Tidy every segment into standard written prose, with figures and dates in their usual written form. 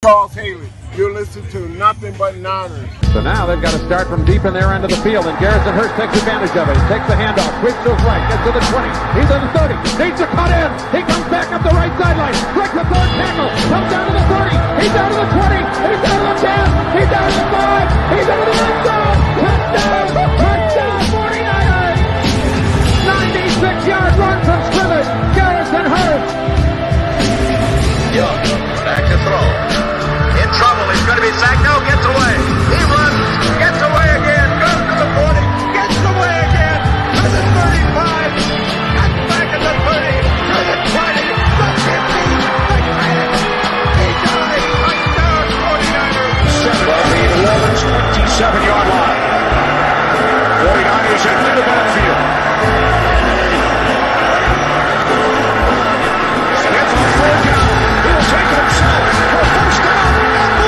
Charles Haley. You listen to Nothing But Niners. So now they've got to start from deep in their end of the field, and Garrison Hurst takes advantage of it. He takes the handoff, swings to his right, gets to the 20. He's on the 30, needs to cut in. He comes back up the right sideline, breaks the third tackle, comes down to the 30. He's down to the 20. He's down to the 10. He's down to the 5. He's into the end zone. Touchdown! Touchdown! 49ers! 96-yard run from scrimmage. Garrison Hurst. Young back to throw. In trouble. He's going to be sacked. No, gets away. He runs. Gets away again. Goes to the 40. Gets away again. To the 35. Gets back at the 30. To the 20. The 50. The 10. He dies. Touchdown 49ers. 11's 27-yard line. 49ers into the backfield. Smith on third down. He'll take it himself for a first down.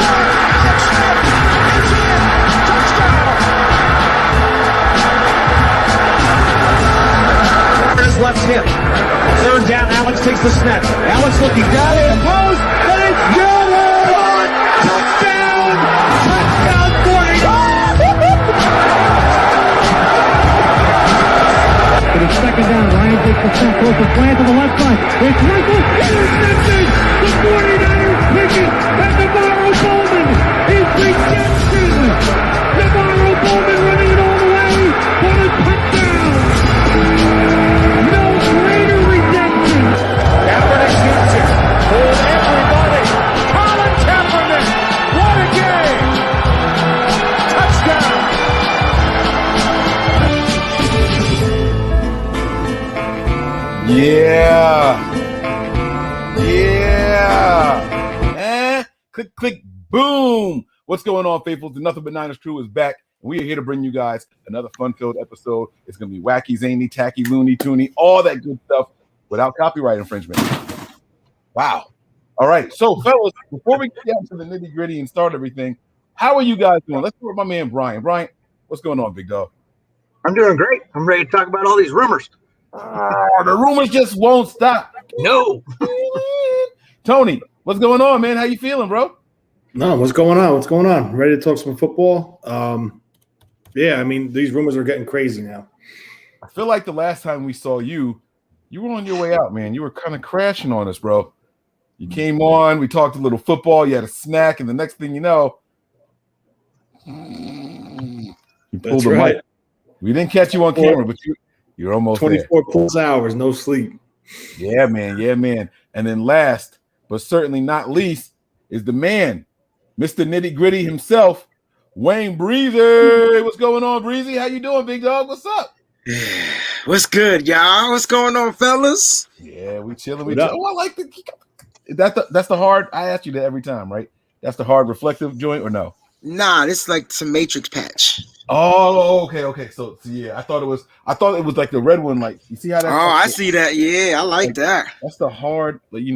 Alex Smith gets it in. Touchdown. His left hip. Third down, Alex takes the snap. Alex looking down in the post, and it's good! Touchdown! Touchdown 49! But it's second down. Ryan takes the snap, goes to slant to the left side. It's Russell, intercepted! The 49ers pick it, and Navarro Bowman is redemption! Navarro Bowman running it all the way for a touchdown! No greater redemption! Kaepernick shoots it. Hold everybody. Colin Kaepernick. What a game. Touchdown. Yeah. Click, click, boom. What's going on, faithfuls? The Nothing But Niners crew is back. We are here to bring you guys another fun-filled episode. It's going to be wacky, zany, tacky, loony, toony, all that good stuff without copyright infringement. Wow. All right. So, fellas, before we get down to the nitty-gritty and start everything, how are you guys doing? Let's start with my man, Brian. Brian, what's going on, big dog? I'm doing great. I'm ready to talk about all these rumors. The rumors just won't stop. No. Tony, what's going on, man? How you feeling, bro? No, what's going on? What's going on? Ready to talk some football? Yeah, I mean, these rumors are getting crazy now. I feel like the last time we saw you, you were on your way out, man. You were kind of crashing on us, bro. You came on, we talked a little football, you had a snack, and the next thing you know, you pulled the mic. We didn't catch you on camera, but you're almost 24 there. plus hours, no sleep. Yeah, man. And then last, but certainly not least, is the man, Mr. Nitty Gritty himself, Wayne Breezy. What's going on, Breezy? How you doing, big dog? What's up? What's good, y'all? What's going on, fellas? Yeah, we chilling. Oh, I like that's the hard. I ask you that every time, right? That's the hard reflective joint, or no? Nah, this is like some Matrix patch. Oh, okay. So yeah, I thought it was like the red one. Like, you see how that? Oh, I see that. Yeah, I like that. That's the hard. Let me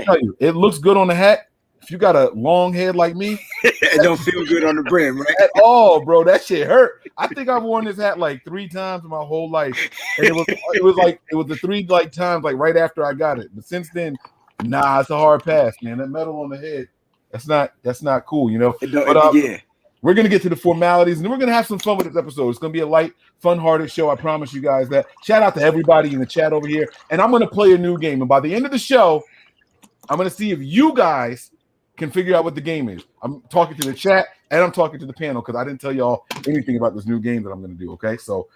tell you, it looks good on the hat. If you got a long head like me, it don't feel good on the brim, right? At all, bro. That shit hurt. I think I've worn this hat like 3 times in my whole life, and it was the 3 times right after I got it. But since then, nah, it's a hard pass, man. That metal on the head, that's not cool, you know. Yeah. We're gonna get to the formalities, and then we're gonna have some fun with this episode. It's gonna be a light, fun-hearted show. I promise you guys that. Shout out to everybody in the chat over here, and I'm gonna play a new game. And by the end of the show, I'm gonna see if you guys can figure out what the game is. I'm talking to the chat and I'm talking to the panel because I didn't tell y'all anything about this new game that I'm gonna do. Okay, so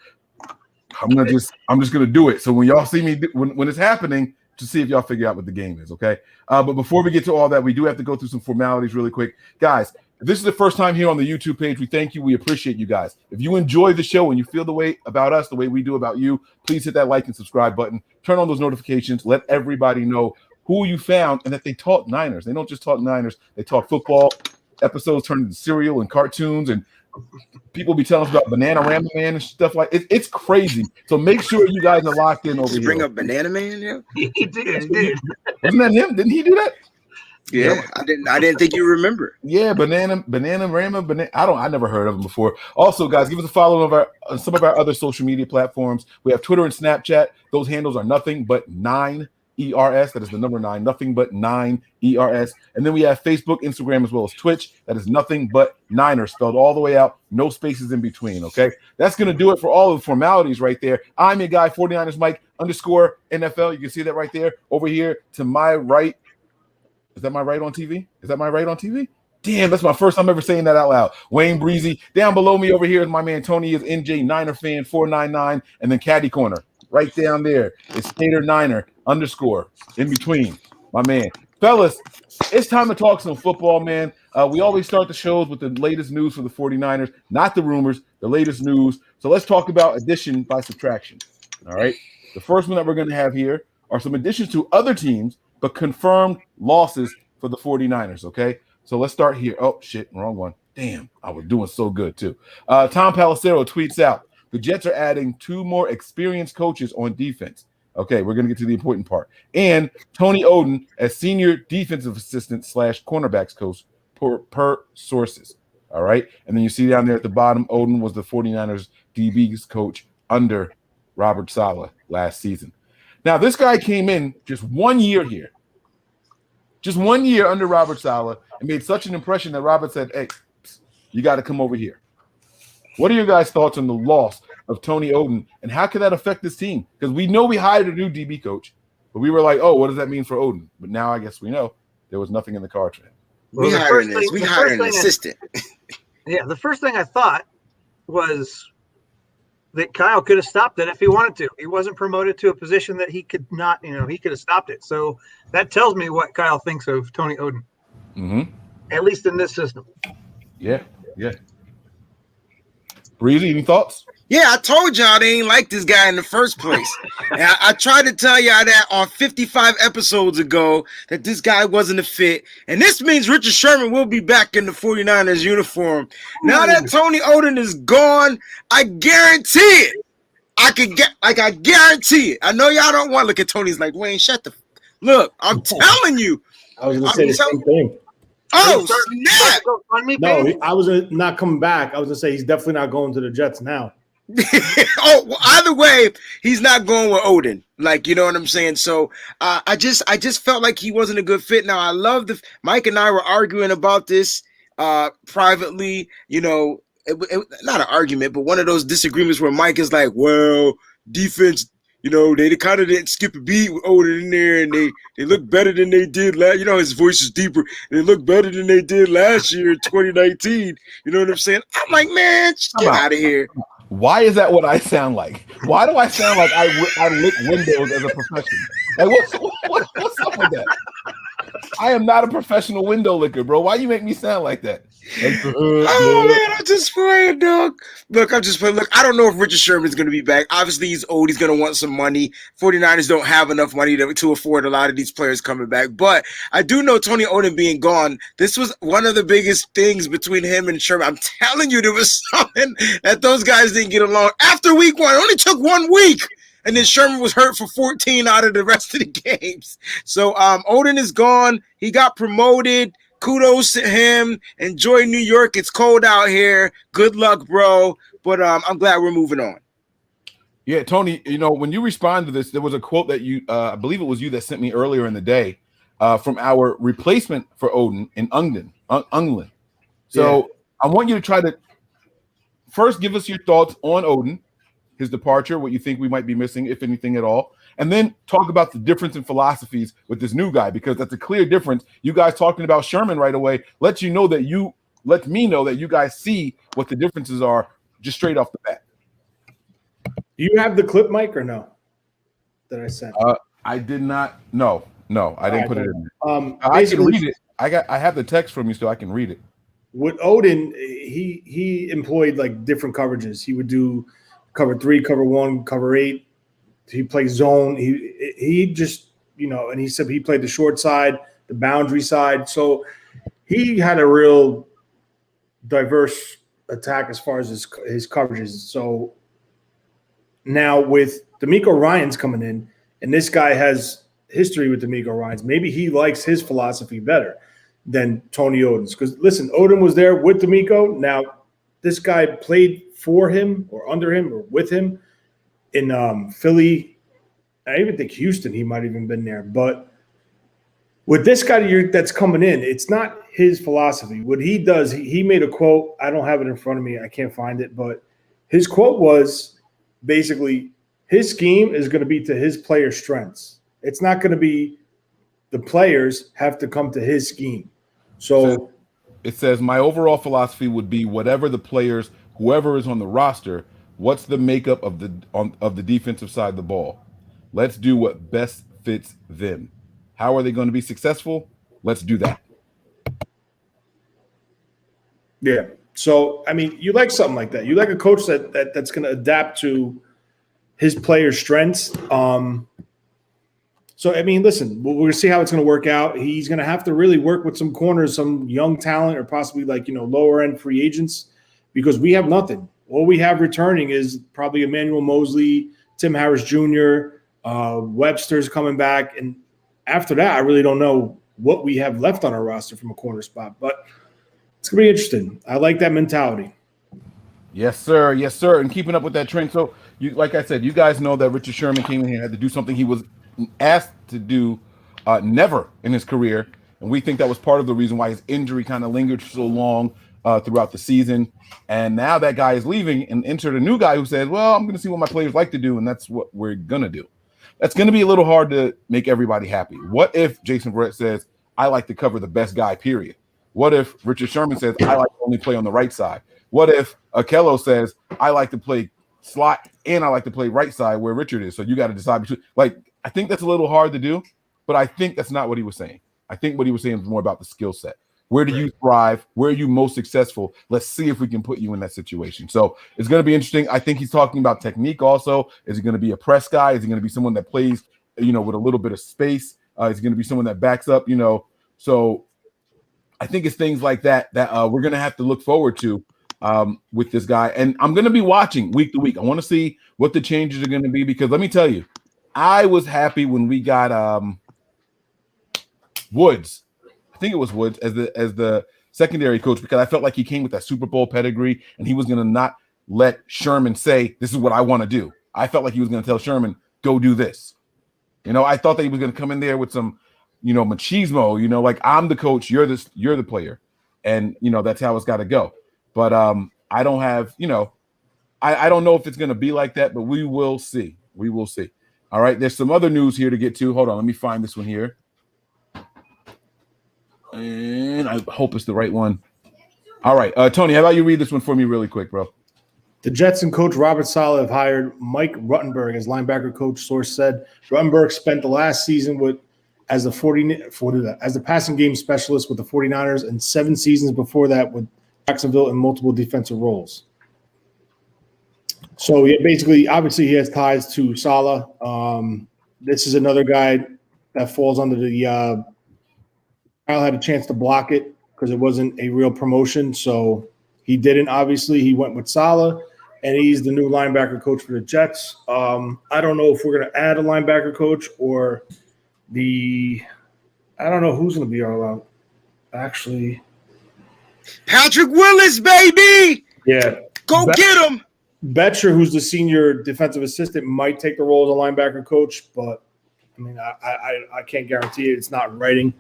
I'm just gonna do it. So when y'all see me when it's happening, to see if y'all figure out what the game is. Okay, but before we get to all that, we do have to go through some formalities really quick, guys. If this is the first time here on the YouTube page, we thank you. We appreciate you guys. If you enjoy the show and you feel the way about us, the way we do about you, please hit that like and subscribe button. Turn on those notifications. Let everybody know who you found and that they talk Niners. They don't just talk Niners. They talk football. Episodes turn into cereal and cartoons, and people be telling us about Banana Rama Man and stuff like it. It's crazy. So make sure you guys are locked in over here. Bring up Banana Man, yeah. He did. Wasn't that him? Didn't he do that? Yeah, I didn't think you remember. Yeah, Banana Rama. I never heard of him before. Also, guys, give us a follow on some of our other social media platforms. We have Twitter and Snapchat. Those handles are nothing but 9 ERS. That is the number 9, nothing but 9 ERS. And then we have Facebook, Instagram, as well as Twitch. That is nothing but Niners, spelled all the way out, no spaces in between. Okay, that's going to do it for all of the formalities right there. I'm your guy, 49ers Mike _ NFL. You can see that right there. Over here to my right. Is that my right on TV? Is that my right on TV? Damn, that's my first time ever saying that out loud. Wayne Breezy. Down below me over here is my man Tony, is NJ Niner fan 499, and then Caddy Corner. Right down there is Skater Niner _ in between, my man. Fellas, it's time to talk some football, man. We always start the shows with the latest news for the 49ers, not the rumors, the latest news. So let's talk about addition by subtraction. All right. The first one that we're going to have here are some additions to other teams, but confirmed losses for the 49ers. Okay. So let's start here. Oh, shit. Wrong one. Damn. I was doing so good, too. Tom Pelissero tweets out, the Jets are adding 2 more experienced coaches on defense. Okay, we're going to get to the important part. And Tony Oden as senior defensive assistant / cornerbacks coach per sources. All right. And then you see down there at the bottom, Oden was the 49ers DBs coach under Robert Saleh last season. Now, this guy came in just 1 year here. Just 1 year under Robert Saleh and made such an impression that Robert said, hey, you got to come over here. What are your guys' thoughts on the loss of Tony Oden, and how could that affect this team? Because we know we hired a new DB coach, but we were like, oh, what does that mean for Oden? But now I guess we know there was nothing in the cards for him. We hired an assistant. Yeah, the first thing I thought was that Kyle could have stopped it if he wanted to. He wasn't promoted to a position that he could not, he could have stopped it. So that tells me what Kyle thinks of Tony Oden, at least in this system. Yeah. Breezy, any thoughts? Yeah, I told y'all they ain't like this guy in the first place. And I tried to tell y'all that on 55 episodes ago that this guy wasn't a fit. And this means Richard Sherman will be back in the 49ers uniform. Now that Tony Oden is gone, I guarantee it. I guarantee it. I know y'all don't want to look at Tony's like, Wayne, shut the look, I'm telling you. I was going to say the same thing. Oh, snap. No, I was not coming back. I was going to say he's definitely not going to the Jets now. Oh, well, either way, he's not going with Oden. Like, you know what I'm saying? So I just felt like he wasn't a good fit. Now, I love Mike and I were arguing about this privately, not an argument, but one of those disagreements where Mike is like, well, defense, they kind of didn't skip a beat with Oden in there, and they look better than they did last. His voice is deeper. And they look better than they did last year in 2019. You know what I'm saying? I'm like, man, just get out of here. Why is that what I sound like? Why do I sound like I lick windows as a professional? Like, what's up with that? I am not a professional window licker, bro. Why you make me sound like that? Oh man, I'm just playing, dog. Look, I'm just playing. Look, I don't know if Richard Sherman's going to be back. Obviously, he's old. He's going to want some money. 49ers don't have enough money to afford a lot of these players coming back. But I do know Tony Oden being gone, this was one of the biggest things between him and Sherman. I'm telling you, there was something that those guys didn't get along. After week 1, it only took 1 week. And then Sherman was hurt for 14 out of the rest of the games. So Oden is gone. He got promoted. Kudos to him. Enjoy New York. It's cold out here. Good luck, bro. But I'm glad we're moving on. Yeah, Tony, when you respond to this, there was a quote that you, I believe it was you that sent me earlier in the day from our replacement for Oden in Unglen. So I want you to try to first give us your thoughts on Oden, his departure, what you think we might be missing, if anything at all, and then talk about the difference in philosophies with this new guy, because that's a clear difference. You guys talking about Sherman right away let me know that you guys see what the differences are just straight off the bat. Do you have the clip, Mike, or no? That I sent. I did not. No, I didn't put it in there. I can read it. I have the text from you, so I can read it. With Oden, he employed like different coverages. He would do cover 3, cover 1, cover 8. He plays zone. He just, and he said he played the short side, the boundary side. So he had a real diverse attack as far as his coverages. So now with D'Amico Ryans coming in, and this guy has history with D'Amico Ryans, maybe he likes his philosophy better than Tony Oden's. Because listen, Oden was there with D'Amico. Now this guy played for him or under him or with him in Philly I even think Houston, he might have even been there. But with this guy that's coming in, it's not his philosophy. What he does, he made a quote. I don't have it in front of me. I can't find it. But his quote was basically his scheme is going to be to his players' strengths. It's not going to be the players have to come to his scheme. So it says my overall philosophy would be whatever the players, whoever is on the roster, what's the makeup of the defensive side of the ball? Let's do what best fits them. How are they going to be successful? Let's do that. Yeah. So, I mean, you like something like that. You like a coach that's going to adapt to his players' strengths. So, I mean, listen, we're going to see how it's going to work out. He's going to have to really work with some corners, some young talent, or possibly lower end free agents, because we have nothing. All we have returning is probably Emmanuel Mosley, Tim Harris Jr., Webster's coming back. And after that, I really don't know what we have left on our roster from a corner spot, but it's going to be interesting. I like that mentality. Yes, sir. Yes, sir. And keeping up with that trend. So, like I said, you guys know that Richard Sherman came in here and had to do something he was asked to do never in his career. And we think that was part of the reason why his injury kind of lingered so long throughout the season. And now that guy is leaving and entered a new guy who says, well, I'm going to see what my players like to do, and that's what we're going to do. That's going to be a little hard to make everybody happy. What if Jason Verrett says, I like to cover the best guy, period? What if Richard Sherman says, I like to only play on the right side? What if Akello says, I like to play slot and I like to play right side where Richard is? So you got to decide between. I think that's a little hard to do, but I think that's not what he was saying. I think what he was saying was more about the skill set. Where do you thrive? Where are you most successful? Let's see if we can put you in that situation. So it's going to be interesting. I think he's talking about technique also. Is he going to be a press guy? Is he going to be someone that plays, with a little bit of space? Is he going to be someone that backs up, So I think it's things like that we're going to have to look forward to with this guy. And I'm going to be watching week to week. I want to see what the changes are going to be, because let me tell you, I was happy when we got Woods. I think it was Woods as the secondary coach, because I felt like he came with that Super Bowl pedigree and he was going to not let Sherman say, this is what I want to do. I felt like he was going to tell Sherman, go do this. I thought that he was going to come in there with some, machismo, like I'm the coach, you're the player. And, that's how it's got to go. But I don't have, I don't know if it's going to be like that, but we will see. We will see. All right. There's some other news here to get to. Hold on. Let me find this one here. And I hope it's the right one. All right. Tony, how about you read this one for me really quick, bro? The Jets and coach Robert Saleh have hired Mike Ruttenberg as linebacker coach. Source said Ruttenberg spent the last season as the passing game specialist with the 49ers and 7 seasons before that with Jacksonville in multiple defensive roles. So basically, obviously, he has ties to Saleh. This is another guy that falls under the Kyle had a chance to block it because it wasn't a real promotion, so he didn't. Obviously, he went with Saleh, and he's the new linebacker coach for the Jets. I don't know if we're going to add a linebacker coach or I don't know who's going to be our actually. Patrick Willis, baby. Yeah. Go get him. Betcher, who's the senior defensive assistant, might take the role as a linebacker coach, but I mean, I can't guarantee it. It's not in writing.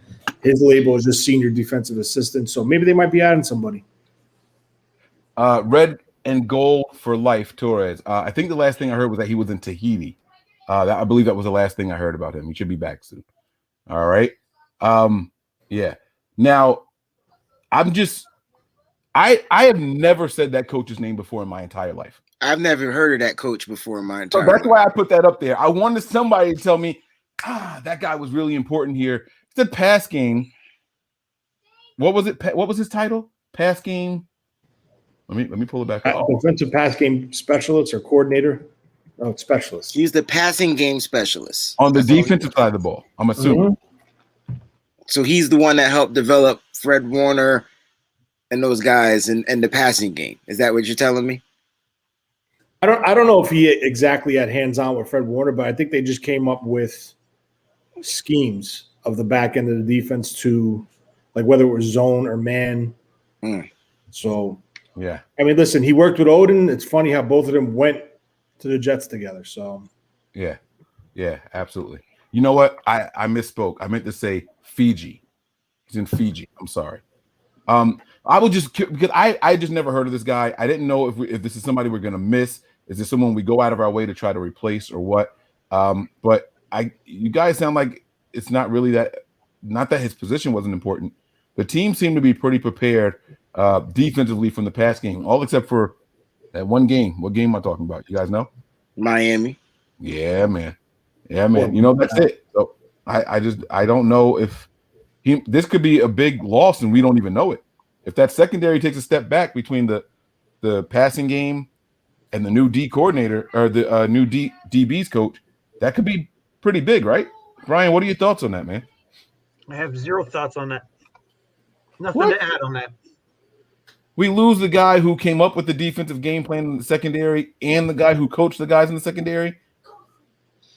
His label is just senior defensive assistant, so maybe they might be adding somebody. Red and gold for life, Torres. I think the last thing I heard was that he was in Tahiti. I believe that was the last thing I heard about him. He should be back soon. All right. Yeah. Now, I have never said that coach's name before in my entire life. I've never heard of that coach before in my entire life. So that's why I put that up there. I wanted somebody to tell me, that guy was really important here. It's a pass game. What was it? What was his title? Pass game. Let me pull it back up. Defensive pass game specialist or coordinator. No, it's specialist. He's the passing game specialist. On the defensive side of the ball, I'm assuming. Mm-hmm. So he's the one that helped develop Fred Warner and those guys and the passing game. Is that what you're telling me? I don't know if he exactly had hands-on with Fred Warner, but I think they just came up with schemes of the back end of the defense to, like, whether it was zone or man. So, yeah. I mean, listen, he worked with Odin. It's funny how both of them went to the Jets together. So, yeah. Yeah, absolutely. You know what? I misspoke. I meant to say Fiji. He's in Fiji. I'm sorry. I would just because I just never heard of this guy. I didn't know if this is somebody we're gonna miss. Is this someone we go out of our way to try to replace or what? But you guys sound like it's not really that. Not that his position wasn't important. The team seemed to be pretty prepared defensively from the past game, all except for that one game. What game am I talking about? You guys know? Miami. Yeah, man. Yeah, man. You know, that's it. So I don't know if this could be a big loss and we don't even know it. If that secondary takes a step back between the passing game and the new D coordinator or the new DB's coach, that could be pretty big, right? Brian, what are your thoughts on that, man? I have zero thoughts on that. Nothing to add on that. We lose the guy who came up with the defensive game plan in the secondary and the guy who coached the guys in the secondary.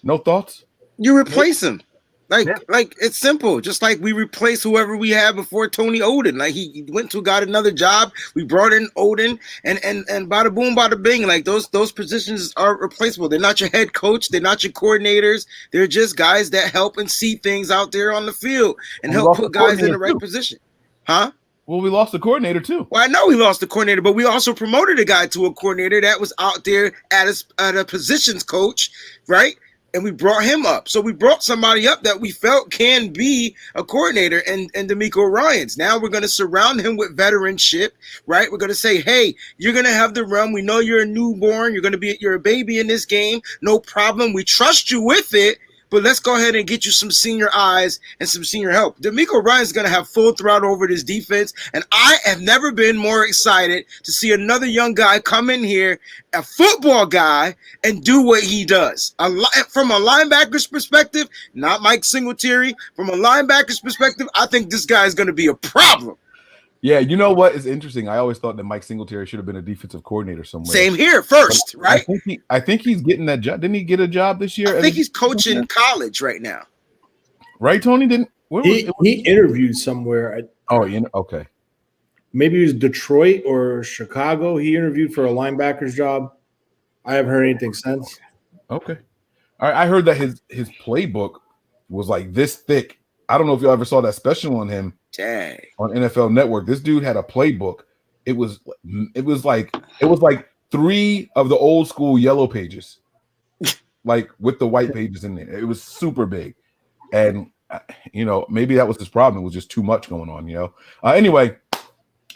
No thoughts? You replace him. Like it's simple. Just like we replace whoever we had before Tony Oden. Like he went to got another job. We brought in Oden and bada boom, bada bing. Like those positions are replaceable. They're not your head coach. They're not your coordinators. They're just guys that help and see things out there on the field and help put guys in the right position. Huh? Well, we lost the coordinator too. Well, I know we lost the coordinator, but we also promoted a guy to a coordinator that was out there at a positions coach, right? And we brought him up. So we brought somebody up that we felt can be a coordinator and D'Amico Ryans. Now we're going to surround him with veteranship, right? We're going to say, hey, you're going to have the run. We know you're a newborn. You're a baby in this game. No problem. We trust you with it. But let's go ahead and get you some senior eyes and some senior help. D'Amico Ryan's going to have full throttle over this defense, and I have never been more excited to see another young guy come in here, a football guy, and do what he does. From a linebacker's perspective, not Mike Singletary, from a linebacker's perspective, I think this guy is going to be a problem. Yeah, you know what is interesting? I always thought that Mike Singletary should have been a defensive coordinator somewhere. Same here, first, right? I think he's getting that job. Didn't he get a job this year? I think he's coaching college right now. Right, Tony? He interviewed somewhere. Okay. Maybe it was Detroit or Chicago. He interviewed for a linebacker's job. I haven't heard anything since. Okay. All right. I heard that his playbook was like this thick. I don't know if you ever saw that special on him. Dang. On NFL Network. This dude had a playbook. It was like 3 of the old school yellow pages, like with the white pages in there. It was super big, and maybe that was his problem. It was just too much going on. Anyway,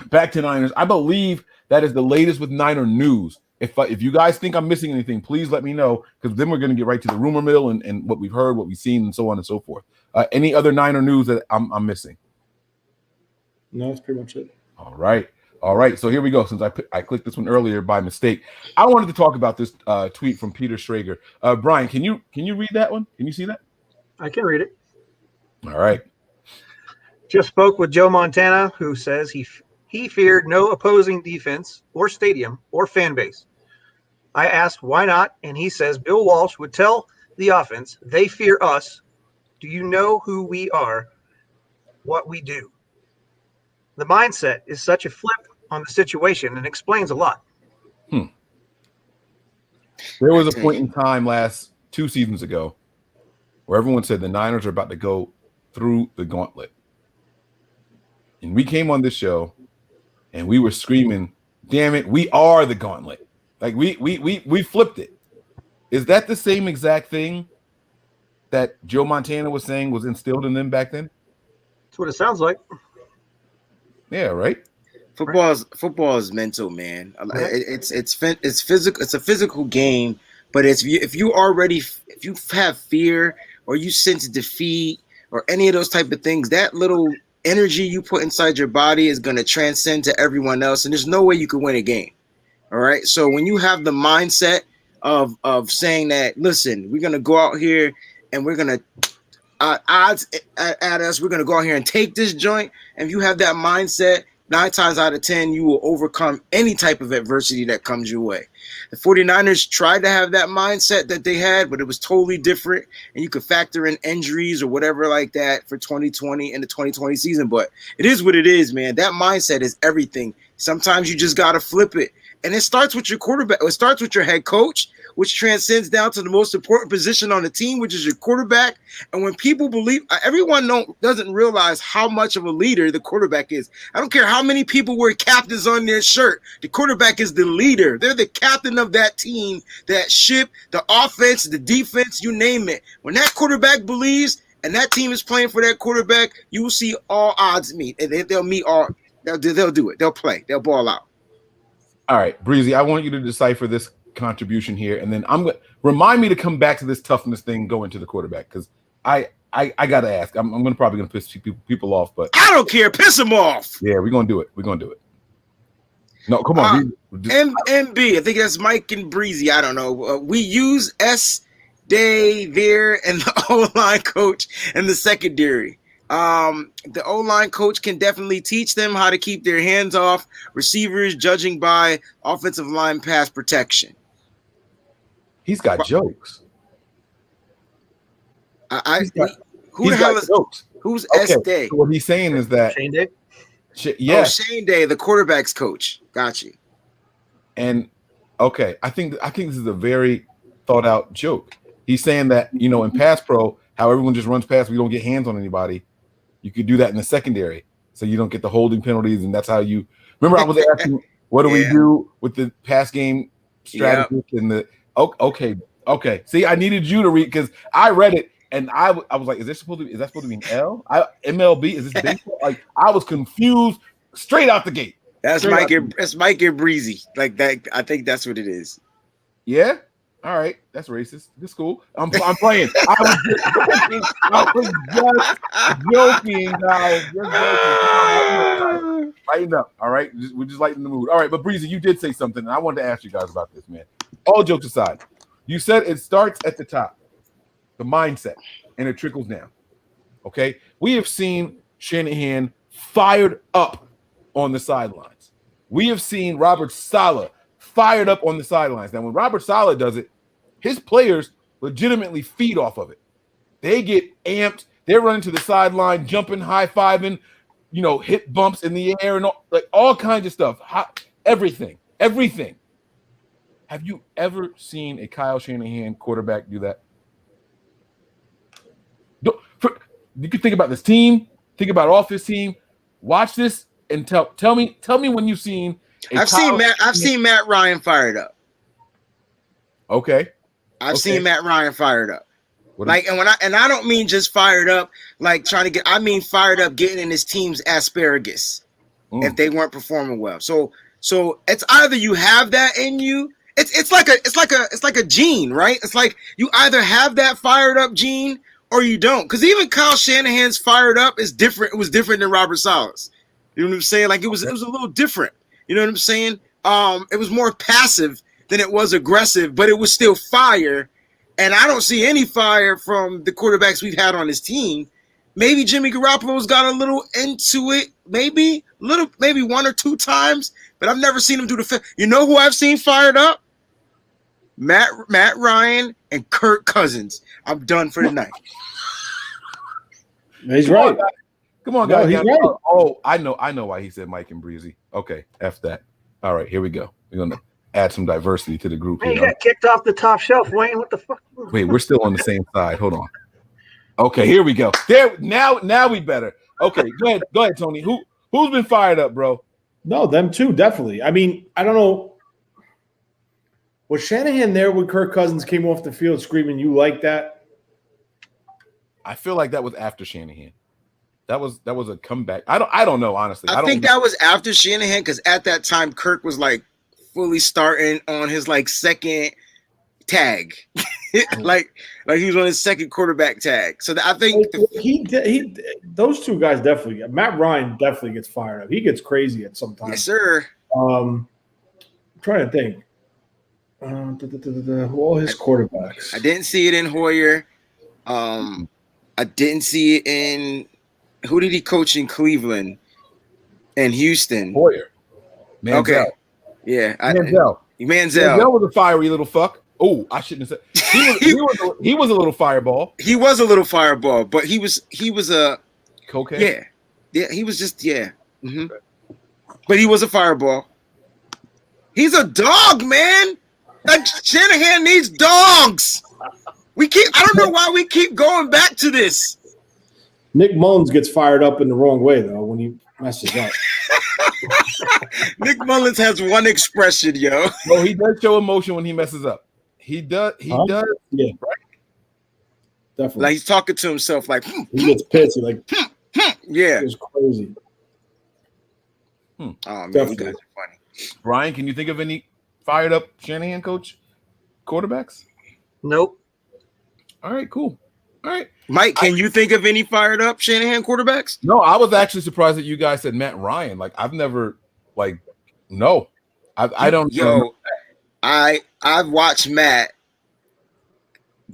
back to Niners. I believe that is the latest with Niner news. If you guys think I'm missing anything, please let me know, because then we're going to get right to the rumor mill and what we've heard, what we've seen, and so on and so forth. Any other Niner news that I'm missing? No, that's pretty much it. All right. So here we go. Since I clicked this one earlier by mistake, I wanted to talk about this tweet from Peter Schrager. Brian, can you read that one? Can you see that? I can read it. All right. Just spoke with Joe Montana, who says he feared no opposing defense or stadium or fan base. I asked why not, and he says Bill Walsh would tell the offense, they fear us. Do you know who we are? What we do? The mindset is such a flip on the situation and explains a lot. There was a point in time 2 seasons ago where everyone said the Niners are about to go through the gauntlet. And we came on this show and we were screaming, damn it, we are the gauntlet. Like we flipped it. Is that the same exact thing that Joe Montana was saying was instilled in them back then? That's what it sounds like. Yeah, right. Football is mental, man. It's physical. It's a physical game, but if you have fear or you sense defeat or any of those type of things, that little energy you put inside your body is going to transcend to everyone else, and there's no way you can win a game. All right. So when you have the mindset of saying that, listen, we're going to go out here and we're going to odds at us. We're going to go out here and take this joint. And if you have that mindset, 9 times out of 10, you will overcome any type of adversity that comes your way. The 49ers tried to have that mindset that they had, but it was totally different. And you could factor in injuries or whatever like that for 2020 and the 2020 season. But it is what it is, man. That mindset is everything. Sometimes you just got to flip it And it starts with your quarterback. It starts with your head coach, which transcends down to the most important position on the team, which is your quarterback. And when people believe, everyone doesn't realize how much of a leader the quarterback is. I don't care how many people wear captains on their shirt. The quarterback is the leader. They're the captain of that team, that ship, the offense, the defense, you name it. When that quarterback believes and that team is playing for that quarterback, you will see all odds meet. And they'll meet all. They'll do it. They'll play. They'll ball out. All right, Breezy, I want you to decipher this contribution here, and then I'm going to remind me to come back to this toughness thing going to the quarterback, because I got to ask. I'm probably going to piss people off, but I don't care. Piss them off. Yeah, we're going to do it. We're going to do it. No, come on. MB, I think that's Mike and Breezy. I don't know. We use S-Day there and the O-line coach and the secondary. The O-line coach can definitely teach them how to keep their hands off receivers, judging by offensive line pass protection. He's got jokes. Who the hell is jokes? Who's okay. S-Day? So what he's saying is that Shane Day? Shane Day, the quarterback's coach. Got you. And okay, I think this is a very thought out joke. He's saying that, in pass pro, how everyone just runs past, we don't get hands on anybody. You could do that in the secondary, so you don't get the holding penalties, and that's how you. Remember, I was asking, what do we do with the pass game strategy and the? Okay. See, I needed you to read because I read it and I was like, is that supposed to be an L? MLB? Is this baseball? Like, I was confused straight out the gate. That's Mike and Breezy. Like that. I think that's what it is. Yeah. All right, that's racist. It's cool. I'm playing. I was just joking, guys. Just joking. Lighten up. All right, we're just lightening the mood. All right, but Breezy, you did say something, and I wanted to ask you guys about this, man. All jokes aside, you said it starts at the top, the mindset, and it trickles down. Okay, we have seen Shanahan fired up on the sidelines. We have seen Robert Saleh fired up on the sidelines. Now, when Robert Saleh does it, his players legitimately feed off of it. They get amped. They're running to the sideline, jumping, high-fiving, hit bumps in the air and all kinds of stuff. Everything. Have you ever seen a Kyle Shanahan quarterback do that? You can think about this team, think about off this team. Watch this and tell me when you've seen. I've seen Matt Ryan fired up. Okay. I've seen Matt Ryan fired up. And I don't mean just fired up like trying to get. I mean fired up getting in his team's asparagus if they weren't performing well. So it's either you have that in you. It's like a gene, right? It's like you either have that fired up gene or you don't. Because even Kyle Shanahan's fired up is different. It was different than Robert Saleh's. You know what I'm saying? Like it was a little different. You know what I'm saying? It was more passive than it was aggressive, but it was still fire. And I don't see any fire from the quarterbacks we've had on this team. Maybe Jimmy Garoppolo's got a little into it, maybe one or two times, but I've never seen him do the. You know who I've seen fired up? Matt Ryan and Kirk Cousins. I'm done for the night. He's right. Come on, guys. He's right. Oh, I know why he said Mike and Breezy. Okay, F that. All right, here we go. We're gonna add some diversity to the group. Man, you got kicked off the top shelf, Wayne. What the fuck? Wait, we're still on the same side. Hold on. Okay, here we go. There now we better. Okay, go ahead, Tony. Who's been fired up, bro? No, them too, definitely. I mean, I don't know. Was Shanahan there when Kirk Cousins came off the field screaming, "You like that"? I feel like that was after Shanahan. That was a comeback. I don't know, honestly. I think that was after Shanahan because at that time Kirk was like fully starting on his like second tag, like he was on his second quarterback tag. So I think he those two guys definitely. Matt Ryan definitely gets fired up. He gets crazy at some time. Yes, sir. I'm trying to think. All his quarterbacks. I didn't see it in Hoyer. I didn't see it in. Who did he coach in Cleveland and Houston? Hoyer. Manziel. Okay. Yeah. Manziel. Manziel was a fiery little fuck. Oh, I shouldn't have said. He was a little fireball. He was a little fireball, but he was a cocaine. Yeah. He was just Mm-hmm. But he was a fireball. He's a dog, man. Like Shanahan needs dogs. I don't know why we keep going back to this. Nick Mullins gets fired up in the wrong way, though, when he messes up. Nick Mullins has one expression, yo. No, he does show emotion when he messes up. He does. Yeah, Right? definitely. Like he's talking to himself, like He gets pissed. He's like, yeah. it's crazy. Oh man, Definitely. you guys are funny. Brian, can you think of any fired up Shanahan coach quarterbacks? Nope. All right, cool. All right, Mike, can you think of any fired up Shanahan quarterbacks? No, I was actually surprised that you guys said Matt Ryan. Like I've never, no, I don't. Yo, I've watched Matt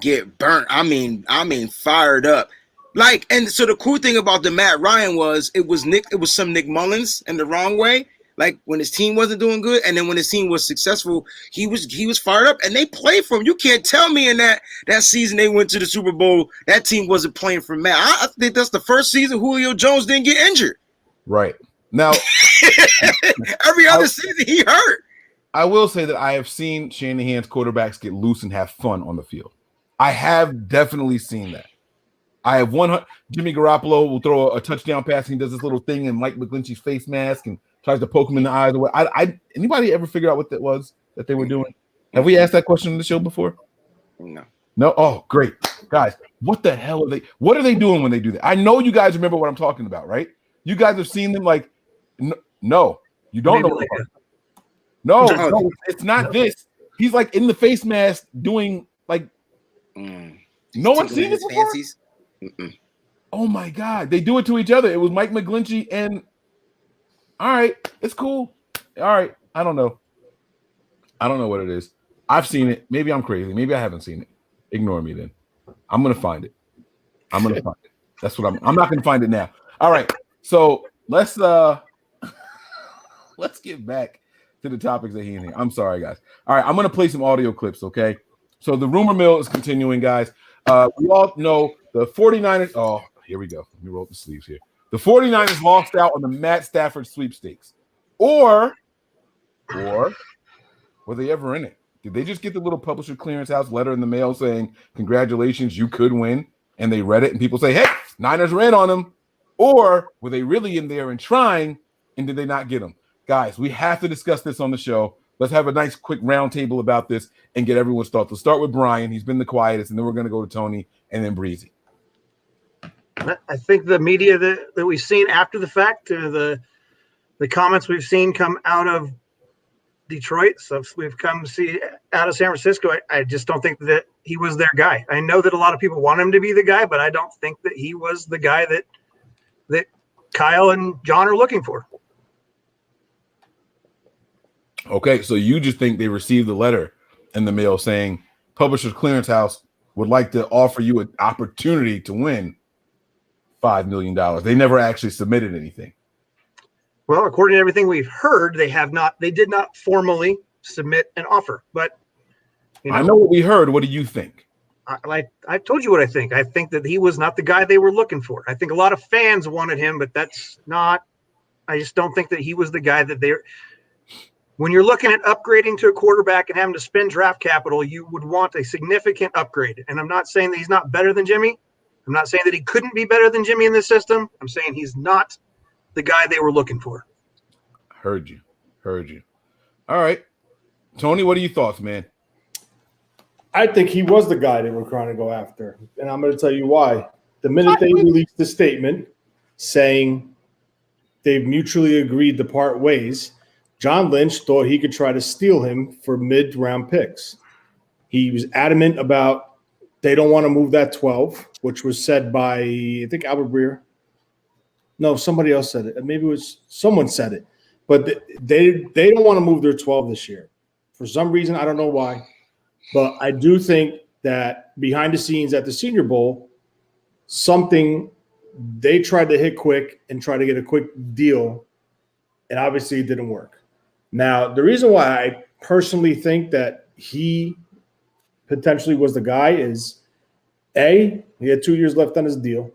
get burnt. I mean, fired up. Like, and so the cool thing about the Matt Ryan was it was some Nick Mullins in the wrong way. Like when his team wasn't doing good, and then when his team was successful, he was fired up, and they played for him. You can't tell me in that season they went to the Super Bowl, that team wasn't playing for Matt. I think that's the first season Julio Jones didn't get injured. Right now, every other season he hurt. I will say that I have seen Shanahan's quarterbacks get loose and have fun on the field. I have definitely seen that. I have Jimmy Garoppolo will throw a touchdown pass and he does this little thing in Mike McGlinchey's face mask and tries to poke him in the eyes. Anybody ever figure out what that was that they were doing? Have we asked that question on the show before? No. No? Oh, great. Guys, what the hell are they? What are they doing when they do that? I know you guys remember what I'm talking about, right? You guys have seen them like, no, you don't know. Like no, it's not this. He's like in the face mask doing like, no one's seen this before? Oh my God. They do it to each other. It was Mike McGlinchey and all right, it's cool. All right. I don't know what it is. I've seen it. Maybe I'm crazy. Maybe I haven't seen it. Ignore me then. I'm going to find it. That's what I'm not going to find it now. All right. So let's get back to the topics at hand here. I'm sorry, guys. All right. I'm going to play some audio clips. Okay. So the rumor mill is continuing, guys. We all know the 49ers. Oh, here we go. Let me roll up the sleeves here. The 49ers lost out on the Matt Stafford sweepstakes. Or were they ever in it? Did they just get the little publisher clearinghouse letter in the mail saying, congratulations, you could win? And they read it and people say, hey, Niners ran on them. Or were they really in there and trying and did they not get them? Guys, we have to discuss this on the show. Let's have a nice quick roundtable about this and get everyone's thoughts. We'll start with Brian. He's been the quietest, and then we're going to go to Tony and then Breezy. I think the media that we've seen after the fact, the comments we've seen come out of Detroit, so we've come to see out of San Francisco, I just don't think that he was their guy. I know that a lot of people want him to be the guy, but I don't think that he was the guy that Kyle and John are looking for. Okay, so you just think they received the letter in the mail saying Publishers Clearinghouse would like to offer you an opportunity to win $5 million. They never actually submitted anything. Well, according to everything we've heard, they did not formally submit an offer. But I know what we heard. What do you think? I told you what I think. I think that he was not the guy they were looking for. I think a lot of fans wanted him, but that's not. I just don't think that he was the guy that they're. When you're looking at upgrading to a quarterback and having to spend draft capital, you would want a significant upgrade. And I'm not saying that he's not better than Jimmy. I'm not saying that he couldn't be better than Jimmy in this system. I'm saying he's not the guy they were looking for. Heard you. All right. Tony, what are your thoughts, man? I think he was the guy they were trying to go after. And I'm going to tell you why. The minute they released the statement saying they mutually agreed to part ways, John Lynch thought he could try to steal him for mid-round picks. He was adamant about they don't want to move that 12, which was said by, I think, Albert Breer. No, somebody else said it. Maybe it was someone said it. But they don't want to move their 12 this year. For some reason, I don't know why. But I do think that behind the scenes at the Senior Bowl, something they tried to hit quick and try to get a quick deal, and obviously it didn't work. Now, the reason why I personally think that he potentially was the guy is, A, he had 2 years left on his deal.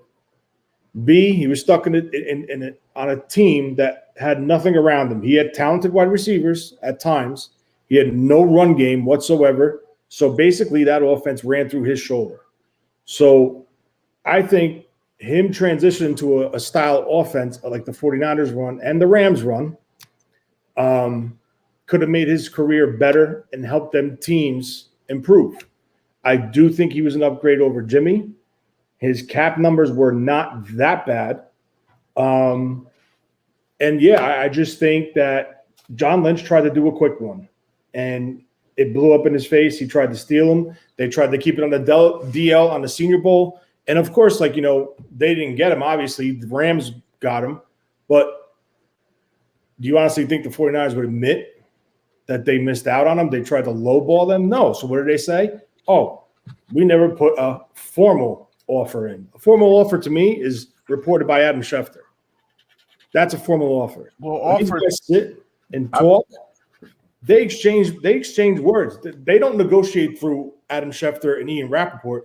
B, he was stuck on a team that had nothing around him. He had talented wide receivers at times. He had no run game whatsoever. So basically that offense ran through his shoulder. So I think him transitioning to a style offense like the 49ers run and the Rams run could have made his career better and helped them teams improve. I do think he was an upgrade over Jimmy. His cap numbers were not that bad. And yeah, I just think that John Lynch tried to do a quick one and it blew up in his face. He tried to steal him. They tried to keep it on the DL on the Senior Bowl. And of course, like, you know, they didn't get him. Obviously, the Rams got him. But do you honestly think the 49ers would admit that they missed out on him? They tried to lowball them? No. So what did they say? Oh, we never put a formal offer in. A formal offer to me is reported by Adam Schefter. That's a formal offer. Well, offers sit and talk. They exchange words. They don't negotiate through Adam Schefter and Ian Rappaport.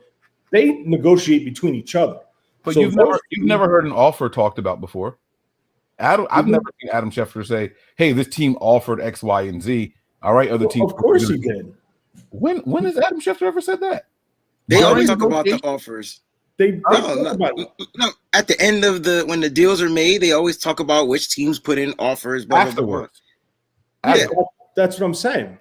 They negotiate between each other. But so you've never heard an offer talked about before. I've never seen Adam Schefter say, "Hey, this team offered X, Y, and Z." All right, other teams. Of course he did. When has Adam Schefter ever said that? They always talk about the offers. They talk about it. No, at the end of when the deals are made, they always talk about which teams put in offers. Blah, Afterwards. Blah, blah. Yeah. That's what I'm saying.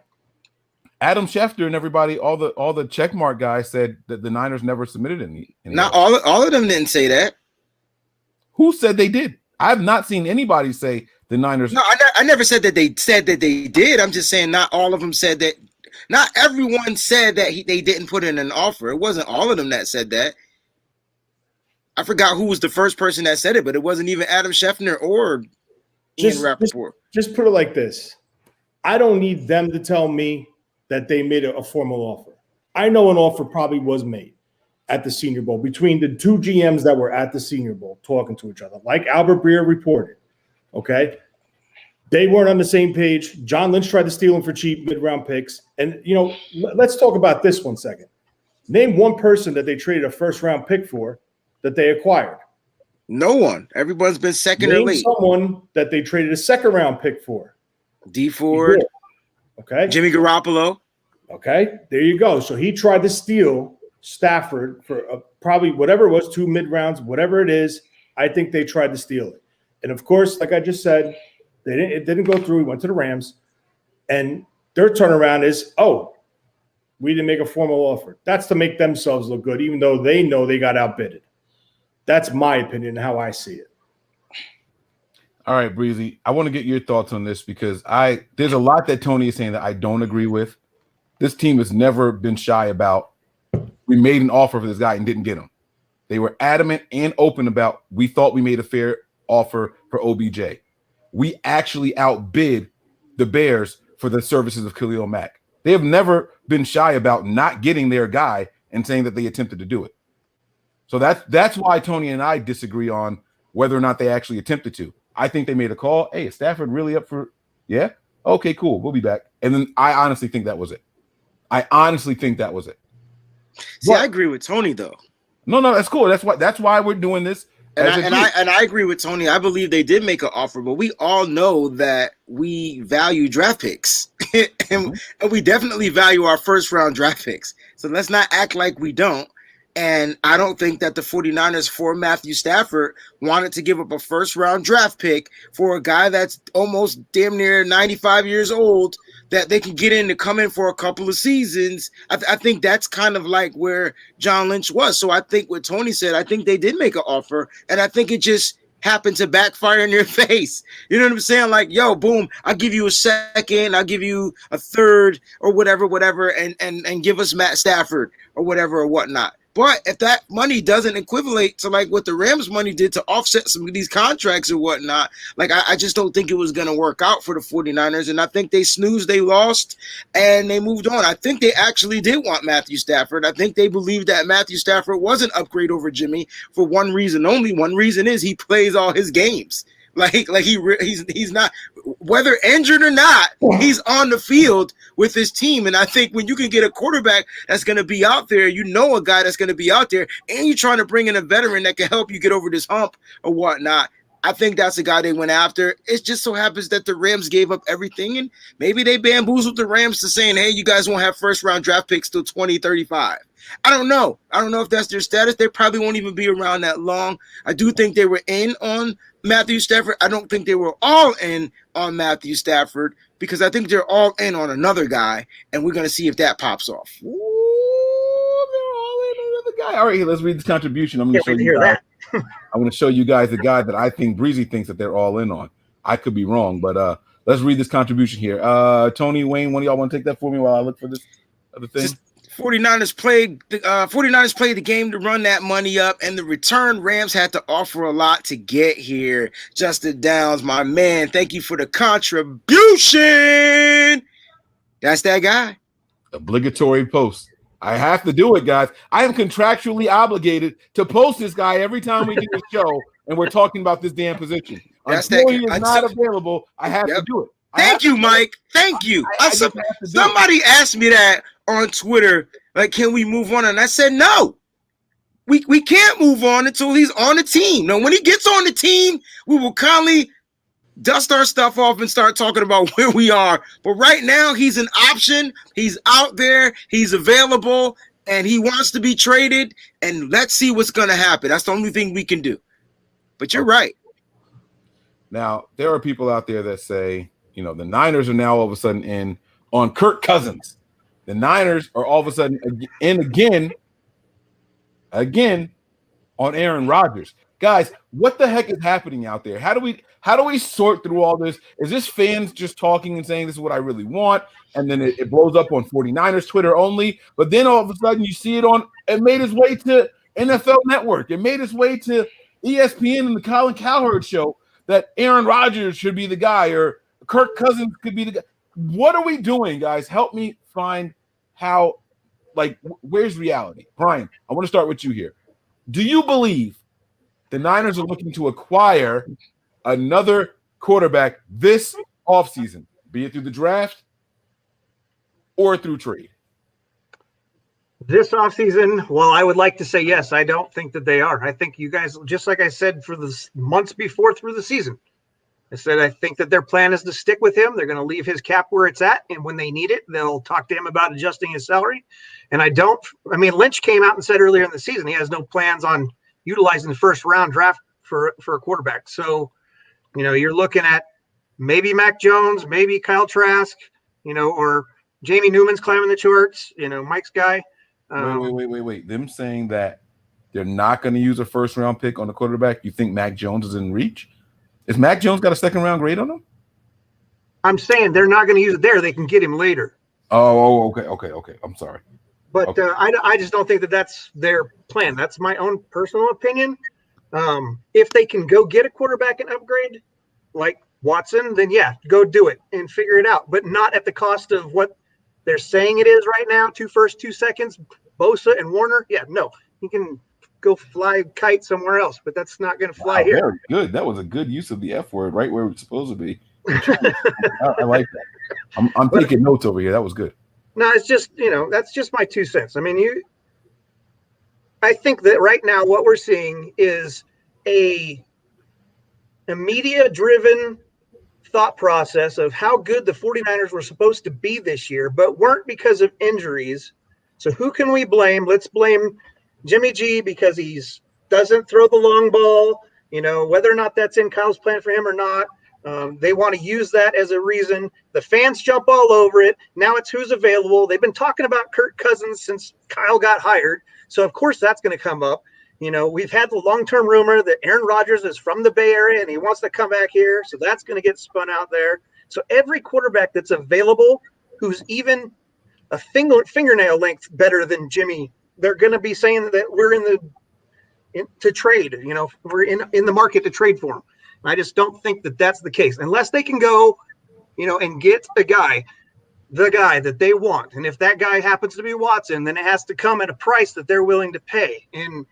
Adam Schefter and everybody, all the checkmark guys said that the Niners never submitted any. Not all of them didn't say that. Who said they did? I've not seen anybody say the Niners. No, I never said that they said that they did. I'm just saying not all of them said that. Not everyone said that they didn't put in an offer. It wasn't all of them that said that. I forgot who was the first person that said it, but it wasn't even Adam Schefter or Ian Rappaport. Just put it like this. I don't need them to tell me that they made a formal offer. I know an offer probably was made at the Senior Bowl between the two GMs that were at the Senior Bowl talking to each other, like Albert Breer reported. Okay. They weren't on the same page. John Lynch tried to steal him for cheap mid-round picks. And, you know, let's talk about this 1 second. Name one person that they traded a first-round pick for that they acquired. No one. Everyone's been second or late. Someone that they traded a second-round pick for. D Ford. Okay. Jimmy Garoppolo. Okay. There you go. So he tried to steal Stafford for probably whatever it was, 2 mid-rounds, whatever it is. I think they tried to steal it. And, of course, like I just said, it didn't go through. He went to the Rams. And their turnaround is, oh, we didn't make a formal offer. That's to make themselves look good, even though they know they got outbidded. That's my opinion, how I see it. All right, Breezy, I want to get your thoughts on this because there's a lot that Tony is saying that I don't agree with. This team has never been shy about, we made an offer for this guy and didn't get him. They were adamant and open about, we thought we made a fair offer for OBJ. We actually outbid the Bears for the services of Khalil Mack. They have never been shy about not getting their guy and saying that they attempted to do it. So that's why Tony and I disagree on whether or not they actually attempted to. I think they made a call. Hey, is Stafford really up for? Yeah. Okay, cool. We'll be back. And then I honestly think that was it. See, I agree with Tony though. No, that's cool. That's why we're doing this. And I agree with Tony. I believe they did make an offer, but we all know that we value draft picks, and we definitely value our first round draft picks. So let's not act like we don't. And I don't think that the 49ers for Matthew Stafford wanted to give up a first-round draft pick for a guy that's almost damn near 95 years old that they can get in to come in for a couple of seasons. I think that's kind of like where John Lynch was. So I think what Tony said, I think they did make an offer, and I think it just happened to backfire in their face. You know what I'm saying? Like, yo, boom, I'll give you a second, I'll give you a third or whatever, and give us Matt Stafford or whatever or whatnot. But if that money doesn't equivalent to like what the Rams money did to offset some of these contracts or whatnot, like I just don't think it was going to work out for the 49ers. And I think they snoozed, they lost, and they moved on. I think they actually did want Matthew Stafford. I think they believed that Matthew Stafford was an upgrade over Jimmy for one reason only. One reason is he plays all his games. Like he's not, whether injured or not, he's on the field with his team. And I think when you can get a quarterback that's going to be out there, you know, a guy that's going to be out there, and you're trying to bring in a veteran that can help you get over this hump or whatnot, I think that's the guy they went after. It just so happens that the Rams gave up everything, and maybe they bamboozled the Rams to saying, hey, you guys won't have first-round draft picks till 2035. I don't know. I don't know if that's their status. They probably won't even be around that long. I do think they were in on Matthew Stafford. I don't think they were all in on Matthew Stafford because I think they're all in on another guy, and we're going to see if that pops off. Ooh, they're all in on another guy. All right, let's read this contribution. I'm going to show you guys. I'm going to show you guys the guy that I think Breezy thinks that they're all in on. I could be wrong, but let's read this contribution here. Tony, Wayne, one of y'all want to take that for me while I look for this other thing? 49ers played the game to run that money up, and the return Rams had to offer a lot to get here. Justin Downs, my man, thank you for the contribution. That's that guy. Obligatory post. I have to do it, guys. I am contractually obligated to post this guy every time we do a show and we're talking about this damn position. Until he is not available, I have to do it. Thank you, Mike. Thank you. Somebody asked me that on Twitter, like, can we move on? And I said, no. We can't move on until he's on the team. Now, when he gets on the team, we will kindly dust our stuff off and start talking about where we are. But right now, he's an option. He's out there. He's available. And he wants to be traded. And let's see what's going to happen. That's the only thing we can do. But you're right. Now, there are people out there that say, you know, the Niners are now all of a sudden in on Kirk Cousins. The Niners are all of a sudden in again on Aaron Rodgers. Guys, what the heck is happening out there? How do we sort through all this? Is this fans just talking and saying this is what I really want? And then it blows up on 49ers Twitter only. But then all of a sudden you see it made its way to NFL Network. It made its way to ESPN and the Colin Cowherd show that Aaron Rodgers should be the guy or Kirk Cousins could be the guy. What are we doing, guys? Help me find how, where's reality? Brian, I want to start with you here. Do you believe the Niners are looking to acquire another quarterback this offseason, be it through the draft or through trade? This offseason, well, I would like to say yes. I don't think that they are. I think you guys, just like I said for the months before through the season, I said I think that their plan is to stick with him. They're going to leave his cap where it's at, and when they need it, they'll talk to him about adjusting his salary. And Lynch came out and said earlier in the season he has no plans on utilizing the first-round draft for a quarterback. So, you're looking at maybe Mac Jones, maybe Kyle Trask, or Jamie Newman's climbing the charts, Mike's guy. Wait. Them saying that they're not going to use a first-round pick on the quarterback, you think Mac Jones is in reach? Is Mac Jones got a second-round grade on him? I'm saying they're not going to use it there. They can get him later. Oh, okay. I'm sorry. But okay. I just don't think that that's their plan. That's my own personal opinion. If they can go get a quarterback and upgrade like Watson, then yeah, go do it and figure it out. But not at the cost of what they're saying it is right now. 2 firsts, 2 seconds, Bosa and Warner. Yeah, no, you can go fly a kite somewhere else, but that's not going to fly here. Very good. That was a good use of the F word, right where it's supposed to be. I like that. I'm taking notes over here. That was good. No, it's just, that's just my 2 cents. I mean, I think that right now what we're seeing is a media-driven thought process of how good the 49ers were supposed to be this year, but weren't because of injuries. So who can we blame? Let's blame Jimmy G because he doesn't throw the long ball, whether or not that's in Kyle's plan for him or not. They want to use that as a reason. The fans jump all over it. Now it's who's available. They've been talking about Kirk Cousins since Kyle got hired. So, of course, that's going to come up. We've had the long-term rumor that Aaron Rodgers is from the Bay Area and he wants to come back here. So that's going to get spun out there. So every quarterback that's available who's even a fingernail length better than Jimmy, they're going to be saying that we're to trade. We're in the market to trade for him. I just don't think that that's the case unless they can go, and get the guy that they want. And if that guy happens to be Watson, then it has to come at a price that they're willing to pay. And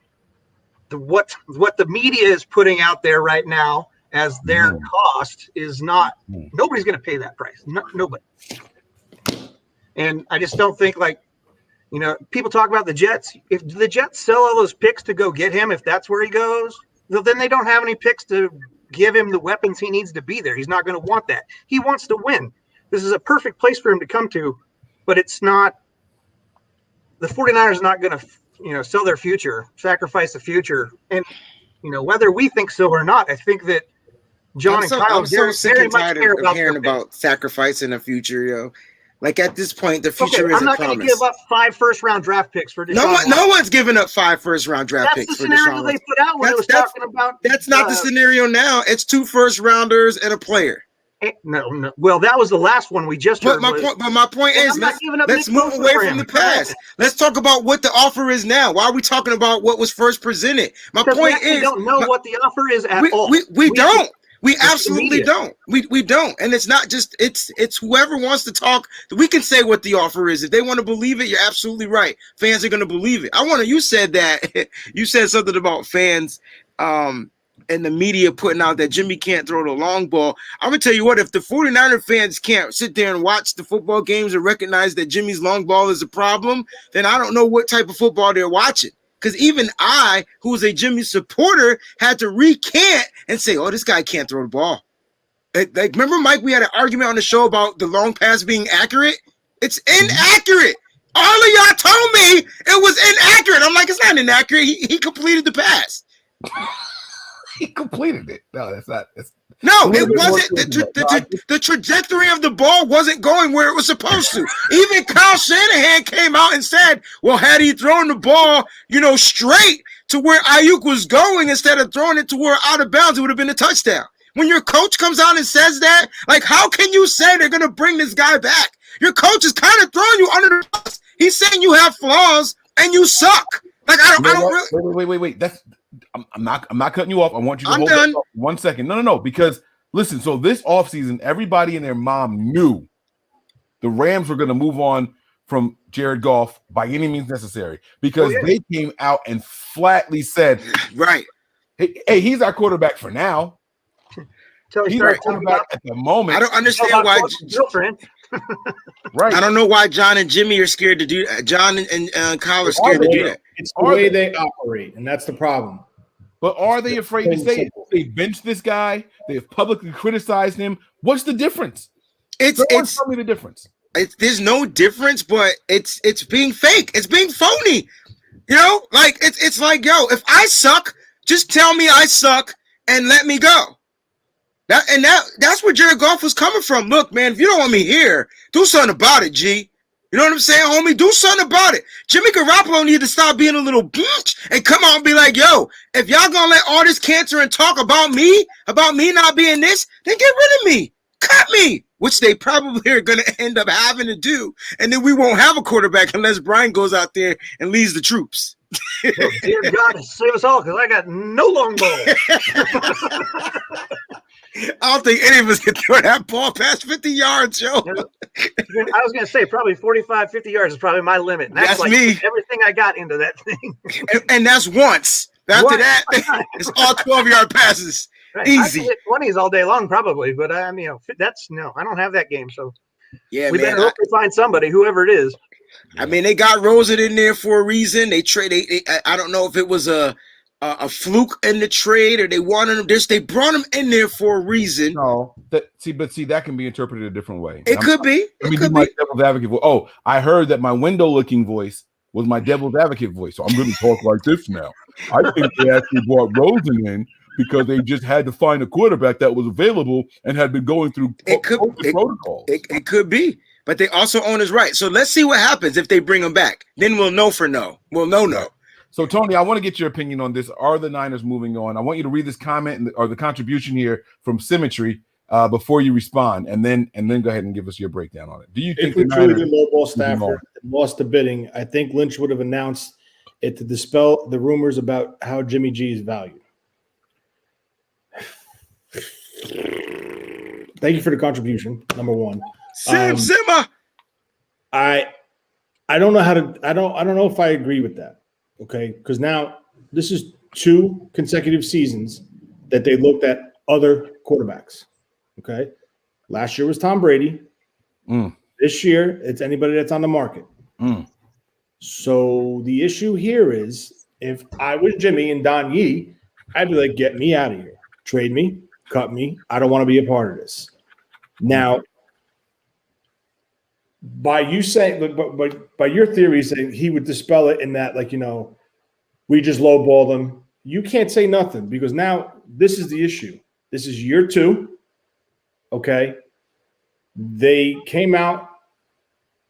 what the media is putting out there right now as their cost is not, nobody's going to pay that price. Nobody. And I just don't think people talk about the Jets. If the Jets sell all those picks to go get him, if that's where he goes, then they don't have any picks to give him the weapons he needs to be there. He's not going to want that. He wants to win. This is a perfect place for him to come to, but it's not. The 49ers are not going to, sell their future, sacrifice the future. And, whether we think so or not, I think that John and Kyle I'm so sick and tired of hearing about sacrificing the future, yo. Like at this point, the future isn't promised. I'm not going to give up 5 first-round draft picks for Deshaun. No one's giving up 5 first-round draft picks for Deshaun. That's the scenario they put out when it was talking about. That's not the scenario now. It's 2 first-rounders and a player. No. Well, that was the last one we just heard. But my point is, let's move away from the past. Let's talk about what the offer is now. Why are we talking about what was first presented? My point is, we don't know what the offer is at all. We don't. We absolutely don't. We don't. And it's not just it's whoever wants to talk. We can say what the offer is. If they want to believe it, you're absolutely right. Fans are going to believe it. You said that. You said something about fans and the media putting out that Jimmy can't throw the long ball. I'm going to tell you what, if the 49er fans can't sit there and watch the football games and recognize that Jimmy's long ball is a problem, then I don't know what type of football they're watching. Because even I, who was a Jimmy supporter, had to recant and say, oh, this guy can't throw the ball. Like, remember, Mike, we had an argument on the show about the long pass being accurate? It's inaccurate. All of y'all told me it was inaccurate. I'm like, it's not inaccurate. He completed the pass. He completed it. No, that's not. No, it wasn't. The trajectory of the ball wasn't going where it was supposed to. Even Kyle Shanahan came out and said, well, had he thrown the ball, straight to where Ayuk was going instead of throwing it to where out of bounds, it would have been a touchdown. When your coach comes out and says that, like, how can you say they're going to bring this guy back? Your coach is kind of throwing you under the bus. He's saying you have flaws and you suck. Like, I don't really. Wait. I'm not cutting you off. I want you to hold it 1 second. No. Because listen, so this offseason, everybody and their mom knew the Rams were going to move on from Jared Goff by any means necessary because they came out and flatly said, right, hey, he's our quarterback for now. He's our quarterback at the moment. I don't understand why. Right. I don't know why John and Jimmy are scared to do that. John and Kyle are scared to do that. It's the way they operate, and that's the problem. But are they afraid to say it? They benched this guy. They have publicly criticized him. What's the difference? Tell me the difference. There's no difference, but it's being fake. It's being phony. Like it's like, yo, if I suck, just tell me I suck and let me go. That's where Jared Goff was coming from. Look, man, if you don't want me here, do something about it, G. You know what I'm saying, homie? Do something about it. Jimmy Garoppolo need to stop being a little bitch and come out and be like, yo, if y'all gonna let all this cancer and talk about me not being this, then get rid of me. Cut me. Which they probably are going to end up having to do. And then we won't have a quarterback unless Brian goes out there and leads the troops. Oh, dear God, save us all because I got no long ball. I don't think any of us can throw that ball past 50 yards, yo. I was going to say probably 45, 50 yards is probably my limit. And that's like me. Everything I got into that thing. and that's once. After that, it's all 12-yard passes. Right. Easy. I can hit 20s all day long, probably, but I don't have that game. So we better hope we find somebody, whoever it is. I mean, they got Rosen in there for a reason. They I don't know if it was a fluke in the trade or they wanted him. They brought him in there for a reason. No, that can be interpreted a different way. It could be. Let me do my devil's advocate voice. Oh, I heard that my window-looking voice was my devil's advocate voice, so I'm going to talk like this now. I think they actually brought Rosen in because they just had to find a quarterback that was available and had been going through protocols. It could be, but they also own his right. So let's see what happens if they bring him back. Then we'll know for no. We'll know no. So, Tony, I want to get your opinion on this. Are the Niners moving on? I want you to read this comment or the contribution here from Symmetry before you respond, and then go ahead and give us your breakdown on it. Do you think if we truly did lowball Stafford and lost the bidding, I think Lynch would have announced it to dispel the rumors about how Jimmy G is valued. Thank you for the contribution. Number one, Simmer. I don't know how to. I don't know if I agree with that. Okay, because now this is 2 consecutive seasons that they looked at other quarterbacks. Okay, last year was Tom Brady. This year it's anybody that's on the market. So the issue here is, if I was Jimmy and Don Yee, I'd be like, get me out of here, trade me, cut me. I don't want to be a part of this. Now, by you saying, but by your theory saying he would dispel it in that, like, we just lowballed them. You can't say nothing because now this is the issue. This is year 2. Okay. They came out.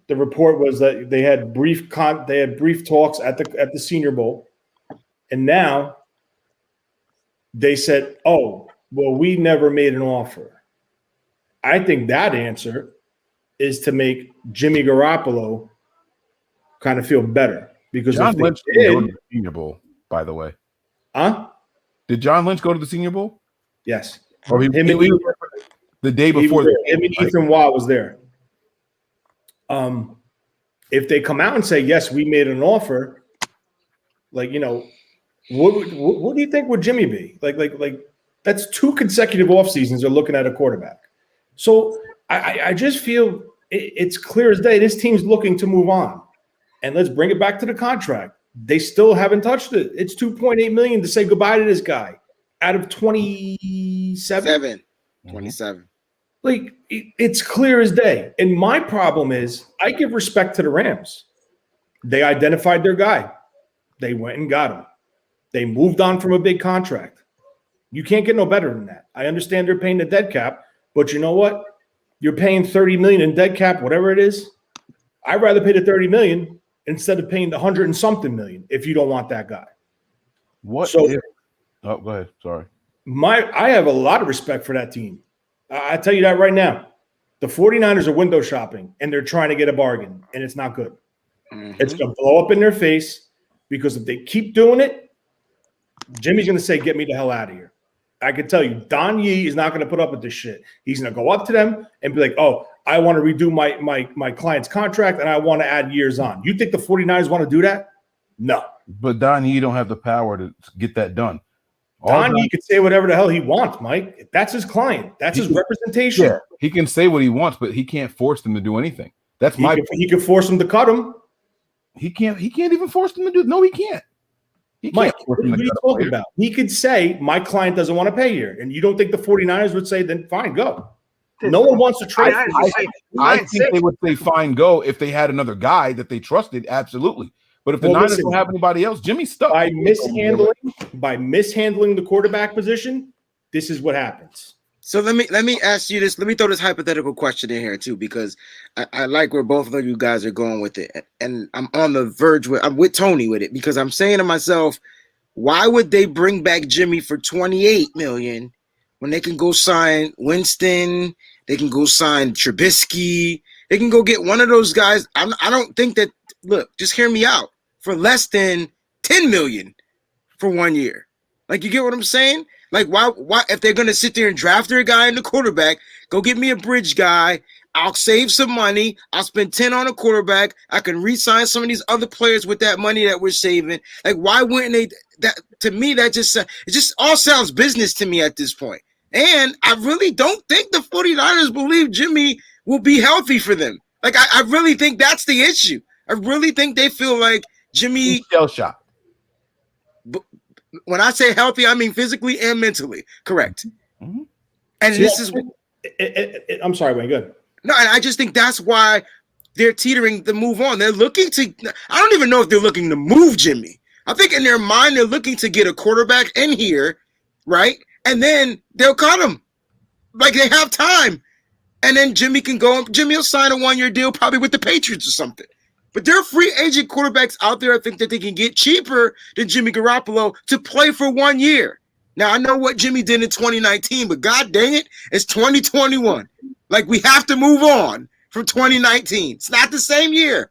The report was that they had brief talks at the Senior Bowl, and now they said, "Oh, well, we never made an offer." I think that answer is to make Jimmy Garoppolo kind of feel better because John if they Lynch did, didn't go to the Senior Bowl, by the way. huh? Did John Lynch go to the Senior Bowl? Yes. Or he Him was the day before. him and Ethan Watt was there. If they come out and say, yes, we made an offer, like, what do you think would Jimmy be? Like that's 2 consecutive off seasons they're looking at a quarterback. So I just feel it's clear as day. This team's looking to move on. And let's bring it back to the contract. They still haven't touched it. It's $2.8 million to say goodbye to this guy out of 27. 27. Like, it's clear as day. And my problem is I give respect to the Rams. They identified their guy. They went and got him. They moved on from a big contract. You can't get no better than that. I understand they're paying the dead cap, but you know what? You're paying $30 million in dead cap, whatever it is. I'd rather pay the $30 million instead of paying the 100 and something million if you don't want that guy. What? So, go ahead. Sorry. I have a lot of respect for that team. I tell you that right now. The 49ers are window shopping, and they're trying to get a bargain, and it's not good. Mm-hmm. It's going to blow up in their face because if they keep doing it, Jimmy's going to say, get me the hell out of here. I can tell you, Don Yee is not going to put up with this shit. He's going to go up to them and be like, oh, I want to redo my client's contract, and I want to add years on. You think the 49ers want to do that? No. But Don Yee don't have the power to get that done. Don Yee could say whatever the hell he wants, Mike. That's his client. That's his representation. Yeah, he can say what he wants, but he can't force them to do anything. That's he could force them to cut him. He can't even force them to do. No, he can't. Mike, what are you talking about? He could say, my client doesn't want to pay here. And you don't think the 49ers would say, then fine, go. No one wants to trade. I think they would say, fine, go if they had another guy that they trusted. Absolutely. But if the Niners don't have anybody else, Jimmy's stuck. By mishandling the quarterback position, this is what happens. So let me ask you this. Let me throw this hypothetical question in here too, because I like where both of you guys are going with it, and I'm on the verge I'm with Tony with it, because I'm saying to myself, why would they bring back Jimmy for $28 million when they can go sign Winston, they can go sign Trubisky, they can go get one of those guys? I don't think that. Look, just hear me out. For less than $10 million for 1 year, like, you get what I'm saying? Like, why if they're gonna sit there and draft their guy in the quarterback, go get me a bridge guy. I'll save some money. I'll spend 10 on a quarterback. I can re-sign some of these other players with that money that we're saving. Like, why wouldn't they? That, to me, that just it just all sounds business to me at this point. And I really don't think the 49ers believe Jimmy will be healthy for them. Like, I really think that's the issue. I really think they feel like Jimmy shell shock. When I say healthy, I mean physically and mentally. Correct. Mm-hmm. And this is. I'm sorry, Wayne. Good. No, and I just think that's why they're teetering to move on. They're looking to. I don't even know if they're looking to move Jimmy. I think in their mind they're looking to get a quarterback in here, right? And then they'll cut him. Like, they have time, and then Jimmy can go. Jimmy will sign a 1-year deal, probably with the Patriots or something. But there are free agent quarterbacks out there, I think, that they can get cheaper than Jimmy Garoppolo to play for 1 year. Now, I know what Jimmy did in 2019, but God dang it, it's 2021. Like, we have to move on from 2019. It's not the same year.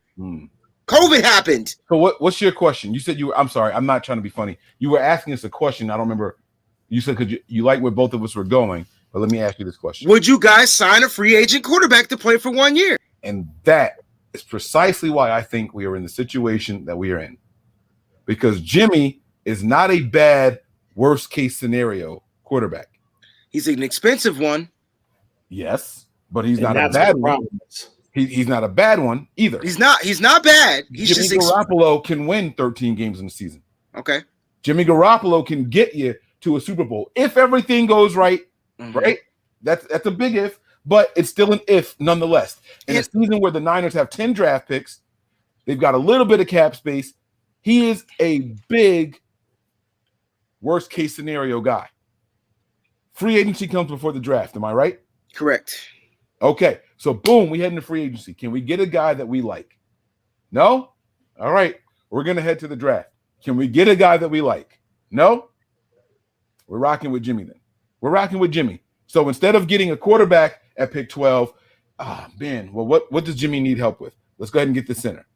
COVID happened. So what's your question? You said I'm sorry, I'm not trying to be funny. You were asking us a question. I don't remember. You said because you like where both of us were going, but let me ask you this question. Would you guys sign a free agent quarterback to play for 1 year? And that is precisely why I think we are in the situation that we are in. Because Jimmy is not a bad worst case scenario quarterback. He's an expensive one. Yes, but he's not a bad one. He's not a bad one either. He's not bad. He's Jimmy Garoppolo can win 13 games in the season. Okay. Jimmy Garoppolo can get you to a Super Bowl if everything goes right right? That's a big if, but it's still an if nonetheless. In a season where the Niners have 10 draft picks, they've got a little bit of cap space. He is a big worst case scenario guy. Free agency comes before the draft. Am I right? Correct. Okay. So boom, we head into free agency. Can we get a guy that we like? No? All right. We're going to head to the draft. Can we get a guy that we like? No? We're rocking with Jimmy then. We're rocking with Jimmy. So instead of getting a quarterback at pick 12, well, what does Jimmy need help with? Let's go ahead and get the center.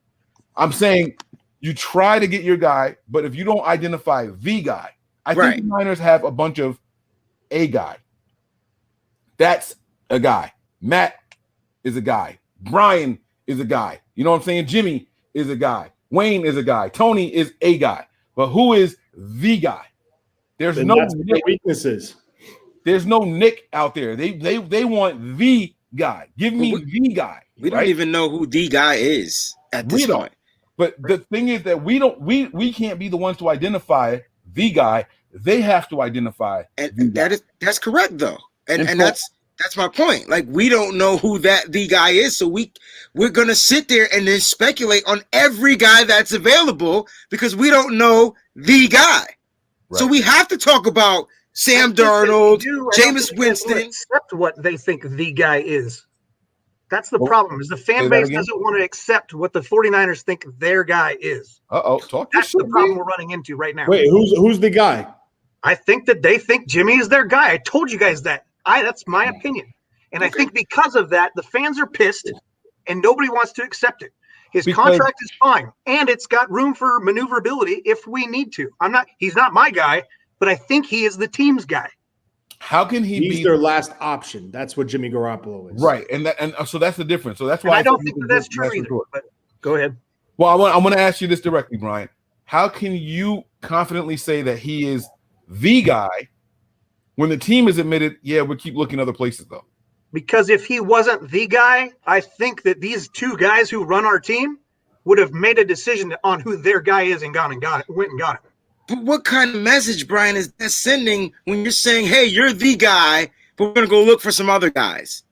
I'm saying you try to get your guy, but if you don't identify the guy, I think the Niners have a bunch of a guy. That's a guy. Matt is a guy. Brian is a guy. You know what I'm saying? Jimmy is a guy. Wayne is a guy. Tony is a guy. But who is the guy? There's no weaknesses. There's no Nick out there. They want the guy. Give me the guy. We don't even know who the guy is at this point. But the thing is that we can't be the ones to identify the guy. They have to identify. And that's correct though. And that's my point. Like, we don't know who the guy is, so we're gonna sit there and then speculate on every guy that's available because we don't know the guy. Right. So we have to talk about Sam Darnold, Jameis Winston. Accept what they think the guy is. That's the problem. Is the fan base doesn't want to accept what the 49ers think their guy is. That's the problem we're running into right now. Wait, who's the guy? I think that they think Jimmy is their guy. I told you guys that. That's my opinion. And I think because of that, the fans are pissed and nobody wants to accept it. His contract is fine, and it's got room for maneuverability if we need to. He's not my guy, but I think he is the team's guy. How can he's their last option? That's what Jimmy Garoppolo is. Right. And so that's the difference. So that's why I don't think that's true either. But go ahead. Well, I'm going to ask you this directly, Brian. How can you confidently say that he is the guy when the team has admitted, we keep looking other places though? Because if he wasn't the guy, I think that these two guys who run our team would have made a decision on who their guy is and went and got it. But what kind of message, Brian, is that sending when you're saying, hey, you're the guy, but we're going to go look for some other guys?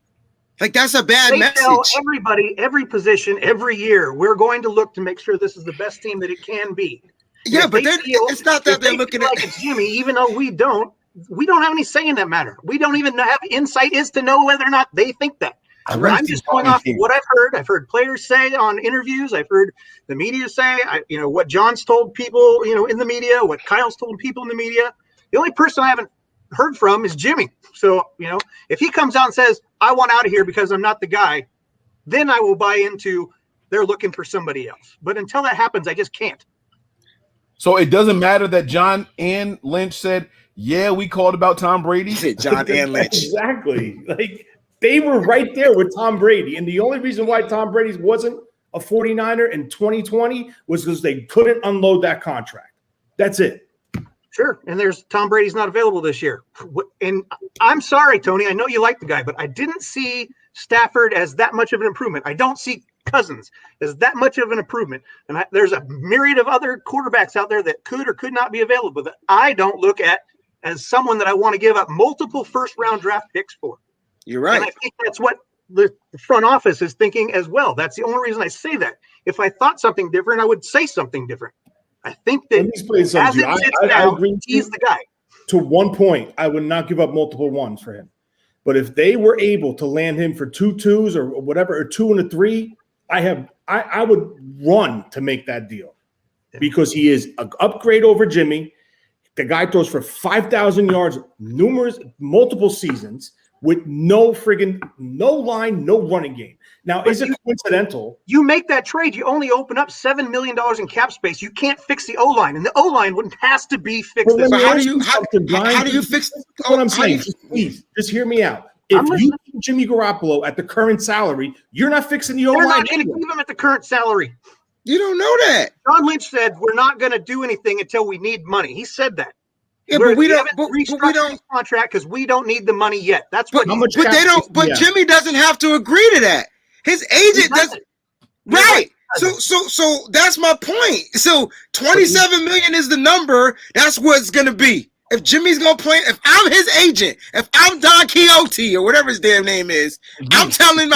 Like, that's a bad message. Tell everybody, every position, every year, we're going to look to make sure this is the best team that it can be. Yeah, but it's not that they're looking at like it's Jimmy, even though we don't have any say in that matter. We don't even have insight as to know whether or not they think that. I'm just going off of what I've heard. I've heard players say on interviews. I've heard the media say, what John's told people, in the media, what Kyle's told people in the media. The only person I haven't heard from is Jimmy. So, if he comes out and says, I want out of here because I'm not the guy, then I will buy into they're looking for somebody else. But until that happens, I just can't. So it doesn't matter that John and Lynch said, we called about Tom Brady. John and Lynch. Exactly. Like, they were right there with Tom Brady. And the only reason why Tom Brady wasn't a 49er in 2020 was because they couldn't unload that contract. That's it. Sure. And Tom Brady's not available this year. And I'm sorry, Tony, I know you like the guy, but I didn't see Stafford as that much of an improvement. I don't see Cousins as that much of an improvement. And there's a myriad of other quarterbacks out there that could or could not be available that I don't look at as someone that I want to give up multiple first-round draft picks for. You're right. And I think that's what the front office is thinking as well. That's the only reason I say that. If I thought something different, I would say something different. I think that I agree he's the guy. To one point, I would not give up multiple ones for him. But if they were able to land him for 2 2s or whatever, or 2 and a 3, I would run to make that deal because he is an upgrade over Jimmy. The guy throws for 5,000 yards, multiple seasons with no line, no running game. Now, is it coincidental? You make that trade, you only open up $7 million in cap space. You can't fix the O-line, and the O-line has to be fixed. Well, how do you fix what I'm saying? Please, just hear me out. If you keep Jimmy Garoppolo at the current salary, you're not fixing the O-line. They're not going to keep him at the current salary. You don't know that. John Lynch said we're not going to do anything until we need money. He said that. Yeah, but we don't contract because we don't need the money yet. That's what. But they don't. But Jimmy doesn't have to agree to that. His agent doesn't. Right. So that's my point. So 27 million is the number. That's what it's going to be. If Jimmy's gonna play, if I'm his agent, if I'm Don Quixote or whatever his damn name is, I'm telling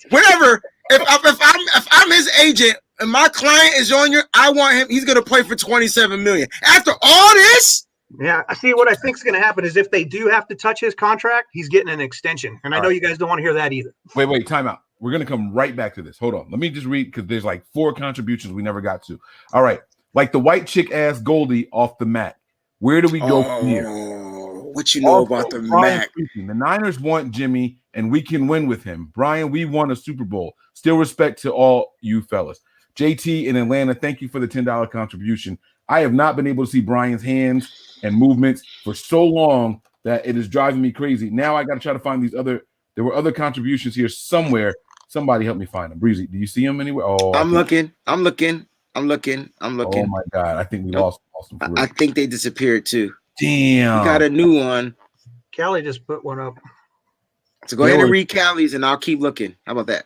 whatever. If I'm his agent and my client is on I want him. He's gonna play for $27 million. After all this. Yeah, I see. What I think is going to happen is if they do have to touch his contract, he's getting an extension, and I know you guys don't want to hear that either. Wait, time out. We're going to come right back to this. Hold on. Let me just read because there's like 4 contributions we never got to. All right. Like the white chick ass Goldie off the mat. Where do we go from here? What you know about the Mac? The Niners want Jimmy, and we can win with him. Brian, we won a Super Bowl. Still respect to all you fellas. JT in Atlanta, thank you for the $10 contribution. I have not been able to see Brian's hands and movements for so long that it is driving me crazy. Now I got to try to find these other. There were other contributions here somewhere. Somebody help me find them. Breezy, do you see them anywhere? Oh, I'm looking. Oh my God, I think we lost them. I think they disappeared too. Damn. We got a new one. Callie just put one up. So go ahead and read Callie's, and I'll keep looking. How about that?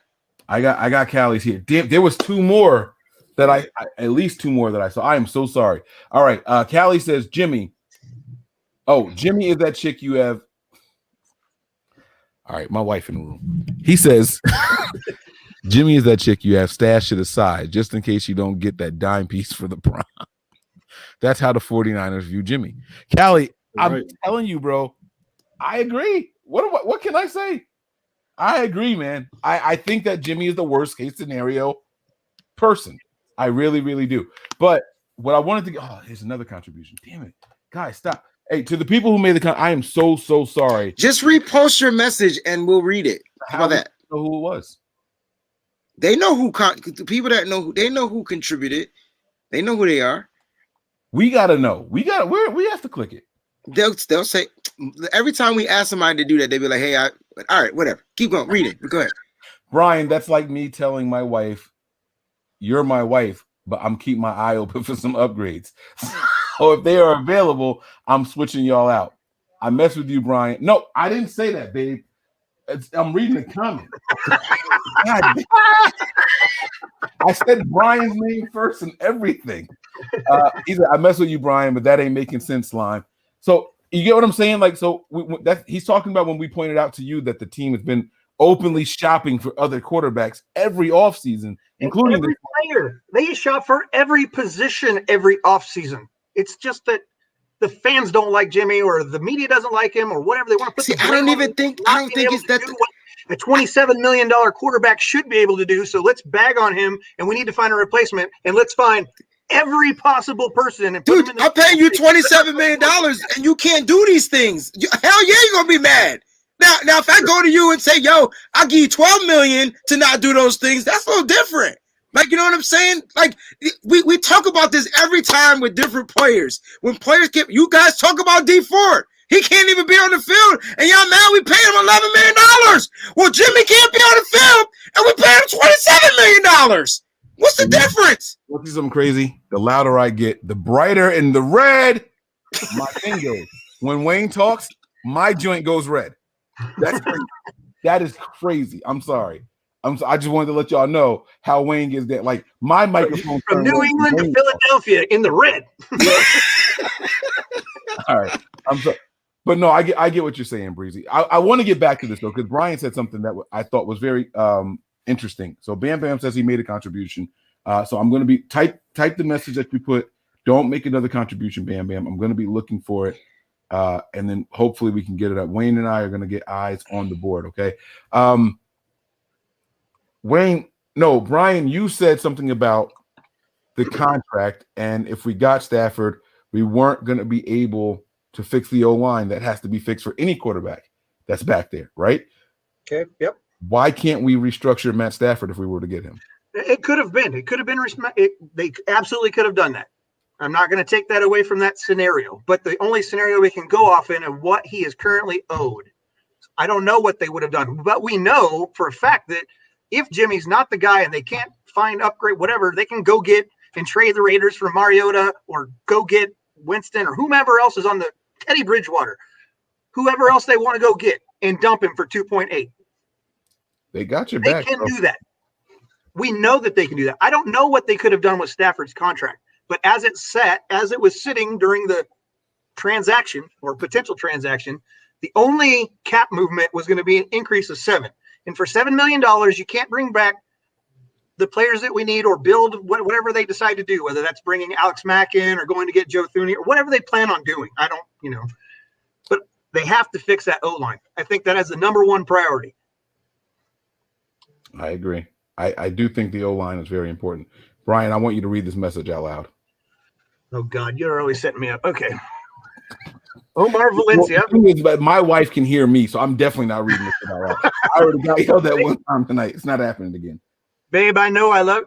I got Callie's here. Damn, there was 2 more that I at least 2 more that I saw. I am so sorry. All right, Callie says Jimmy. Oh, Jimmy is that chick you have. All right, my wife in the room. He says, Jimmy is that chick you have stashed to the side just in case you don't get that dime piece for the prom. That's how the 49ers view Jimmy. Callie, I'm telling you, bro, I agree. What can I say? I agree, man. I think that Jimmy is the worst case scenario person. I really, really do. But what I wanted to here's another contribution. Damn it. Guys, stop. Hey, to the people who made the I am so sorry. Just repost your message and we'll read it. How about that? Know who it was? They know who the people that know who they know who contributed. They know who they are. We gotta know. We have to click it. They'll say every time we ask somebody to do that, they'll be like, "Hey, all right, whatever. Keep going. Read it. Go ahead." Brian, that's like me telling my wife, "You're my wife, but I'm keeping my eye open for some upgrades." So if they are available, I'm switching y'all out. I mess with you, Brian. No, I didn't say that, babe. I'm reading the comment. I said Brian's name first and everything. He said, I mess with you, Brian, but that ain't making sense, Slime. So you get what I'm saying? Like, so he's talking about when we pointed out to you that the team has been openly shopping for other quarterbacks every offseason, including every player. They shop for every position every offseason. It's just that the fans don't like Jimmy, or the media doesn't like him, or whatever they want to put. I don't think it's that. A $27 million quarterback should be able to do. So let's bag on him, and we need to find a replacement, and let's find every possible person. And dude, I'm paying you $27 million, and you can't do these things. Hell yeah, you're gonna be mad. Now, if I go to you and say, "Yo, I'll give you $12 million to not do those things," that's a little different. Like, you know what I'm saying? Like, we talk about this every time with different players. When players you guys talk about D Ford. He can't even be on the field, and y'all mad we pay him $11 million. Well, Jimmy can't be on the field, and we pay him $27 million. What's the difference? What's see something crazy? The louder I get, the brighter in the red my thing goes. When Wayne talks, my joint goes red. That's crazy. That is crazy. I'm sorry. I just wanted to let y'all know how Wayne gets that. Like, my microphone from New England to Philadelphia in the red. All right. I'm sorry. But no, I get what you're saying, Breezy. I want to get back to this though, because Brian said something that I thought was very interesting. So Bam Bam says he made a contribution. So I'm going to be type the message that you put. Don't make another contribution, Bam Bam. I'm going to be looking for it, and then hopefully we can get it up. Wayne and I are going to get eyes on the board. Okay. Brian, you said something about the contract, and if we got Stafford, we weren't going to be able to fix the O-line that has to be fixed for any quarterback that's back there, right? Okay, yep. Why can't we restructure Matt Stafford if we were to get him? It could have been. They absolutely could have done that. I'm not going to take that away from that scenario, but the only scenario we can go off in of what he is currently owed. I don't know what they would have done, but we know for a fact that if Jimmy's not the guy and they can't find upgrade, whatever, they can go get and trade the Raiders for Mariota, or go get Winston, or whomever else is on the Teddy Bridgewater, whoever else they want to go get and dump him for 2.8. They got your back. They can do that. We know that they can do that. I don't know what they could have done with Stafford's contract, but as it was sitting during the transaction or potential transaction, the only cap movement was going to be an increase of 7. And for $7 million, you can't bring back the players that we need or build whatever they decide to do, whether that's bringing Alex Mack in or going to get Joe Thuney or whatever they plan on doing. I don't, but they have to fix that O-line. I think that is the number one priority. I agree. I do think the O-line is very important. Brian, I want you to read this message out loud. Oh, God, you're always setting me up. Okay. Omar Valencia. But my wife can hear me, so I'm definitely not reading this out loud. I already got yelled at one time tonight. It's not happening again. Babe, I know I love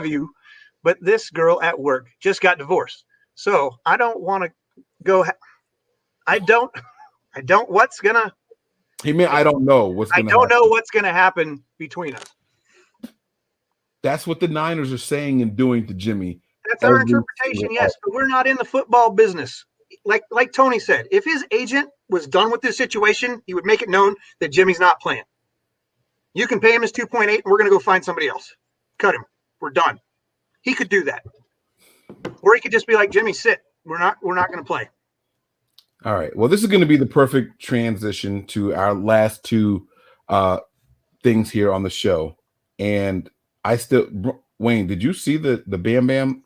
you, but this girl at work just got divorced. So I don't want to go. I don't what's going to. He meant I don't know what's going to happen. I don't know what's going to happen between us. That's what the Niners are saying and doing to Jimmy. That's our interpretation, yes, but we're not in the football business. Like Tony said, if his agent was done with this situation, he would make it known that Jimmy's not playing. You can pay him his 2.8, and we're going to go find somebody else. Cut him. We're done. He could do that, or he could just be like, Jimmy, sit. We're not going to play. All right. Well, this is going to be the perfect transition to our last two things here on the show. And Wayne, did you see the Bam Bam?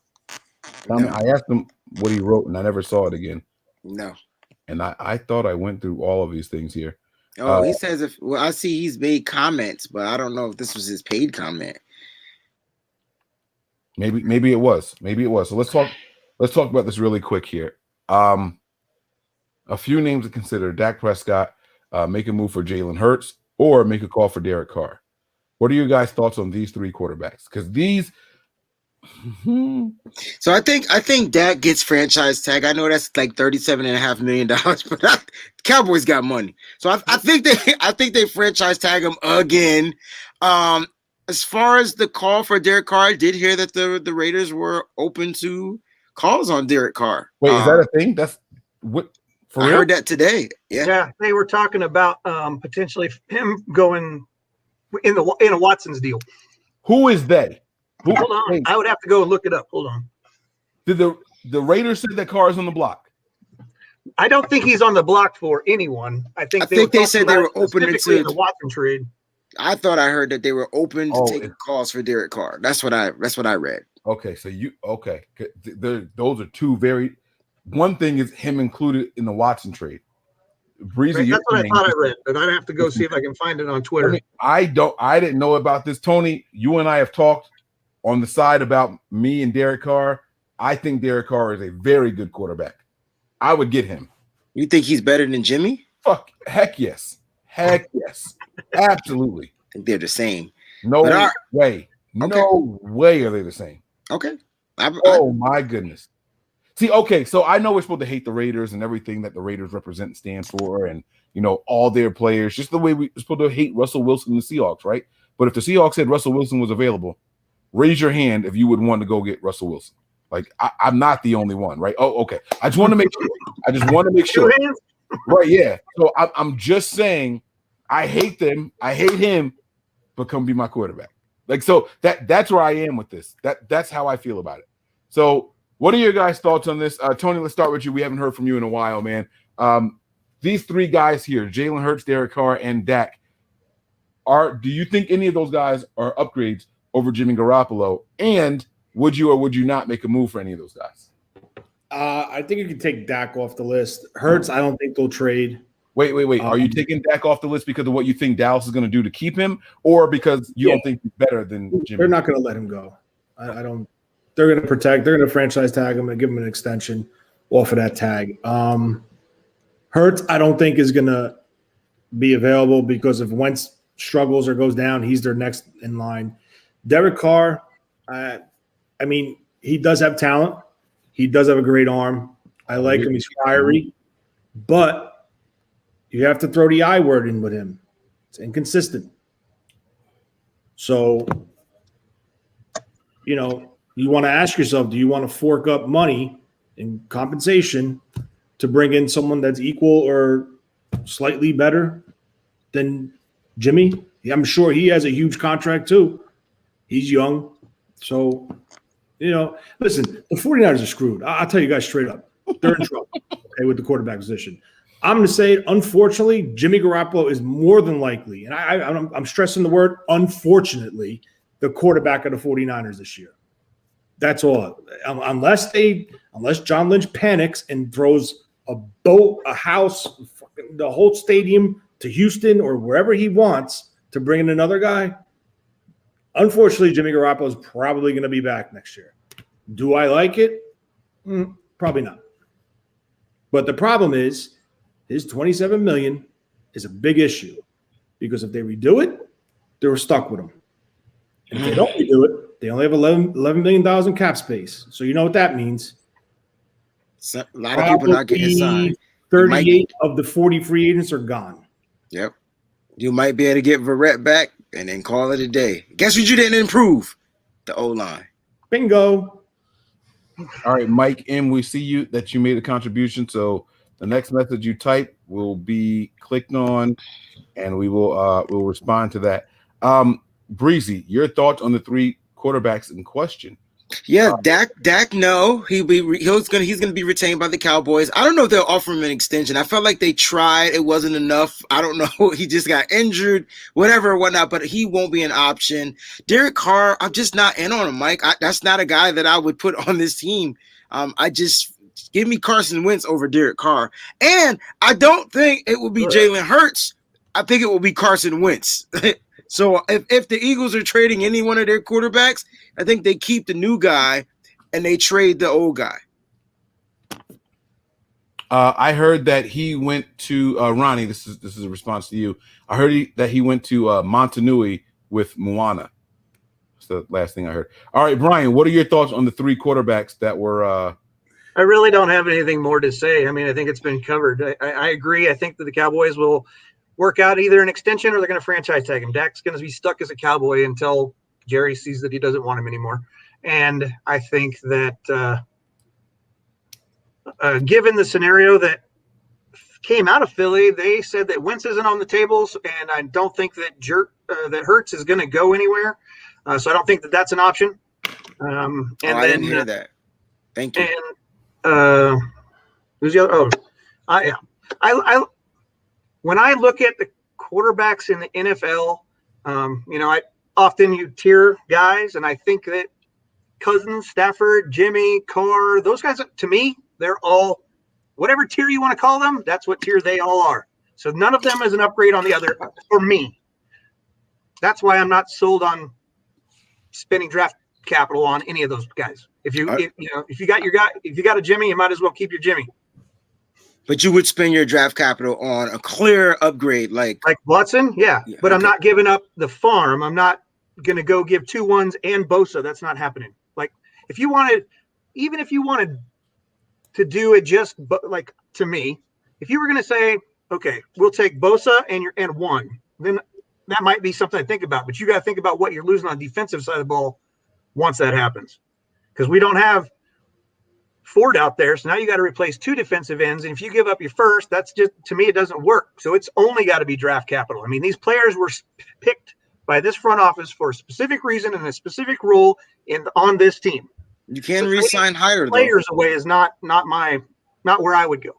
No. I asked him what he wrote, and I never saw it again. No. And I thought I went through all of these things here. Oh, he says I see he's made comments, but I don't know if this was his paid comment. Maybe it was. So let's talk about this really quick here. A few names to consider: Dak Prescott, make a move for Jalen Hurts, or make a call for Derek Carr. What are your guys' thoughts on these three quarterbacks? Because these. So I think Dak gets franchise tag. I know that's like $37.5 million, but Cowboys got money, so I think they franchise tag him again. As far as the call for Derek Carr, I did hear that the Raiders were open to calls on Derek Carr. Wait, is that a thing? That's what. I heard that today. Yeah, they were talking about potentially him going in a Watson's deal. Who is they? Hold on, I would have to go and look it up. Hold on. Did the Raiders say that Carr is on the block? I don't think he's on the block for anyone. I think they said they were open to the Watson trade. I thought I heard that they were open to taking calls for Derek Carr. That's what I read. Okay, so those are two very. One thing is him included in the Watson trade. Breezy, that's what I thought I read, but I'd have to go see if I can find it on Twitter. I didn't know about this. Tony, you and I have talked on the side about me and Derek Carr. I think Derek Carr is a very good quarterback. I would get him. You think he's better than Jimmy? Heck yes. Absolutely. I think they're the same. No way. No way are they the same. Okay. My goodness. See, okay, so I know we're supposed to hate the Raiders and everything that the Raiders represent and stand for, and all their players, just the way we're supposed to hate Russell Wilson and the Seahawks, right? But if the Seahawks said Russell Wilson was available, raise your hand if you would want to go get Russell Wilson. Like, I'm not the only one, right? Oh, okay. I just want to make sure. Right, yeah. So I'm just saying I hate them. I hate him, but come be my quarterback. Like, so that's where I am with this. That's how I feel about it. So what are your guys' thoughts on this? Tony, let's start with you. We haven't heard from you in a while, man. These three guys here, Jalen Hurts, Derek Carr, and Dak, do you think any of those guys are upgrades over Jimmy Garoppolo? And would you or would you not make a move for any of those guys? I think you can take Dak off the list. Hurts, I don't think they'll trade. Wait. Are you taking Dak off the list because of what you think Dallas is going to do to keep him, or because you don't think he's better than Jimmy? They're not going to let him go. I don't. They're going to protect. They're going to franchise tag him and give him an extension off of that tag. Hurts, I don't think is going to be available because if Wentz struggles or goes down, he's their next in line. Derek Carr, he does have talent. He does have a great arm. I like him. He's fiery. But you have to throw the I word in with him. It's inconsistent. So, you want to ask yourself, do you want to fork up money in compensation to bring in someone that's equal or slightly better than Jimmy? I'm sure he has a huge contract too. He's young. So, listen, the 49ers are screwed. I'll tell you guys straight up. They're in trouble, okay, with the quarterback position. I'm going to say, unfortunately, Jimmy Garoppolo is more than likely, and I'm stressing the word unfortunately, the quarterback of the 49ers this year. That's all. Unless John Lynch panics and throws a boat, a house, the whole stadium to Houston or wherever he wants to bring in another guy. Unfortunately, Jimmy Garoppolo is probably going to be back next year. Do I like it? Probably not. But the problem is his $27 million is a big issue because if they redo it, they're stuck with him. And if they don't redo it, they only have $11 million in cap space. So you know what that means. A lot of people not getting signed. 38 of the 40 free agents are gone. Yep. You might be able to get Verrett back and then call it a day. Guess what you didn't improve? The O-line. Bingo. All right, Mike M., we see you that you made a contribution. So the next message you type will be clicked on, and we will we'll respond to that. Breezy, your thoughts on the 3 quarterbacks in question? Yeah, Dak. No, he's gonna be retained by the Cowboys. I don't know if they'll offer him an extension. I felt like they tried, it wasn't enough. I don't know. He just got injured, whatnot. But he won't be an option. Derek Carr, I'm just not in on him, Mike. That's not a guy that I would put on this team. I just give me Carson Wentz over Derek Carr, and I don't think it will be Jalen Hurts. I think it will be Carson Wentz. So if the Eagles are trading any one of their quarterbacks, I think they keep the new guy and they trade the old guy. I heard that he went to Ronnie. This is a response to you. I heard that he went to Montanui with Moana. That's the last thing I heard. All right, Brian, what are your thoughts on the 3 quarterbacks that were? I really don't have anything more to say. I mean, I think it's been covered. I agree. I think that the Cowboys will work out either an extension or they're going to franchise tag him. Dak's going to be stuck as a Cowboy until Jerry sees that he doesn't want him anymore. And I think that given the scenario that came out of Philly, they said that Wentz isn't on the tables, and I don't think that that Hurts is going to go anywhere. So I don't think that that's an option. I didn't hear that. Thank you. And who's the other? I when I look at the quarterbacks in the NFL, I often you tier guys, and I think that Cousins, Stafford, Jimmy, Carr, those guys, to me, they're all whatever tier you want to call them. That's what tier they all are. So none of them is an upgrade on the other for me. That's why I'm not sold on spending draft capital on any of those guys. If you got a Jimmy, you might as well keep your Jimmy. But you would spend your draft capital on a clear upgrade like Watson, yeah. But okay. I'm not giving up the farm. I'm not going to go give 2 1s and Bosa. That's not happening. Like if you wanted to do it just like to me, if you were going to say, okay, we'll take Bosa and 1, then that might be something to think about. But you got to think about what you're losing on the defensive side of the ball once that happens, because we don't have Ford out there, so now you got to replace 2 defensive ends, and if you give up your first, that's just, to me, it doesn't work. So it's only got to be draft capital. I mean, these players were picked by this front office for a specific reason and a specific role on this team. You can re-sign Hyder. Players away is not where I would go.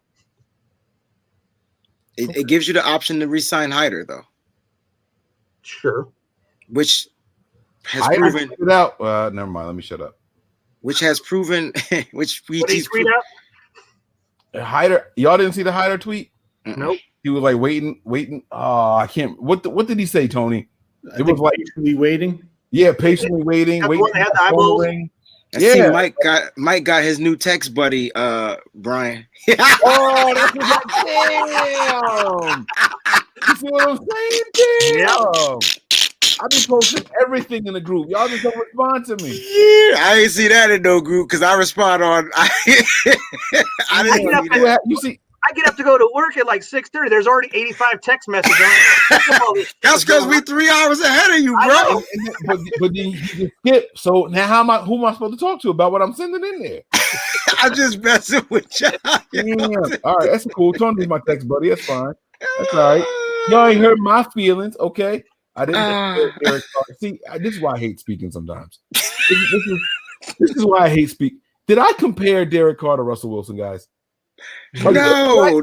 It gives you the option to re-sign Hyder, though. Sure. Which has proven it out. Never mind. Let me shut up. Which has proven, which we tweet out. Hyder, y'all didn't see the Hyder tweet? Nope. He was like waiting. Oh, I can't. What did he say, Tony? It was like patiently waiting. Yeah, patiently waiting. That's waiting. Had the eyeballs. See, Mike got his new text buddy, Brian. Oh, that's what I'm saying. You see what I'm saying? Damn. Yep. I be posting everything in the group. Y'all just don't respond to me. Yeah, I ain't see that in no group because I respond on. I didn't see that. You see, I get up to go to work at like 6:30. There's already 85 text messages. That's because we 3 hours ahead of you, bro. But then you just skip. So now who am I supposed to talk to about what I'm sending in there? I'm just messing with you. Damn. All right, that's cool. Tony's my text buddy. That's fine. That's all right. Y'all ain't hurt my feelings, okay? I didn't Derek Carr. See, this is why I hate speaking sometimes. This is why I hate speaking. Did I compare Derek Carr to Russell Wilson, guys? No.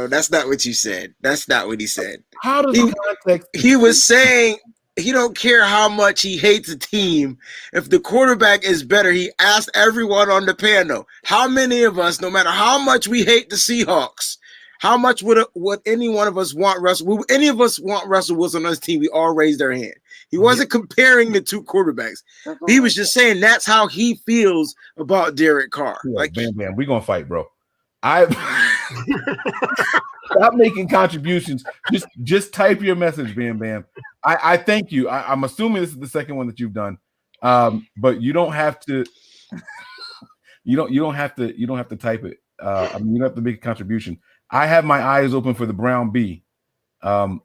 That's not what you said. That's not what he said. How does context? He was saying he don't care how much he hates a team. If the quarterback is better, he asked everyone on the panel, how many of us, no matter how much we hate the Seahawks, how much would any one of us want Russell? Would any of us want Russell Wilson on his team? We all raised our hand. He wasn't comparing the two quarterbacks. He was just saying that's how he feels about Derek Carr. Yeah, like, Bam Bam, we're gonna fight, bro. Stop making contributions. Just type your message, Bam Bam. I thank you. I'm assuming this is the second one that you've done, but you don't have to. You don't have to type it. I mean, you don't have to make a contribution. I have my eyes open for the Brown B, and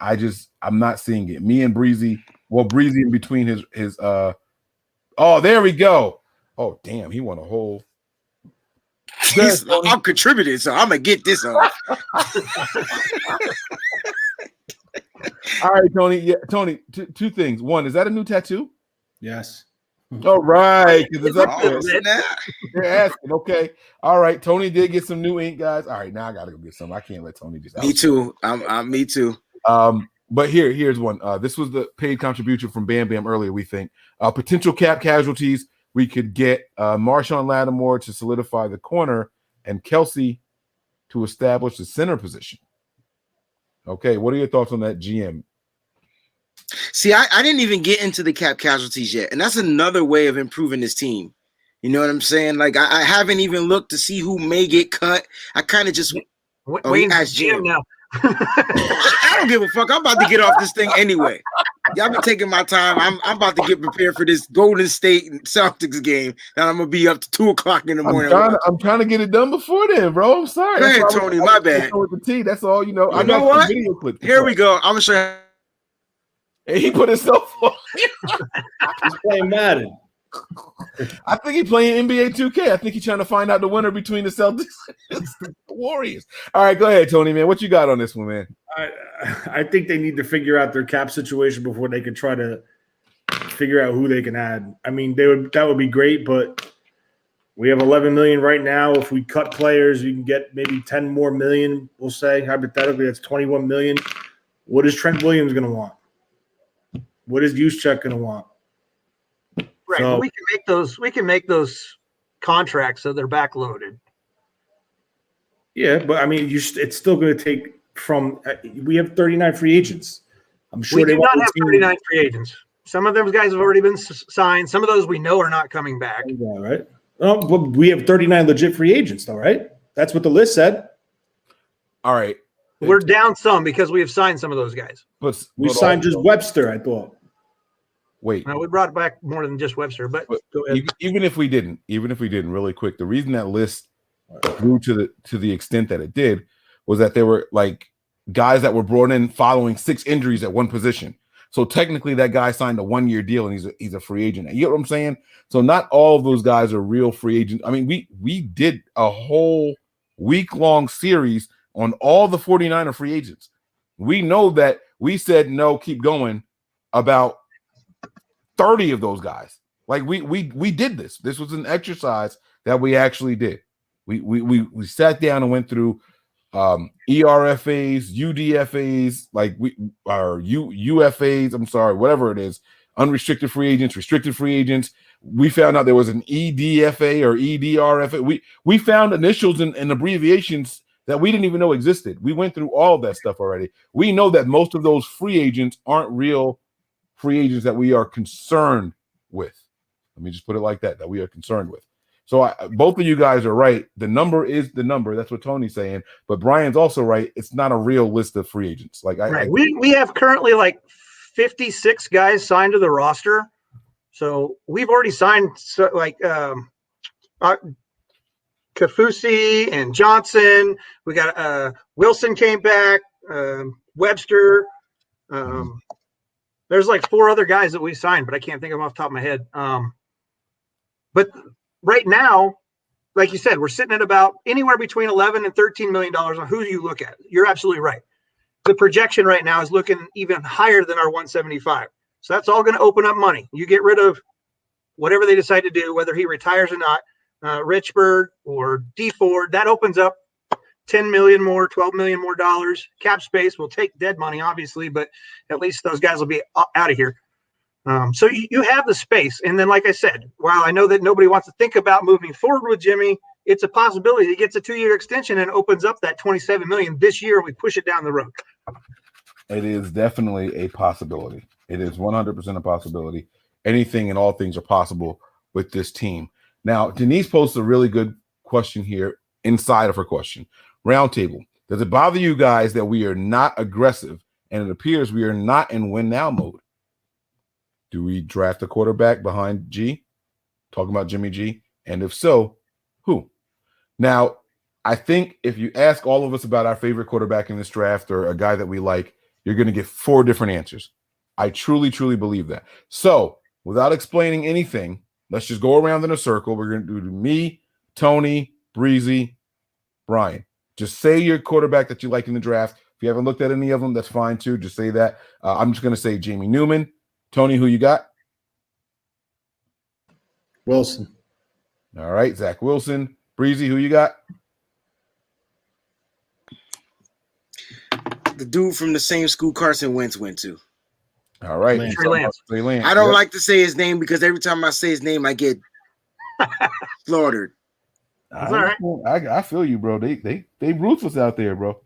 I'm not seeing it. Me and Breezy, Breezy in between his. Oh, there we go. Oh, damn, he won a whole. I'm contributing, so I'm gonna get this off. All right, Tony. Yeah, Tony. Two things. One, is that a new tattoo? Yes. All right, because it's up there. Snap. They're asking. Okay. All right. Tony did get some new ink, guys. All right, now I gotta go get some. I can't let Tony just. Me too. I'm me too. But here's one. This was the paid contribution from Bam Bam earlier. We think potential cap casualties. We could get Marshawn Lattimore to solidify the corner and Kelsey to establish the center position. Okay, what are your thoughts on that, GM? See, I didn't even get into the cap casualties yet, and that's another way of improving this team. You know what I'm saying? Like, I haven't even looked to see who may get cut. I kind of just Wayne's GM now. I don't give a fuck. I'm about to get off this thing anyway. Y'all been taking my time. I'm about to get prepared for this Golden State and Celtics game. And I'm gonna be up to 2:00 in the morning. I'm trying to get it done before then, bro. I'm sorry. Go ahead, Tony. My bad. With the T. That's all you know. You know what? Here we go. I'm gonna show you. And he put himself on. He's playing Madden. I think he's playing NBA 2K. I think he's trying to find out the winner between the Celtics and the Warriors. All right, go ahead, Tony, man. What you got on this one, man? I think they need to figure out their cap situation before they can try to figure out who they can add. I mean, that would be great, but we have 11 million right now. If we cut players, you can get maybe 10 more million. We'll say hypothetically, that's 21 million. What is Trent Williams going to want? What is Juszczyk going to want? Right, So, we can make those contracts so they're backloaded. yeah, but I mean, it's still going to take from. We have 39 free agents. I'm sure We they do not have 39 free agents. Some of those guys have already been signed. Some of those we know are not coming back. Yeah, right. Oh, but we have 39 legit free agents, though, right? That's what the list said. All right. We're down some because we have signed some of those guys. But We signed just Webster, I thought. Wait. Now, we brought back more than just Webster, but go ahead. Even if we didn't, really quick, the reason that list grew to the extent that it did was that there were like guys that were brought in following 6 injuries at one position. So technically, that guy signed a 1-year deal and he's a free agent. You know what I'm saying? So not all of those guys are real free agents. I mean, we did a whole week-long series on all the 49er free agents. We know that we said no, keep going about 30 of those guys. Like we did this. This was an exercise that we actually did. We sat down and went through ERFAs, UDFAs, like UFAs, I'm sorry, whatever it is, unrestricted free agents, restricted free agents. We found out there was an EDFA or EDRFA. We found initials and abbreviations that we didn't even know existed. We went through all of that stuff already. We know that most of those free agents aren't real free agents that we are concerned with. Let me just put it like that we are concerned with. So both of you guys are right. The number is the number. That's what Tony's saying. But Brian's also right. It's not a real list of free agents. Like we have currently like 56 guys signed to the roster. So we've already signed Kafusi and Johnson. We got Wilson came back, Webster. There's like 4 other guys that we signed, but I can't think of them off the top of my head. But right now, like you said, we're sitting at about anywhere between $11 and $13 million on who you look at. You're absolutely right. The projection right now is looking even higher than our 175. So that's all going to open up money. You get rid of whatever they decide to do, whether he retires or not. Richburg or D Ford, that opens up 10 million more, 12 million more dollars. Cap space will take dead money, obviously, but at least those guys will be out of here. So you have the space. And then, like I said, while I know that nobody wants to think about moving forward with Jimmy, it's a possibility. He gets a 2-year extension and opens up that 27 million this year. We push it down the road. It is definitely a possibility. It is 100% a possibility. Anything and all things are possible with this team. Now, Denise posted a really good question here inside of her question. Roundtable. Does it bother you guys that we are not aggressive and it appears we are not in win now mode? Do we draft a quarterback behind G? Talking about Jimmy G. And if so, who? Now, I think if you ask all of us about our favorite quarterback in this draft or a guy that we like, you're going to get 4 different answers. I truly, truly believe that. So without explaining anything, let's just go around in a circle. We're going to do me, Tony, Breezy, Brian. Just say your quarterback that you like in the draft. If you haven't looked at any of them, that's fine too. Just say that. I'm just going to say Jamie Newman. Tony, who you got? Wilson. All right, Zach Wilson. Breezy, who you got? The dude from the same school Carson Wentz went to. All right. Trey Lance. Trey Lance. I don't like to say his name because every time I say his name, I get slaughtered. That's all right. I feel you, bro. They ruthless out there, bro.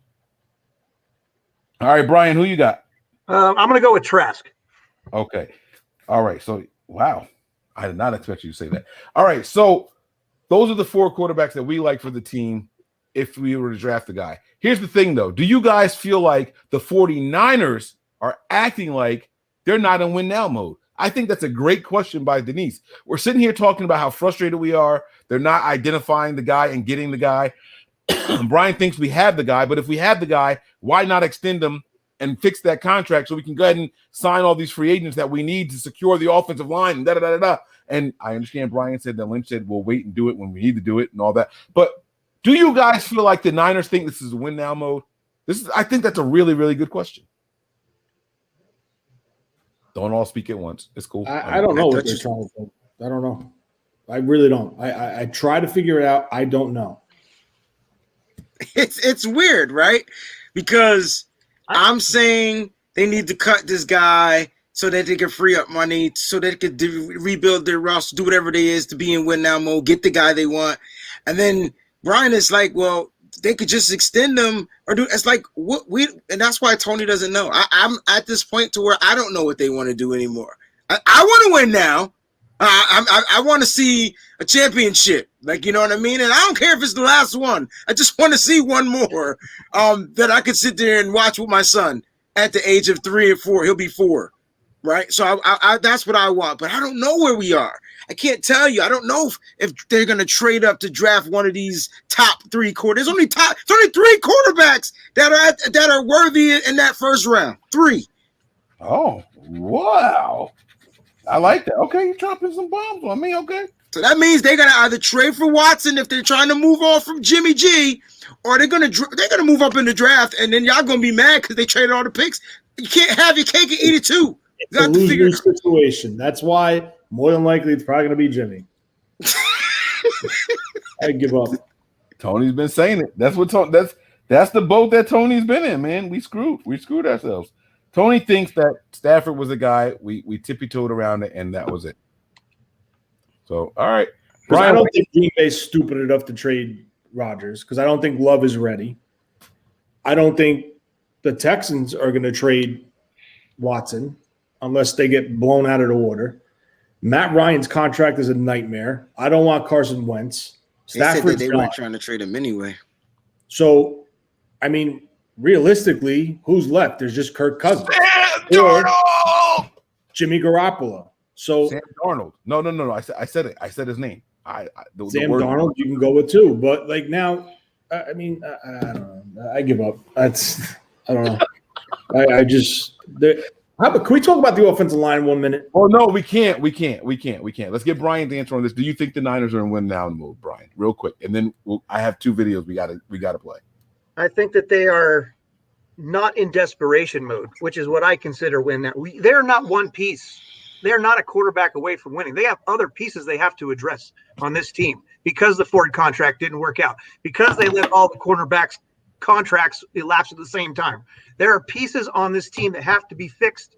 All right, Brian, who you got? I'm going to go with Trask. Okay. All right. So, wow. I did not expect you to say that. All right. So, those are the 4 quarterbacks that we like for the team if we were to draft the guy. Here's the thing, though. Do you guys feel like the 49ers are acting like they're not in win now mode? I think that's a great question by Denise. We're sitting here talking about how frustrated we are. They're not identifying the guy and getting the guy. Brian thinks we have the guy, but if we have the guy, why not extend him and fix that contract so we can go ahead and sign all these free agents that we need to secure the offensive line and da-da-da-da-da. And I understand Brian said that Lynch said we'll wait and do it when we need to do it and all that. But do you guys feel like the Niners think this is a win now mode? I think that's a really, really good question. Don't all speak at once. It's cool. I don't know what they're trying to do. I don't know. I really don't. I try to figure it out. I don't know. It's weird, right? Because I'm saying they need to cut this guy so that they can free up money, so they could rebuild their roster, do whatever they is to be in win now mode, get the guy they want. And then Brian is like, well, they could just extend them or do. It's like what we, and that's why Tony doesn't know. I'm at this point to where I don't know what they want to do anymore. I want to win now. I want to see a championship, like, you know what I mean? And I don't care if it's the last one. I just want to see one more that I could sit there and watch with my son at the age of 3 or 4. He'll be 4, right? So I that's what I want. But I don't know where we are. I can't tell you. I don't know if they're going to trade up to draft one of these top 3 quarterbacks. There's only 3 quarterbacks that are worthy in that first round. 3. Oh, wow. I like that. Okay, you're dropping some bombs on me. Okay. So that means they're gonna either trade for Watson if they're trying to move on from Jimmy G, or they're gonna move up in the draft, and then y'all gonna be mad because they traded all the picks. You can't have your cake and eat it too. It's a lose-lose situation. That's why more than likely it's probably gonna be Jimmy. I give up. Tony's been saying it. That's what that's the boat that Tony's been in, man. We screwed ourselves. Tony thinks that Stafford was the guy. We tippy-toed around it, and that was it. So, all right. Brian, I don't think Green Bay's stupid enough to trade Rodgers because I don't think Love is ready. I don't think the Texans are going to trade Watson unless they get blown out of the water. Matt Ryan's contract is a nightmare. I don't want Carson Wentz. Stafford, they said they weren't trying to trade him anyway. So, I mean, realistically, who's left? There's just Kirk Cousins. Sam Darnold! Jimmy Garoppolo. So Sam Darnold. No. I said it. I said his name. Sam Darnold, you can go with 2. But like now, I mean, I don't know. I give up. I don't know. I just. Can we talk about the offensive line 1 minute? Oh no, we can't. Let's get Brian's answer on this. Do you think the Niners are in win now mode, Brian? Real quick, and then I have 2 videos we gotta play. I think that they are not in desperation mode, which is what I consider win now. They're not one piece. They're not a quarterback away from winning. They have other pieces they have to address on this team. because the Ford contract didn't work out, because they let all the cornerbacks contracts elapse at the same time. There are pieces on this team that have to be fixed.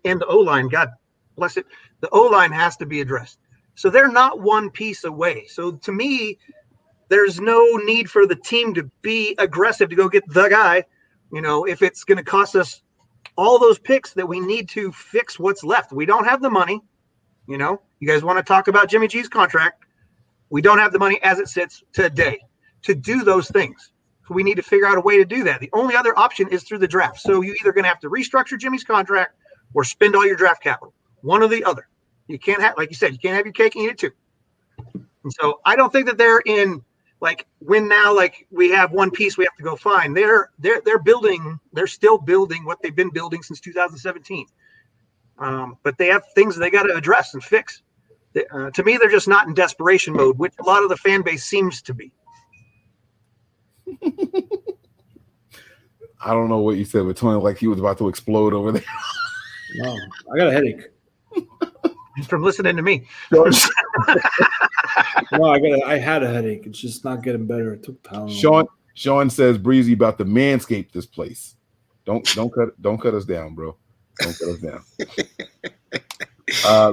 And the O-line, God bless it, the O-line has to be addressed. So they're not one piece away. So to me, there's no need for the team to be aggressive to go get the guy, if it's going to cost us all those picks that we need to fix what's left. We don't have the money. You guys want to talk about Jimmy G's contract. We don't have the money as it sits today to do those things. So we need to figure out a way to do that. The only other option is through the draft. So you're either going to have to restructure Jimmy's contract or spend all your draft capital. One or the other. You can't have, like you said, you can't have your cake and eat it too. And so I don't think that they're in when now we have one piece we have to go find. They're building. They're still building what they've been building since 2017. But they have things they got to address and fix. To me, they're just not in desperation mode, which a lot of the fan base seems to be. I don't know what you said, but Tony, like he was about to explode over there. No, I got a headache. From listening to me. No, I had a headache. It's just not getting better. It took time. Sean says Breezy about to manscape this place. Don't cut us down, bro. Don't cut us down.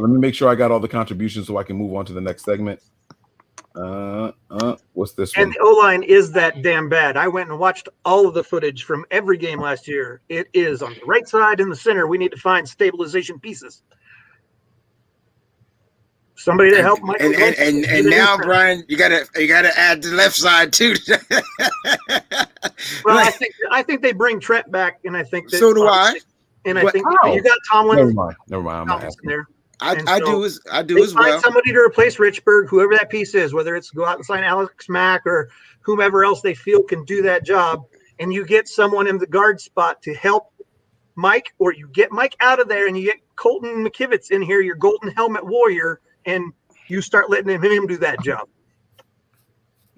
Let me make sure I got all the contributions so I can move on to the next segment. What's this one? And the O-line is that damn bad. I went and watched all of the footage from every game last year. It is on the right side and the center. We need to find stabilization pieces. Somebody to help Mike. And now, Brian, you gotta add the left side too. Well, I think they bring Trent back, and I think that, so do I. And I think you got Tomlin. Never mind. I'm not asking. There. I do as well. Find somebody to replace Richburg, whoever that piece is, whether it's go out and sign Alex Mack or whomever else they feel can do that job, and you get someone in the guard spot to help Mike, or you get Mike out of there and you get Colton McKivitz in here, your golden helmet warrior, and you start letting him do that job.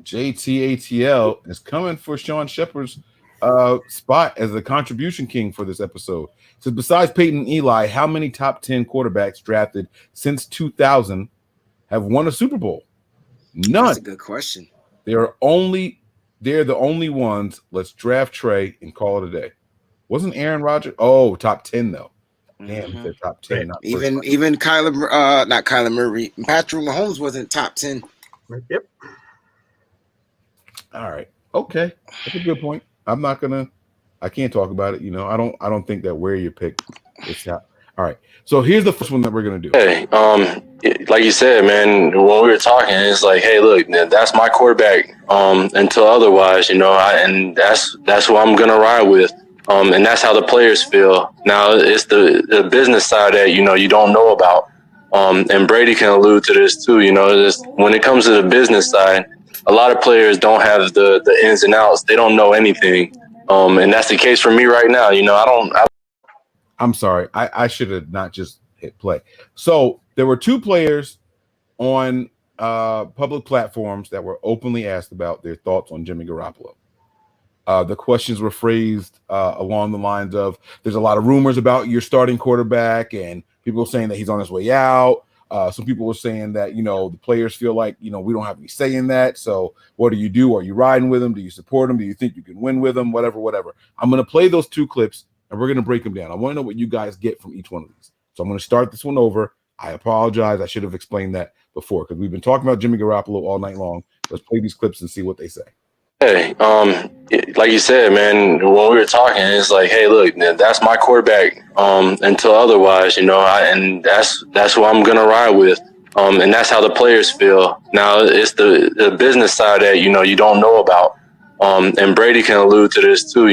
JTATL is coming for Sean Shepard's spot as the contribution king for this episode. So besides Peyton and Eli, how many top 10 quarterbacks drafted since 2000 have won a Super Bowl? None. That's a good question. They're the only ones. Let's draft Trey and call it a day. Wasn't Aaron Rodgers? Oh, top 10 though. Damn, they're top 10. Not even not Kyler Murray. Patrick Mahomes wasn't top 10. Yep. All right. Okay. That's a good point. I can't talk about it. I don't think that where you pick is top. All right. So here's the first one that we're gonna do. Hey, like you said, man, when we were talking, it's like, hey, look, that's my quarterback. Until otherwise, and that's what I'm gonna ride with. And that's how the players feel. Now it's the business side that you don't know about. And Brady can allude to this too. When it comes to the business side, a lot of players don't have the ins and outs. They don't know anything. And that's the case for me right now. I'm sorry. I should have not just hit play. So there were two players on public platforms that were openly asked about their thoughts on Jimmy Garoppolo. The questions were phrased along the lines of, there's a lot of rumors about your starting quarterback and people saying that he's on his way out. Some people were saying that, the players feel like, we don't have any say in that. So what do you do? Are you riding with him? Do you support him? Do you think you can win with him? Whatever. I'm going to play those two clips and we're going to break them down. I want to know what you guys get from each one of these. So I'm going to start this one over. I apologize. I should have explained that before because we've been talking about Jimmy Garoppolo all night long. Let's play these clips and see what they say. Hey, like you said, man, when we were talking, it's like, hey, look, that's my quarterback. Until otherwise, and that's what I'm gonna ride with. And that's how the players feel. Now it's the business side that you don't know about. And Brady can allude to this too.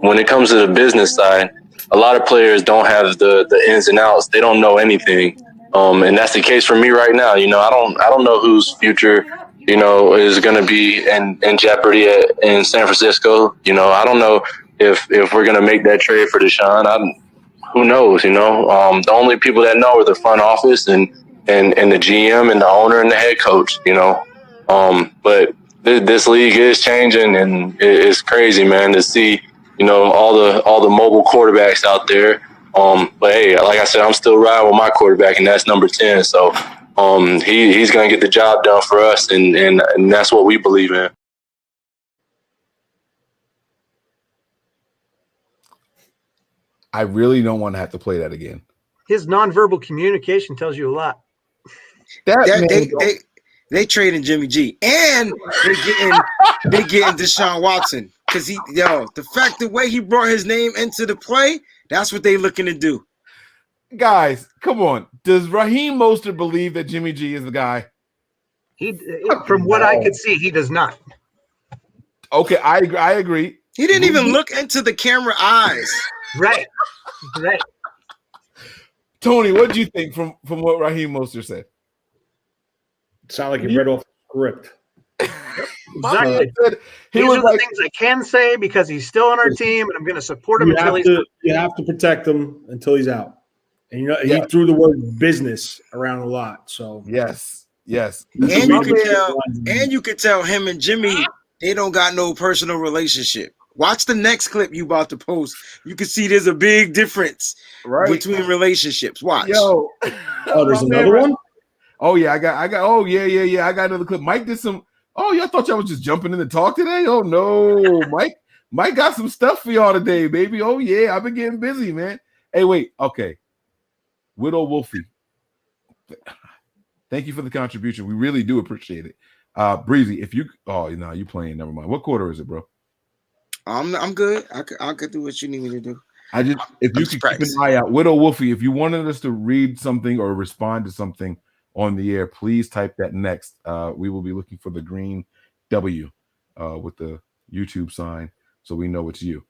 When it comes to the business side, a lot of players don't have the ins and outs. They don't know anything. And that's the case for me right now. I don't know whose future is going to be in jeopardy in San Francisco. I don't know if we're going to make that trade for Deshaun. Who knows? The only people that know are the front office and the GM and the owner and the head coach. But this league is changing, and it's crazy, man, to see all the mobile quarterbacks out there. But hey, like I said, I'm still riding with my quarterback, and that's number 10. So he's going to get the job done for us, and that's what we believe in. I really don't want to have to play that again. His nonverbal communication tells you a lot. They trading Jimmy G, and they getting Deshaun Watson because the way he brought his name into the play, that's what they looking to do. Guys, come on. Does Raheem Mostert believe that Jimmy G is the guy? From what I could see, he does not. Okay, I agree. He didn't even look into the camera eyes. Right. Tony, what do you think from what Raheem Mostert said? Sound like he read off the script. Exactly. These are the things I can say because he's still on our team, and I'm going to support him until he's out. You have to protect him until he's out. And he threw the word business around a lot. So yes. And you could tell him and Jimmy, they don't got no personal relationship. Watch the next clip you about to post. You can see there's a big difference between relationships. Watch. Yo. There's another one? Oh yeah, I got I got another clip. Mike did some. Oh, y'all thought y'all was just jumping in the talk today? Oh no, Mike got some stuff for y'all today, baby. Oh yeah, I've been getting busy, man. Hey, wait, okay. Widow Wolfie. Thank you for the contribution. We really do appreciate it. Breezy, if you you playing, never mind. What quarter is it, bro? I'm good. I could do what you need me to do. If you could keep an eye out, Widow Wolfie, if you wanted us to read something or respond to something on the air, please type that next. We will be looking for the green W with the YouTube sign so we know it's you.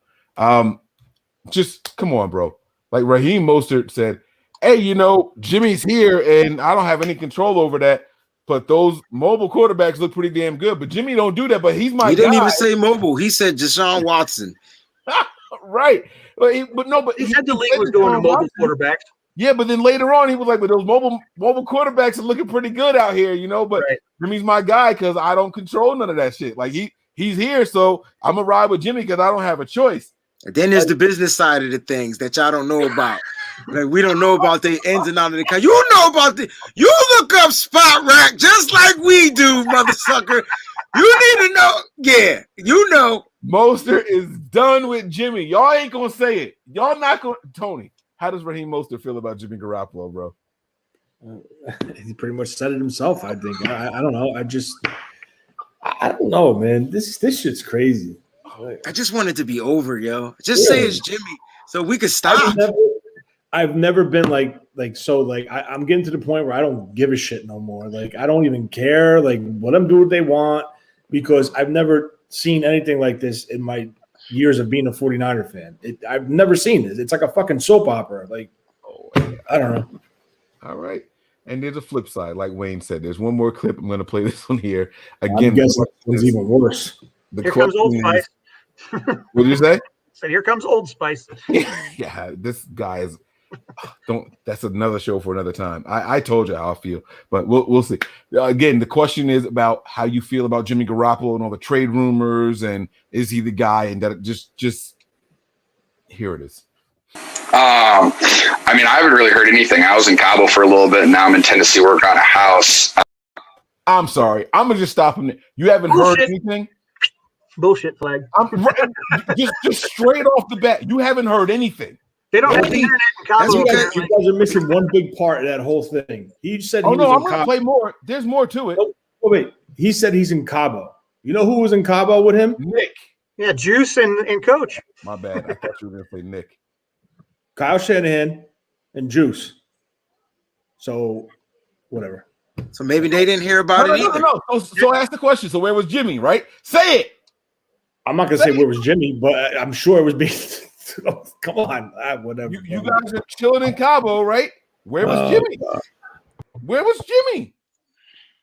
Just come on, bro. Like Raheem Mostert said, hey, Jimmy's here and I don't have any control over that. But those mobile quarterbacks look pretty damn good. But Jimmy don't do that. But he's my guy. He didn't even say mobile. He said Deshaun Watson. Right. But he said the league was going to mobile quarterbacks. Yeah, but then later on he was like, but those mobile quarterbacks are looking pretty good out here, But Jimmy's my guy because I don't control none of that shit. Like he's here, so I'm gonna ride with Jimmy because I don't have a choice. And then there's the business side of the things that y'all don't know about. Like we don't know about the ins and outs of the. You know about you look up Spot Rack just like we do, mother sucker. You need to know. Yeah, Mostert is done with Jimmy. Y'all ain't gonna say it. Y'all not gonna. Tony, how does Raheem Mostert feel about Jimmy Garoppolo, bro? He pretty much said it himself. I think. I don't know. I don't know, man. This shit's crazy. I just want it to be over, yo. Just say it's Jimmy, so we could stop. I've never been like I'm getting to the point where I don't give a shit no more. Like I don't even care. Like let them do what they want because I've never seen anything like this in my years of being a 49er fan. I've never seen it. It's like a fucking soap opera. Like I don't know. All right. And there's a flip side, like Wayne said. There's one more clip. I'm going to play this one here again. I guess it's even worse. Here comes Old Spice. What did you say? Said here comes Old Spice. Yeah, this guy is. That's another show for another time. I told you how I feel, but we'll see. Again, the question is about how you feel about Jimmy Garoppolo and all the trade rumors, and is he the guy? And that just here it is. I haven't really heard anything. I was in Cabo for a little bit, and now I'm in Tennessee working on a house. I'm sorry. I'm gonna just stop him. You haven't heard anything? Bullshit flag. Just straight off the bat, you haven't heard anything. They don't have the internet in Cabo. You guys are missing one big part of that whole thing. He said, I'm going to play more. There's more to it. Oh, wait. He said he's in Cabo. You know who was in Cabo with him? Nick. Yeah, Juice and Coach. My bad. I thought you were going to play Nick. Kyle Shanahan and Juice. So, whatever. So maybe they didn't hear about it either. No. So ask the question. So where was Jimmy, right? Say it. I'm not going to say where was Jimmy, but I'm sure it was being – come on. Whatever. You guys are chilling in Cabo, right? Where was Jimmy? Where was Jimmy?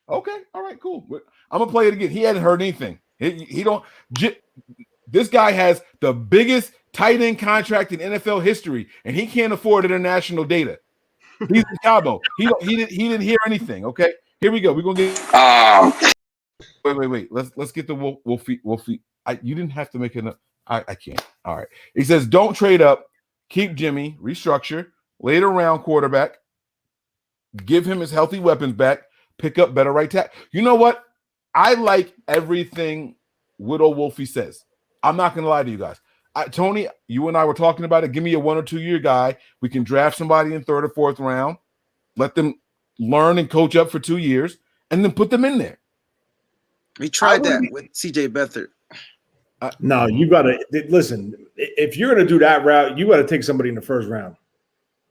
Okay. All right, cool. I'm going to play it again. He hadn't heard anything. He don't – this guy has the biggest tight end contract in NFL history, and he can't afford international data. He's in Cabo. He didn't hear anything. Okay, here we go. We're gonna get. Wait. Let's get the Wolfie. You didn't have to make it. I can't. All right. He says, don't trade up. Keep Jimmy. Restructure. Later round quarterback. give him his healthy weapons back, pick up better right tackle. You know what? I like everything Widow Wolfie says. I'm not going to lie to you guys. Tony, you and I were talking about it. Give me a 1 or 2 year guy. We can draft somebody in 3rd or 4th round, let them learn and coach up for 2 years, and then put them in there. We tried that with CJ Beathard. No, you got to listen. If you're going to do that route, you got to take somebody in the 1st round.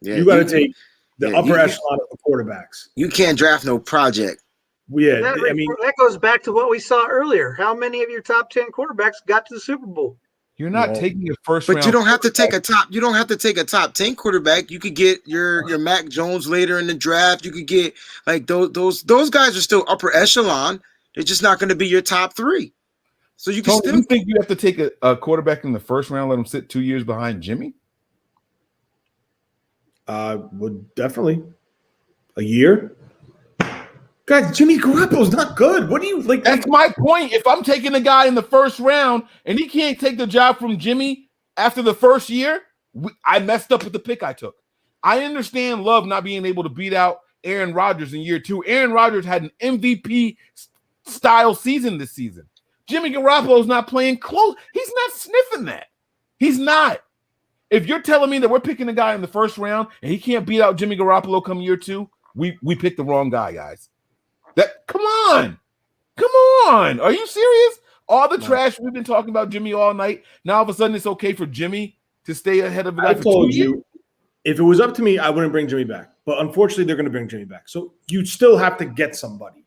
Yeah, you got to take the upper echelon of the quarterbacks. You can't draft no project. Yeah, that goes back to what we saw earlier. How many of your top 10 quarterbacks got to the Super Bowl? You're not taking a first round. But you don't have to take a top. You don't have to take a top 10 quarterback. You could get your Mac Jones later in the draft. You could get like those guys are still upper echelon. They're just not going to be your top 3. So you can still. You think you have to take a quarterback in the 1st round, let him sit 2 years behind Jimmy? Would definitely a year. God, Jimmy Garoppolo's not good. What do you like? That's my point. If I'm taking a guy in the 1st round and he can't take the job from Jimmy after the 1st year, I messed up with the pick I took. I understand Love not being able to beat out Aaron Rodgers in year 2. Aaron Rodgers had an MVP style season this season. Jimmy Garoppolo's not playing close. He's not sniffing that. He's not. If you're telling me that we're picking a guy in the 1st round and he can't beat out Jimmy Garoppolo come year 2, we picked the wrong guy, guys. Come on. Are you serious? All the trash we've been talking about Jimmy all night. Now all of a sudden it's okay for Jimmy to stay ahead of the guy. I told you, if it was up to me, I wouldn't bring Jimmy back. But unfortunately, they're going to bring Jimmy back. So you still have to get somebody.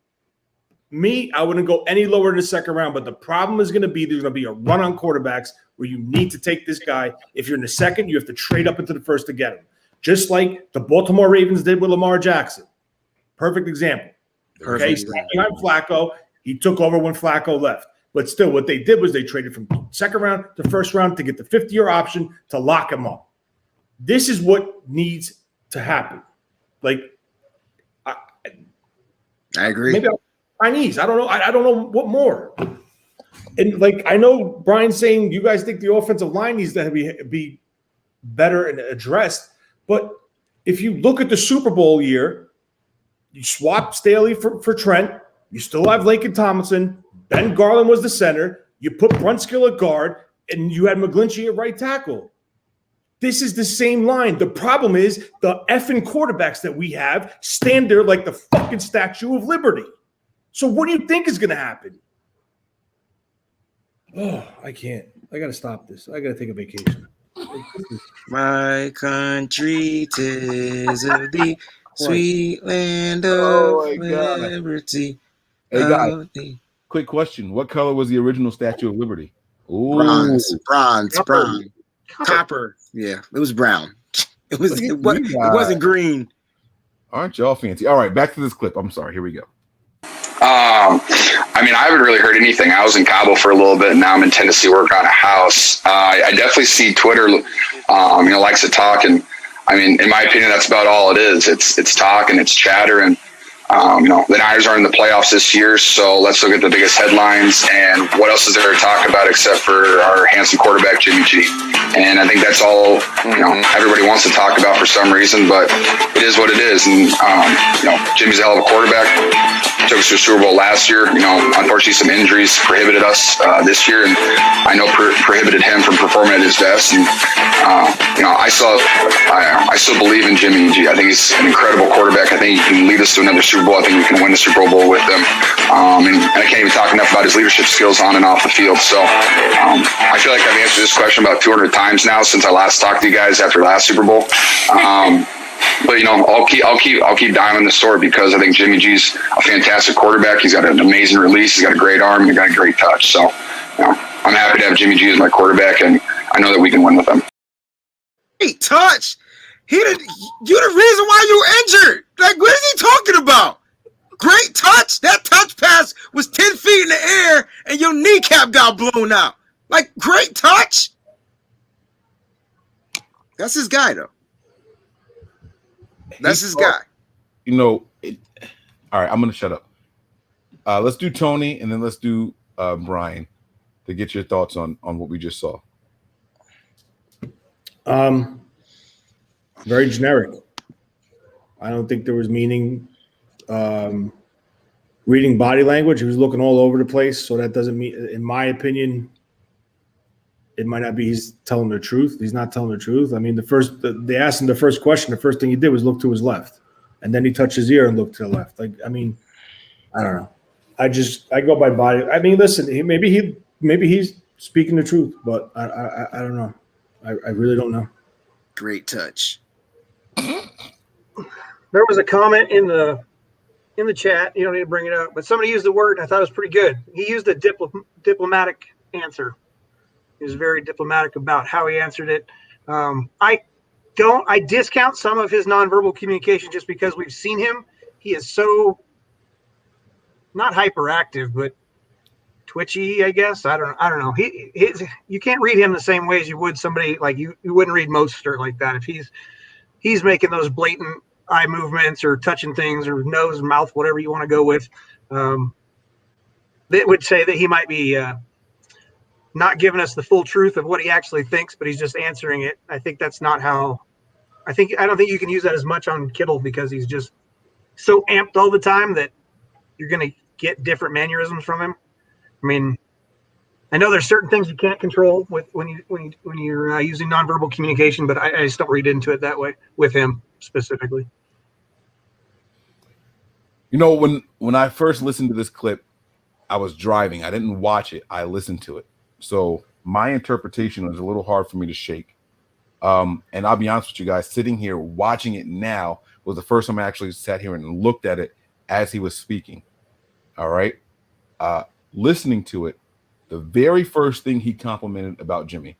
Me, I wouldn't go any lower in the 2nd round. But the problem is going to be there's going to be a run on quarterbacks where you need to take this guy. If you're in the 2nd, you have to trade up into the 1st to get him. Just like the Baltimore Ravens did with Lamar Jackson. Perfect example. Okay, behind Flacco, he took over when Flacco left. But still, what they did was they traded from 2nd round to 1st round to get the 5th-year option to lock him up. This is what needs to happen. Like, I agree. Maybe Chinese. I don't know. I don't know what more. And like, I know Brian's saying you guys think the offensive line needs to be better and addressed. But if you look at the Super Bowl year, you swap Staley for Trent. You still have Laken Tomlinson. Ben Garland was the center. You put Brunskill at guard, and you had McGlinchey at right tackle. This is the same line. The problem is the effing quarterbacks that we have stand there like the fucking Statue of Liberty. So what do you think is going to happen? Oh, I can't. I got to stop this. I got to take a vacation. My country, 'tis of thee. Sweet land of liberty. Hey, guys, quick question. What color was the original Statue of Liberty? Ooh. Bronze. Copper. Yeah, it was brown. It wasn't green. Aren't y'all fancy? All right, back to this clip. I'm sorry. Here we go. I haven't really heard anything. I was in Cabo for a little bit, and now I'm in Tennessee working on a house. I definitely see Twitter, likes to talk, and in my opinion, that's about all it is. It's talk and it's chatter, and the Niners are in the playoffs this year, so let's look at the biggest headlines and what else is there to talk about except for our handsome quarterback Jimmy G. And I think that's all everybody wants to talk about for some reason, but it is what it is. And Jimmy's a hell of a quarterback. Took us to a Super Bowl last year. Unfortunately, some injuries prohibited us this year, and I know prohibited him from performing at his best. And I still believe in Jimmy G. I think he's an incredible quarterback. I think he can lead us to another Super Bowl. I think we can win the Super Bowl with him. And I can't even talk enough about his leadership skills on and off the field. So I feel like I've answered this question about 200 times now since I last talked to you guys after last Super Bowl. But I'll keep diving the story because I think Jimmy G's a fantastic quarterback. He's got an amazing release. He's got a great arm. And he's got a great touch. So I'm happy to have Jimmy G as my quarterback, and I know that we can win with him. Great touch. You're the reason why you're injured. Like, what is he talking about? Great touch. That touch pass was 10 feet in the air, and your kneecap got blown out. Like, great touch. That's his guy, though. That's his guy. All right, I'm going to shut up. Let's do Tony, and then let's do Brian to get your thoughts on what we just saw. Very generic. I don't think there was meaning. Reading body language, he was looking all over the place. So that doesn't mean, in my opinion, it might not be he's telling the truth. He's not telling the truth. I mean, they asked him the first question. The first thing he did was look to his left, and then he touched his ear and looked to the left. Like, I mean, I don't know. I go by body. I mean, listen, maybe he's speaking the truth, but I don't know. I really don't know. Great touch. There was a comment in the chat. You don't need to bring it up, but somebody used the word, and I thought it was pretty good. He used a diplomatic answer. He was very diplomatic about how he answered it. I discount some of his nonverbal communication just because we've seen him. He is so not hyperactive, but twitchy, I guess. I don't know. You can't read him the same way as you would somebody like you wouldn't read Mostert like that. If he's making those blatant eye movements or touching things or nose, mouth, whatever you want to go with, that would say that he might be not giving us the full truth of what he actually thinks, but he's just answering it. I think that's not how. I don't think you can use that as much on Kittle because he's just so amped all the time that you're going to get different mannerisms from him. I mean, I know there's certain things you can't control with when you're using nonverbal communication, but I just don't read into it that way with him specifically. You know, when I first listened to this clip, I was driving. I didn't watch it. I listened to it. So my interpretation was a little hard for me to shake. And I'll be honest with you guys, sitting here watching it now was the first time I actually sat here and looked at it as he was speaking. All right. Listening to it, the very first thing he complimented about Jimmy.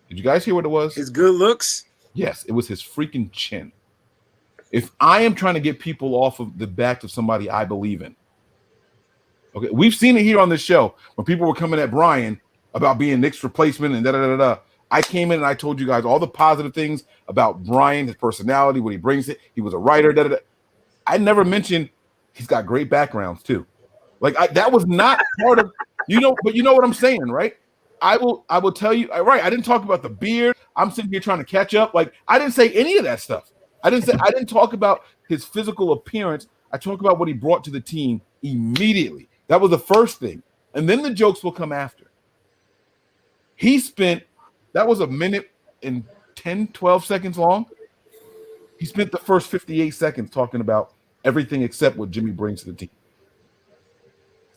Did you guys hear what it was? His good looks? Yes, it was his freaking chin. If I am trying to get people off of the back of somebody I believe in, okay, we've seen it here on this show when people were coming at Brian about being Nick's replacement and da-da-da-da. I came in and I told you guys all the positive things about Brian, his personality, what he brings it. He was a writer, da-da-da. I never mentioned he's got great backgrounds too. Like that was not part of, but you know what I'm saying, right? I will tell you, right? I didn't talk about the beard. I'm sitting here trying to catch up. Like I didn't say any of that stuff. I didn't talk about his physical appearance. I talked about what he brought to the team immediately. That was the first thing. And then the jokes will come after. That was a minute and 10, 12 seconds long. He spent the first 58 seconds talking about everything except what Jimmy brings to the team.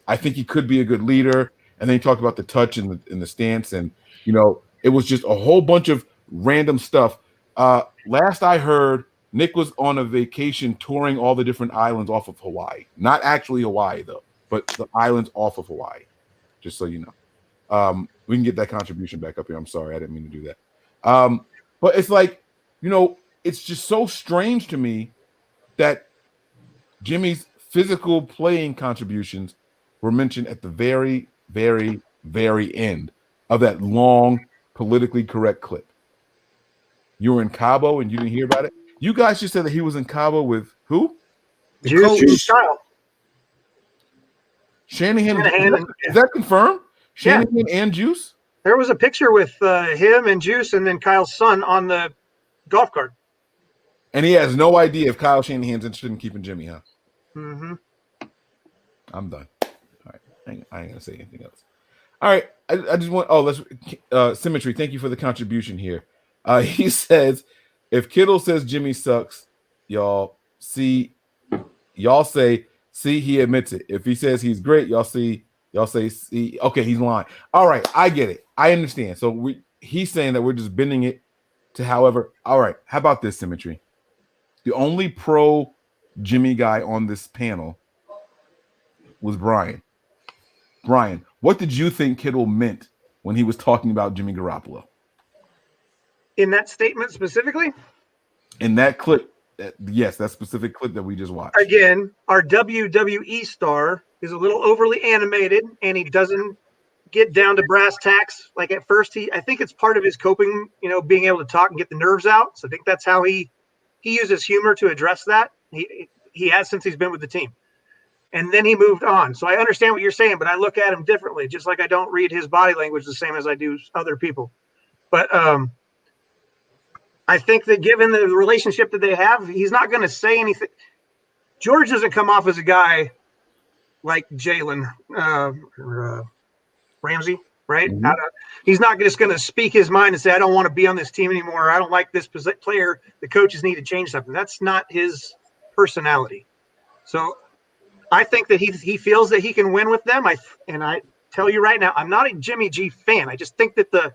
I think he could be a good leader. And then he talked about the touch and the stance. And, it was just a whole bunch of random stuff. Last I heard, Nick was on a vacation touring all the different islands off of Hawaii. Not actually Hawaii, though, but the islands off of Hawaii, just so you know. We can get that contribution back up here. I'm sorry. I didn't mean to do that. But it's like, it's just so strange to me that Jimmy's physical playing contributions were mentioned at the very, very, very end of that long, politically correct clip. You were in Cabo and you didn't hear about it? You guys just said that he was in Cabo with who? Juice Kyle. Shanahan. Is that confirmed? Shanahan and Juice? There was a picture with him and Juice and then Kyle's son on the golf cart. And he has no idea if Kyle Shanahan's interested in keeping Jimmy, huh? Mm-hmm. I'm done. All right. I ain't going to say anything else. All right. I just want – Symmetry, thank you for the contribution here. He says, if Kittle says Jimmy sucks, y'all say, see, he admits it. If he says he's great, y'all say, see, okay, he's lying. All right, I get it. I understand. So he's saying that we're just bending it to however. All right, how about this, Symmetry? The only pro Jimmy guy on this panel was Brian. Brian, what did you think Kittle meant when he was talking about Jimmy Garoppolo? In that statement specifically? In that clip, yes, that specific clip that we just watched. Again, our WWE star is a little overly animated, and he doesn't get down to brass tacks. Like at first, I think it's part of his coping, being able to talk and get the nerves out. So I think that's how he uses humor to address that. He has since he's been with the team. And then he moved on. So I understand what you're saying, but I look at him differently, just like I don't read his body language the same as I do other people. But I think that given the relationship that they have, he's not going to say anything. George doesn't come off as a guy like Jalen Ramsey, right? Mhm. He's not just going to speak his mind and say, I don't want to be on this team anymore. I don't like this player. The coaches need to change something. That's not his personality. So I think that he feels that he can win with them. I tell you right now, I'm not a Jimmy G fan. I just think that the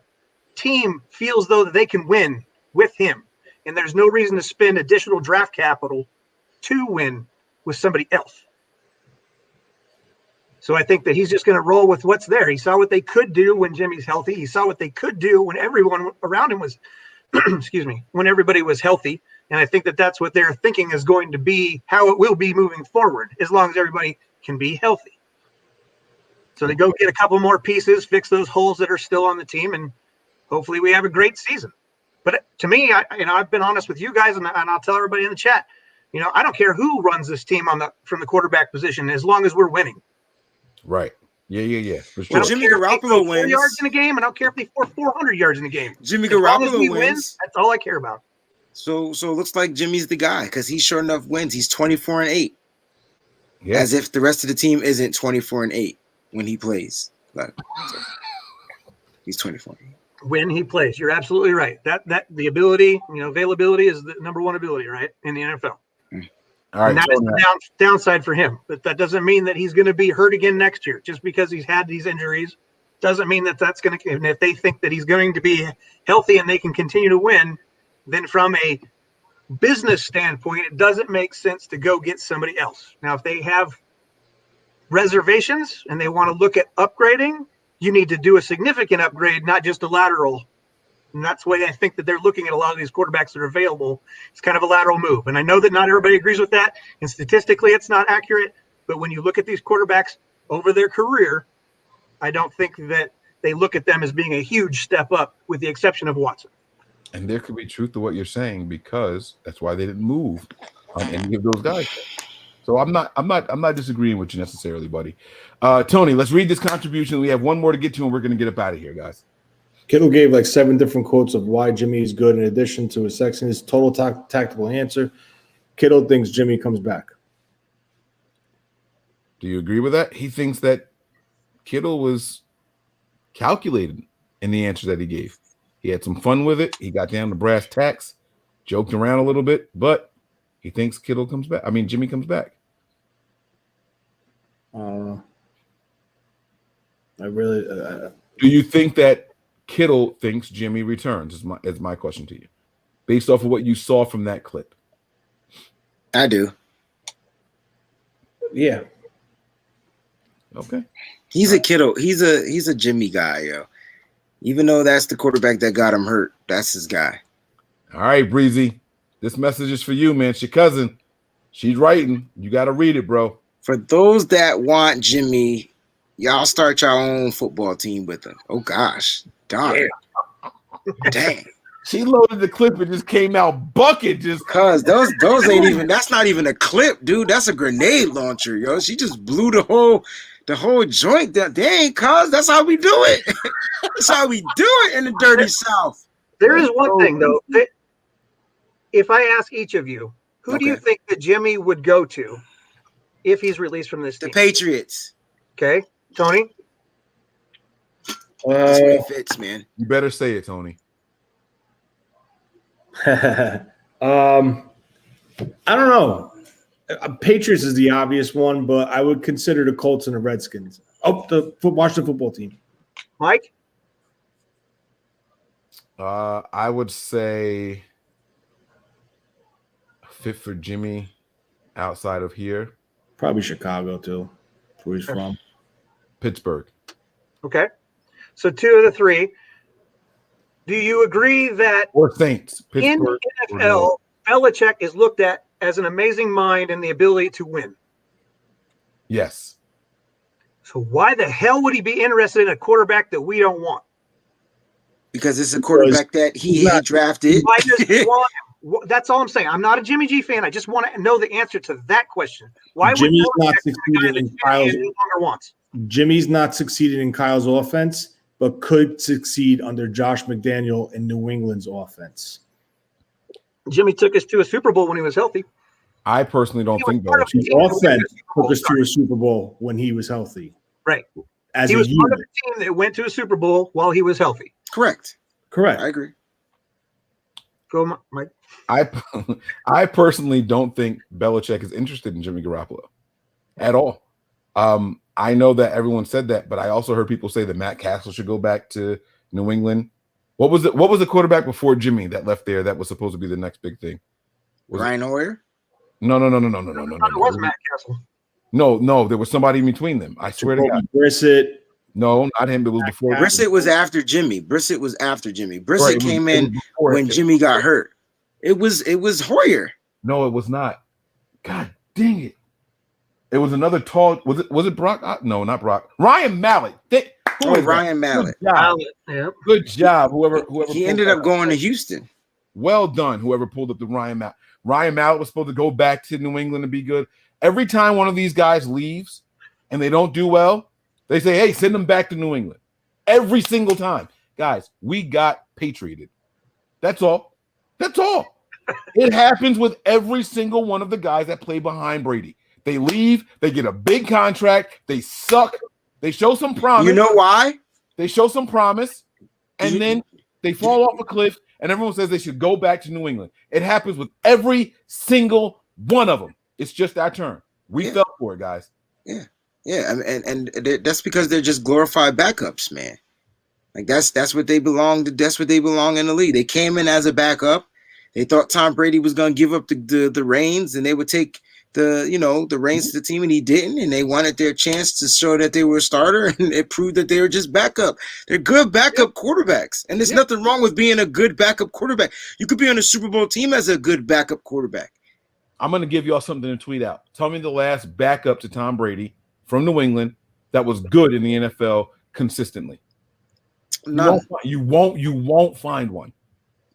team feels though that they can win with him. And there's no reason to spend additional draft capital to win with somebody else. So I think that he's just going to roll with what's there. He saw what they could do when Jimmy's healthy. He saw what they could do when everyone around him was, excuse me, when everybody was healthy. And I think that that's what they're thinking is going to be how it will be moving forward, as long as everybody can be healthy. So they go get a couple more pieces, fix those holes that are still on the team, and hopefully we have a great season. But to me, I've been honest with you guys, and I'll tell everybody in the chat, I don't care who runs this team from the quarterback position, as long as we're winning. Right. Yeah. For I sure. don't Jimmy care if they Garoppolo throw 4 wins. yards in a game. I don't care if they score 400 yards in a game. Jimmy As long as Garoppolo we win, wins. that's all I care about. So it looks like Jimmy's the guy because he sure enough wins. He's 24-8. Yeah. As if the rest of the team isn't 24-8 when he plays. But he's 24. When he plays, you're absolutely right. That the ability, availability is the number one ability, right, in the NFL. All right. And that is the downside for him. But that doesn't mean that he's going to be hurt again next year. Just because he's had these injuries doesn't mean that that's going to. And if they think that he's going to be healthy and they can continue to win, then from a business standpoint, it doesn't make sense to go get somebody else. Now, if they have reservations and they want to look at upgrading, you need to do a significant upgrade, not just a lateral. And that's the way I think that they're looking at a lot of these quarterbacks that are available. It's kind of a lateral move. And I know that not everybody agrees with that. And statistically, it's not accurate. But when you look at these quarterbacks over their career, I don't think that they look at them as being a huge step up, with the exception of Watson. And there could be truth to what you're saying, because that's why they didn't move on any of those guys. So I'm not disagreeing with you necessarily, buddy. Tony, let's read this contribution. We have one more to get to, and we're going to get up out of here, guys. Kittle gave like 7 different quotes of why Jimmy is good in addition to his sexiness. Total tactical answer. Kittle thinks Jimmy comes back. Do you agree with that? He thinks that Kittle was calculated in the answer that he gave. He had some fun with it. He got down to brass tacks, joked around a little bit, but he thinks Kittle comes back. I mean, Jimmy comes back. I really. Do you think that Kittle thinks Jimmy returns? Is my question to you, based off of what you saw from that clip. I do. Yeah. Okay. He's a Kittle. He's a Jimmy guy, yo. Even though that's the quarterback that got him hurt, that's his guy. All right, Breezy. This message is for you, man. It's your cousin. She's writing. You got to read it, bro. For those that want Jimmy, y'all start your own football team with him. Oh gosh, darn, dang. She loaded the clip and just came out bucket. Just cause those ain't even. That's not even a clip, dude. That's a grenade launcher, yo. She just blew the whole joint down. Dang, cuz that's how we do it. That's how we do it in the dirty South. There is one thing though. If I ask each of you, who do you think that Jimmy would go to if he's released from this team? The Patriots. Okay, Tony. That's where it fits, man. You better say it, Tony. I don't know. Patriots is the obvious one, but I would consider the Colts and the Redskins. Oh, the Washington football team. Mike? I would say fit for Jimmy outside of here. Probably Chicago, too, where he's from. Pittsburgh. Okay. So 2 of the 3. Do you agree that or Saints in the NFL, Belichick is looked at as an amazing mind and the ability to win? Yes. So why the hell would he be interested in a quarterback that we don't want? Because it's a quarterback that he drafted. Why does he want him? That's all I'm saying. I'm not a Jimmy G fan. I just want to know the answer to that question. Why Jimmy's would not succeeding in Kyle's no longer wants? Jimmy's not succeeding in Kyle's offense, but could succeed under Josh McDaniel in New England's offense. Jimmy took us to a Super Bowl when he was healthy. I personally don't think the offense took us to a Super Bowl when he was healthy. Right. As he a was unit. part of the team that went to a Super Bowl while he was healthy. Correct. I agree. Go, Mike. I personally don't think Belichick is interested in Jimmy Garoppolo at all. I know that everyone said that, but I also heard people say that Matt Castle should go back to New England. What was the quarterback before Jimmy that left there that was supposed to be the next big thing? Ryan Hoyer? No. It was Matt Castle. No. There was somebody in between them. I swear to God. Brissett. No, not him. It was before. Brissett was after Jimmy. Brissett Right, came in when Jimmy got hurt. It was Hoyer. No, it was not. God dang it! It was another tall. Was it Brock? No, not Brock. Ryan Mallett. Ryan Mallett. Good job. Whoever he ended up going to Houston. Well done. Whoever pulled up the Ryan Mallett. Ryan Mallett was supposed to go back to New England and be good. Every time one of these guys leaves and they don't do well, they say, hey, send them back to New England. Every single time. Guys, we got patrioted. That's all. That's all. It happens with every single one of the guys that play behind Brady. They leave. They get a big contract. They suck. They show some promise. You know why? They show some promise, and then they fall off a cliff, and everyone says they should go back to New England. It happens with every single one of them. It's just our turn. We fell for it, guys. Yeah, and that's because they're just glorified backups, man. Like that's what they belong to. That's what they belong in the league. They came in as a backup. They thought Tom Brady was going to give up the reins, and they would take the reins to the team, and he didn't. And they wanted their chance to show that they were a starter, and it proved that they were just backup. They're good backup quarterbacks, and there's nothing wrong with being a good backup quarterback. You could be on a Super Bowl team as a good backup quarterback. I'm going to give y'all something to tweet out. Tell me the last backup to Tom Brady from New England that was good in the NFL consistently. None. You won't find one.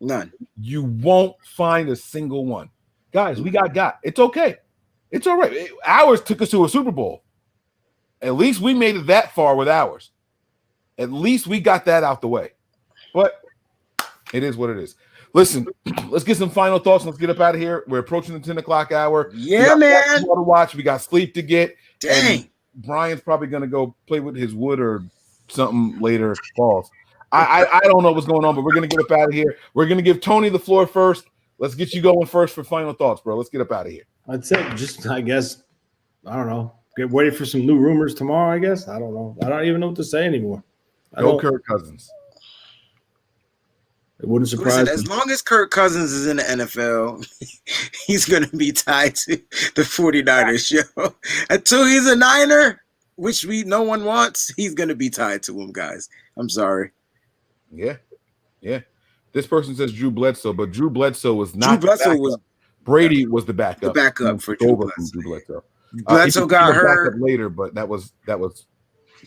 None. You won't find a single one. Guys, we got. It's okay. It's all right. Ours took us to a Super Bowl. At least we made it that far with ours. At least we got that out the way. But it is what it is. Listen, let's get some final thoughts. Let's get up out of here. We're approaching the 10 o'clock hour. Yeah, man. We got to watch. We got sleep to get. Dang. And Brian's probably going to go play with his wood or something later. Falls. I don't know what's going on, but we're going to get up out of here. We're going to give Tony the floor first. Let's get you going first for final thoughts, bro. Let's get up out of here. That's it. Just, I guess, I don't know. Get ready for some new rumors tomorrow, I guess. I don't know. I don't even know what to say anymore. Go Kirk Cousins. It wouldn't surprise me. As long as Kirk Cousins is in the NFL, he's going to be tied to the 49ers, yo. Until he's a Niner, which no one wants, he's going to be tied to him, guys. I'm sorry. Yeah. This person says Drew Bledsoe, but Drew Bledsoe was not. Drew Bledsoe was Brady was the backup. The backup for Drew Bledsoe. Bledsoe got hurt later, but that was.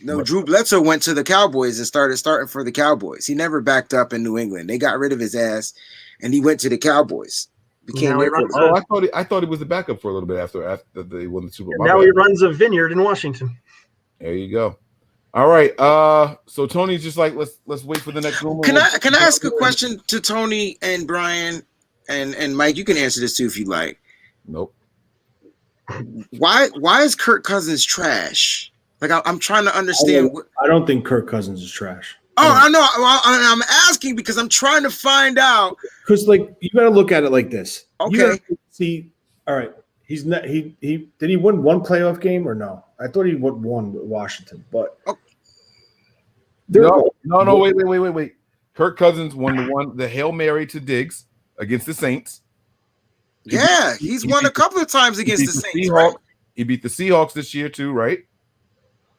No, Drew Bledsoe went to the Cowboys and starting for the Cowboys. He never backed up in New England. They got rid of his ass, and he went to the Cowboys. I thought he was the backup for a little bit after they won the Super Bowl. Now he runs a vineyard in Washington. There you go. All right. So Tony's just like, let's wait for the next rumor. Can I ask a question to Tony and Brian and Mike? You can answer this too if you like. Nope. Why is Kirk Cousins trash? Like I'm trying to understand. I don't think Kirk Cousins is trash. Oh, I know. I'm asking because I'm trying to find out. Because you got to look at it like this. Okay. You gotta see. All right. He's not. He did he win one playoff game or no? I thought he won with Washington, but. No. Wait. Kirk Cousins won the Hail Mary to Diggs against the Saints. Yeah, he's won a couple of times against the Saints. Right? He beat the Seahawks this year too, right?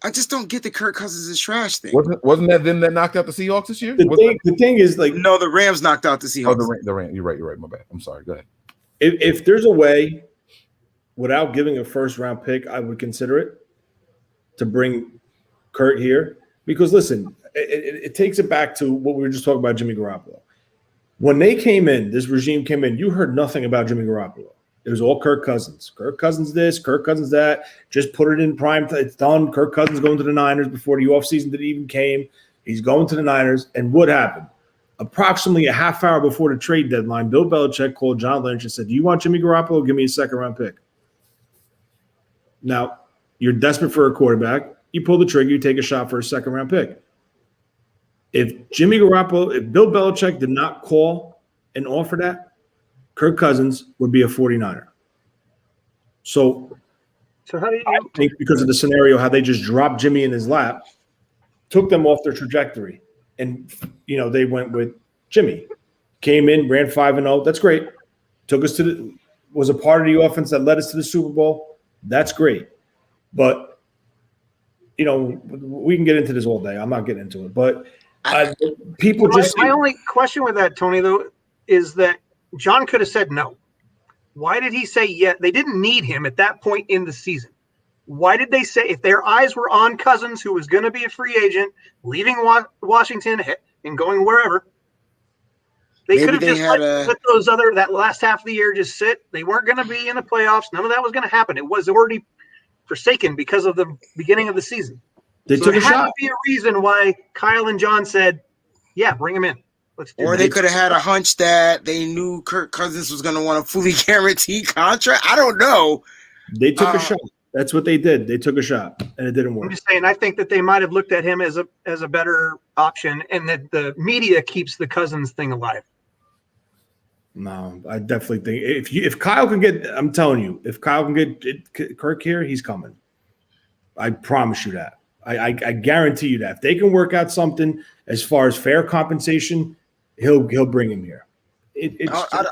I just don't get the Kirk Cousins is trash thing. Wasn't that them that knocked out the Seahawks this year? The thing is, no, the Rams knocked out the Seahawks. Oh, the Rams. You're right. My bad. I'm sorry. Go ahead. If there's a way, without giving a first round pick, I would consider it to bring Kurt here. Because listen, it takes it back to what we were just talking about, Jimmy Garoppolo. When they came in, this regime came in, you heard nothing about Jimmy Garoppolo. It was all Kirk Cousins. Kirk Cousins this, Kirk Cousins that. Just put it in prime. It's done. Kirk Cousins going to the Niners before the offseason that even came. He's going to the Niners. And what happened? Approximately a half hour before the trade deadline, Bill Belichick called John Lynch and said, "Do you want Jimmy Garoppolo? Give me a second-round pick." Now, you're desperate for a quarterback. You pull the trigger, you take a shot for a second-round pick. If Bill Belichick did not call and offer that, Kirk Cousins would be a 49er. So how do you I think because of the scenario, how they just dropped Jimmy in his lap, took them off their trajectory. And, they went with Jimmy. Came in, ran 5-0. That's great. Took us was a part of the offense that led us to the Super Bowl. That's great. But, we can get into this all day. I'm not getting into it. But people just – my only question with that, Tony, though, is that John could have said no. Why did he say yes? They didn't need him at that point in the season. Why did they say, if their eyes were on Cousins, who was going to be a free agent, leaving Washington and going wherever, they could have just let that last half of the year just sit. They weren't going to be in the playoffs. None of that was going to happen. It was already forsaken because of the beginning of the season. They took a shot. There had to be a reason why Kyle and John said, yeah, bring him in. Or they could have had a hunch that they knew Kirk Cousins was going to want a fully guaranteed contract. I don't know. They took a shot. That's what they did. They took a shot, and it didn't work. I'm just saying, I think that they might have looked at him as a better option, and that the media keeps the Cousins thing alive. No, I definitely think if Kyle can get, I'm telling you, if Kyle can get Kirk here, he's coming. I promise you that. I guarantee you that if they can work out something as far as fair compensation, he'll bring him here.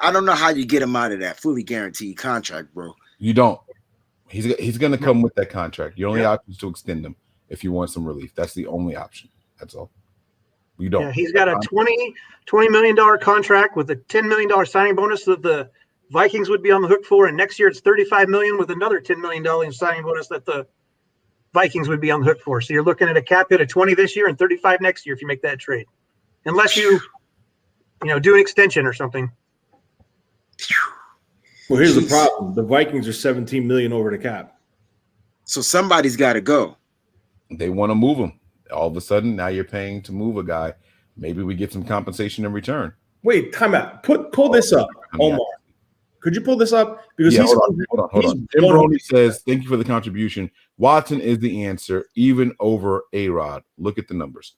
I don't know how you get him out of that fully guaranteed contract, bro. You don't. He's going to come with that contract. Your only option is to extend him if you want some relief. That's the only option. That's all. You don't. Yeah, he's got a $20 million contract with a $10 million signing bonus that the Vikings would be on the hook for, and next year it's $35 million with another $10 million signing bonus that the Vikings would be on the hook for. So you're looking at a cap hit of 20 this year and 35 next year if you make that trade, unless you do an extension or something. Well, here's the problem: the Vikings are $17 million over the cap. So somebody's got to go. They want to move him. All of a sudden, now you're paying to move a guy. Maybe we get some compensation in return. Wait, time out. Pull this up, Omar. Could you pull this up? Because hold on. Jim Brony says, "Thank you for the contribution. Watson is the answer, even over A-Rod. Look at the numbers."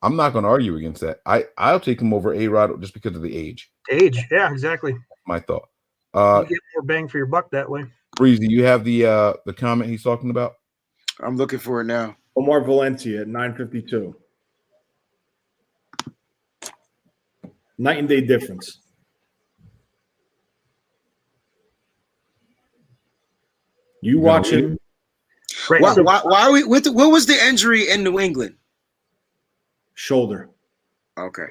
I'm not going to argue against that. I'll take him over A-Rod just because of the age. Yeah, exactly. My thought. You get more bang for your buck that way. Breezy, you have the comment he's talking about? I'm looking for it now. Omar Valencia at 952. Night and day difference. You watch him. Why are we? What was the injury in New England? Shoulder. Okay.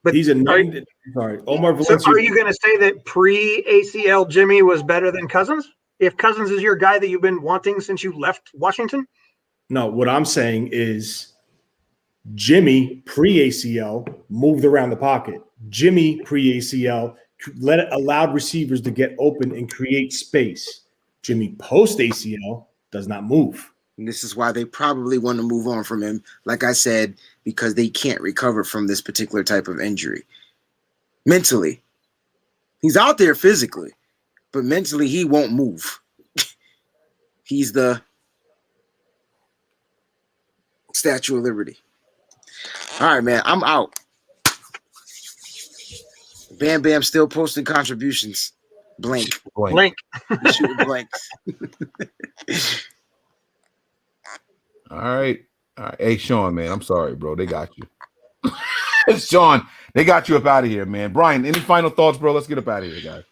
But he's a Omar Valencia. So are you going to say that pre-ACL Jimmy was better than Cousins? If Cousins is your guy that you've been wanting since you left Washington? No, what I'm saying is Jimmy pre-ACL moved around the pocket. Jimmy pre-ACL allowed receivers to get open and create space. Jimmy post-ACL does not move. And this is why they probably want to move on from him, like I said, because they can't recover from this particular type of injury. Mentally. He's out there physically, but mentally he won't move. He's the Statue of Liberty. All right, man, I'm out. Bam Bam still posting contributions. Blank. Shooting blanks. All right. Hey, Sean, man, I'm sorry, bro. They got you. Sean, they got you up out of here, man. Brian, any final thoughts, bro? Let's get up out of here, guys.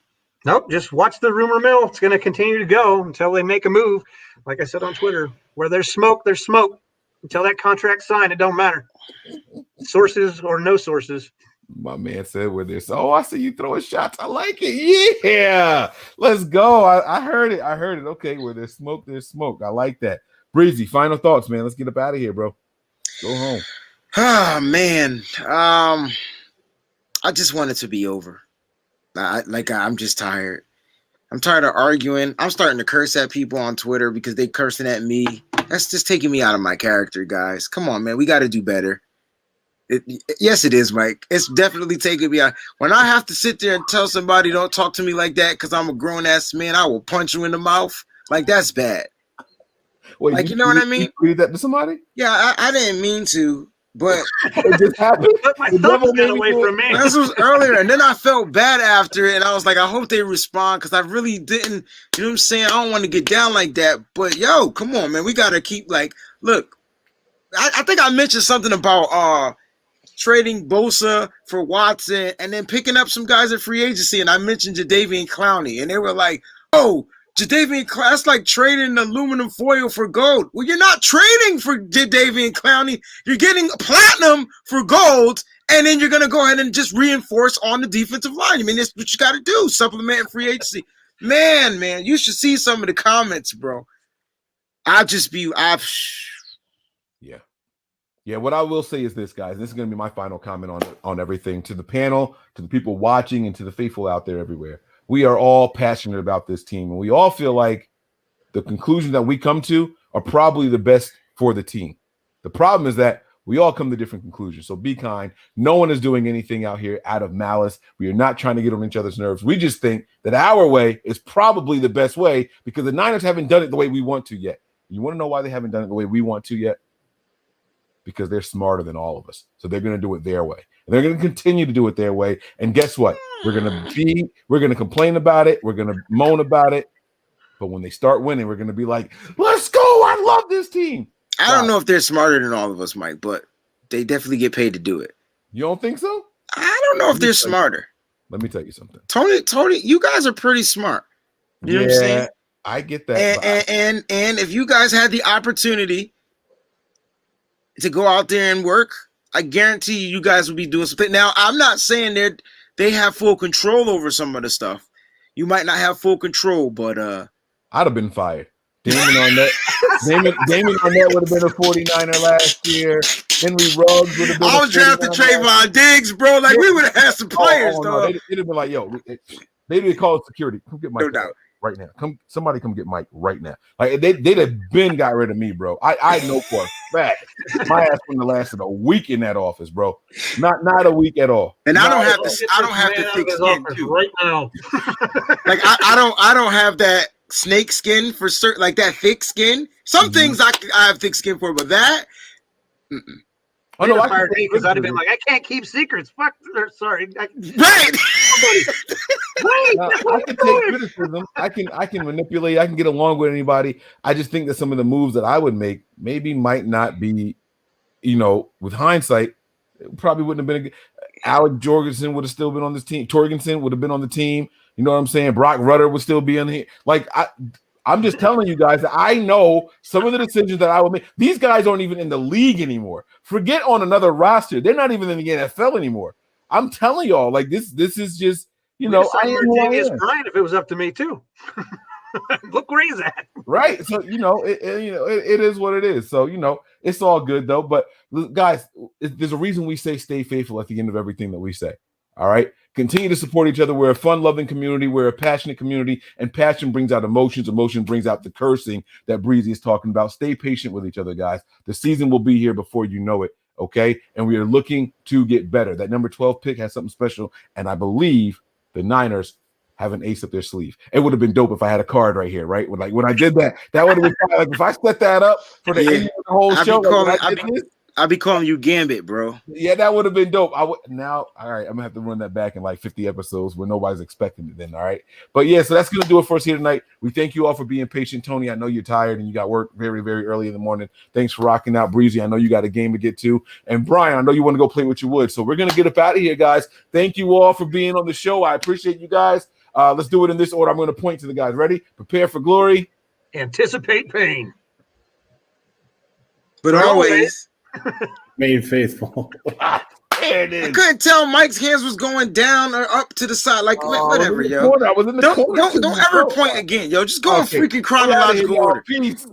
Nope. Just watch the rumor mill. It's going to continue to go until they make a move. Like I said on Twitter, where there's smoke, there's smoke. Until that contract's signed, it don't matter. Sources or no sources. My man said where there's I see you throwing shots. I like it. Yeah. Let's go. I heard it. Okay, where there's smoke, there's smoke. I like that. Breezy, final thoughts, man. Let's get up out of here, bro. Go home. Oh, man. I just want it to be over. I'm just tired. I'm tired of arguing. I'm starting to curse at people on Twitter because they cursing at me. That's just taking me out of my character, guys. Come on, man. We got to do better. Yes, it is, Mike. It's definitely taking me out. When I have to sit there and tell somebody don't talk to me like that because I'm a grown ass man, I will punch you in the mouth. Like that's bad. Wait, like you know what I mean? You that to somebody? Yeah, I didn't mean to, but it just happened. But my thumbs got away from me. This was earlier, and then I felt bad after it, and I was like, I hope they respond because I really didn't. You know what I'm saying? I don't want to get down like that. But yo, come on, man, we gotta keep like. Look, I think I mentioned something about trading Bosa for Watson and then picking up some guys at free agency. And I mentioned Jadeveon Clowney, and they were like, oh, Jadeveon Clowney, that's like trading aluminum foil for gold. Well, you're not trading for Jadeveon Clowney. You're getting platinum for gold, and then you're going to go ahead and just reinforce on the defensive line. I mean, that's what you got to do, supplement free agency. Man, you should see some of the comments, bro. Yeah, what I will say is this, guys. This is going to be my final comment on everything. To the panel, to the people watching, and to the faithful out there everywhere. We are all passionate about this team, and we all feel like the conclusions that we come to are probably the best for the team. The problem is that we all come to different conclusions, so be kind. No one is doing anything out here out of malice. We are not trying to get on each other's nerves. We just think that our way is probably the best way because the Niners haven't done it the way we want to yet. You want to know why they haven't done it the way we want to yet? Because they're smarter than all of us. So they're going to do it their way. And they're going to continue to do it their way. And guess what? We're going to complain about it. We're going to moan about it. But when they start winning, we're going to be like, let's go. I love this team. I don't know if they're smarter than all of us, Mike, but they definitely get paid to do it. You don't think so? I don't know if they're smarter. Let me tell you something. Tony, you guys are pretty smart. You know what I'm saying? I get that. And if you guys had the opportunity to go out there and work, I guarantee you guys would be doing something. Now, I'm not saying that they have full control over some of the stuff. You might not have full control, but I'd have been fired. Damon Arnett would have been a 49er last year. Henry Ruggs would have been. I was drafting Trayvon Diggs, bro. Like we would have had some players, dog. No, they'd have been like, yo, they'd have called security. Come get Mike right now. Somebody come get Mike right now. Like they'd have been got rid of me, bro. I know for a fact my ass wouldn't have lasted a week in that office, bro. Not a week at all. And I don't have the thick skin too. Right now. Like I don't have that snake skin for certain, like that thick skin. Some things I have thick skin for, but that. Oh no! I fired me because I'd have been like, I can't keep secrets. Fuck. Sorry. Right. I can take criticism. I can manipulate. I can get along with anybody. I just think that some of the moves that I would make maybe might not be, with hindsight, it probably wouldn't have been. Alec Jorgensen would have still been on this team. Torgensen would have been on the team. You know what I'm saying? Brock Rudder would still be in here. Like I'm just telling you guys that I know some of the decisions that I would make. These guys aren't even in the league anymore. Forget on another roster. They're not even in the NFL anymore. I'm telling y'all, like this is just, I am who I am. Bryant if it was up to me too. Look where he's at. Right. So, it is what it is. So, it's all good though. But guys, there's a reason we say stay faithful at the end of everything that we say. All right. Continue to support each other. We're a fun-loving community. We're a passionate community, and passion brings out emotions. Emotion brings out the cursing that Breezy is talking about. Stay patient with each other, guys. The season will be here before you know it, okay? And we are looking to get better. That number 12 pick has something special, and I believe the Niners have an ace up their sleeve. It would have been dope if I had a card right here, right? When I did that, that would have been fun. Like if I set that up for the end of the whole show. I'll be calling you Gambit, bro. Yeah, that would have been dope. All right, I'm gonna have to run that back in like 50 episodes where nobody's expecting it then, all right? But yeah, so that's gonna do it for us here tonight. We thank you all for being patient. Tony, I know you're tired and you got work very, very early in the morning. Thanks for rocking out. Breezy, I know you got a game to get to. And Brian, I know you want to go play with your wood. So we're gonna get up out of here, guys. Thank you all for being on the show. I appreciate you guys. Let's do it in this order. I'm gonna point to the guys. Ready? Prepare for glory. Anticipate pain. But always Made faithful. There it is. I couldn't tell Mike's hands was going down or up to the side. Like whatever, yo. I was in the corner. Don't ever point again, yo. Just go in freaking chronological order. Peace.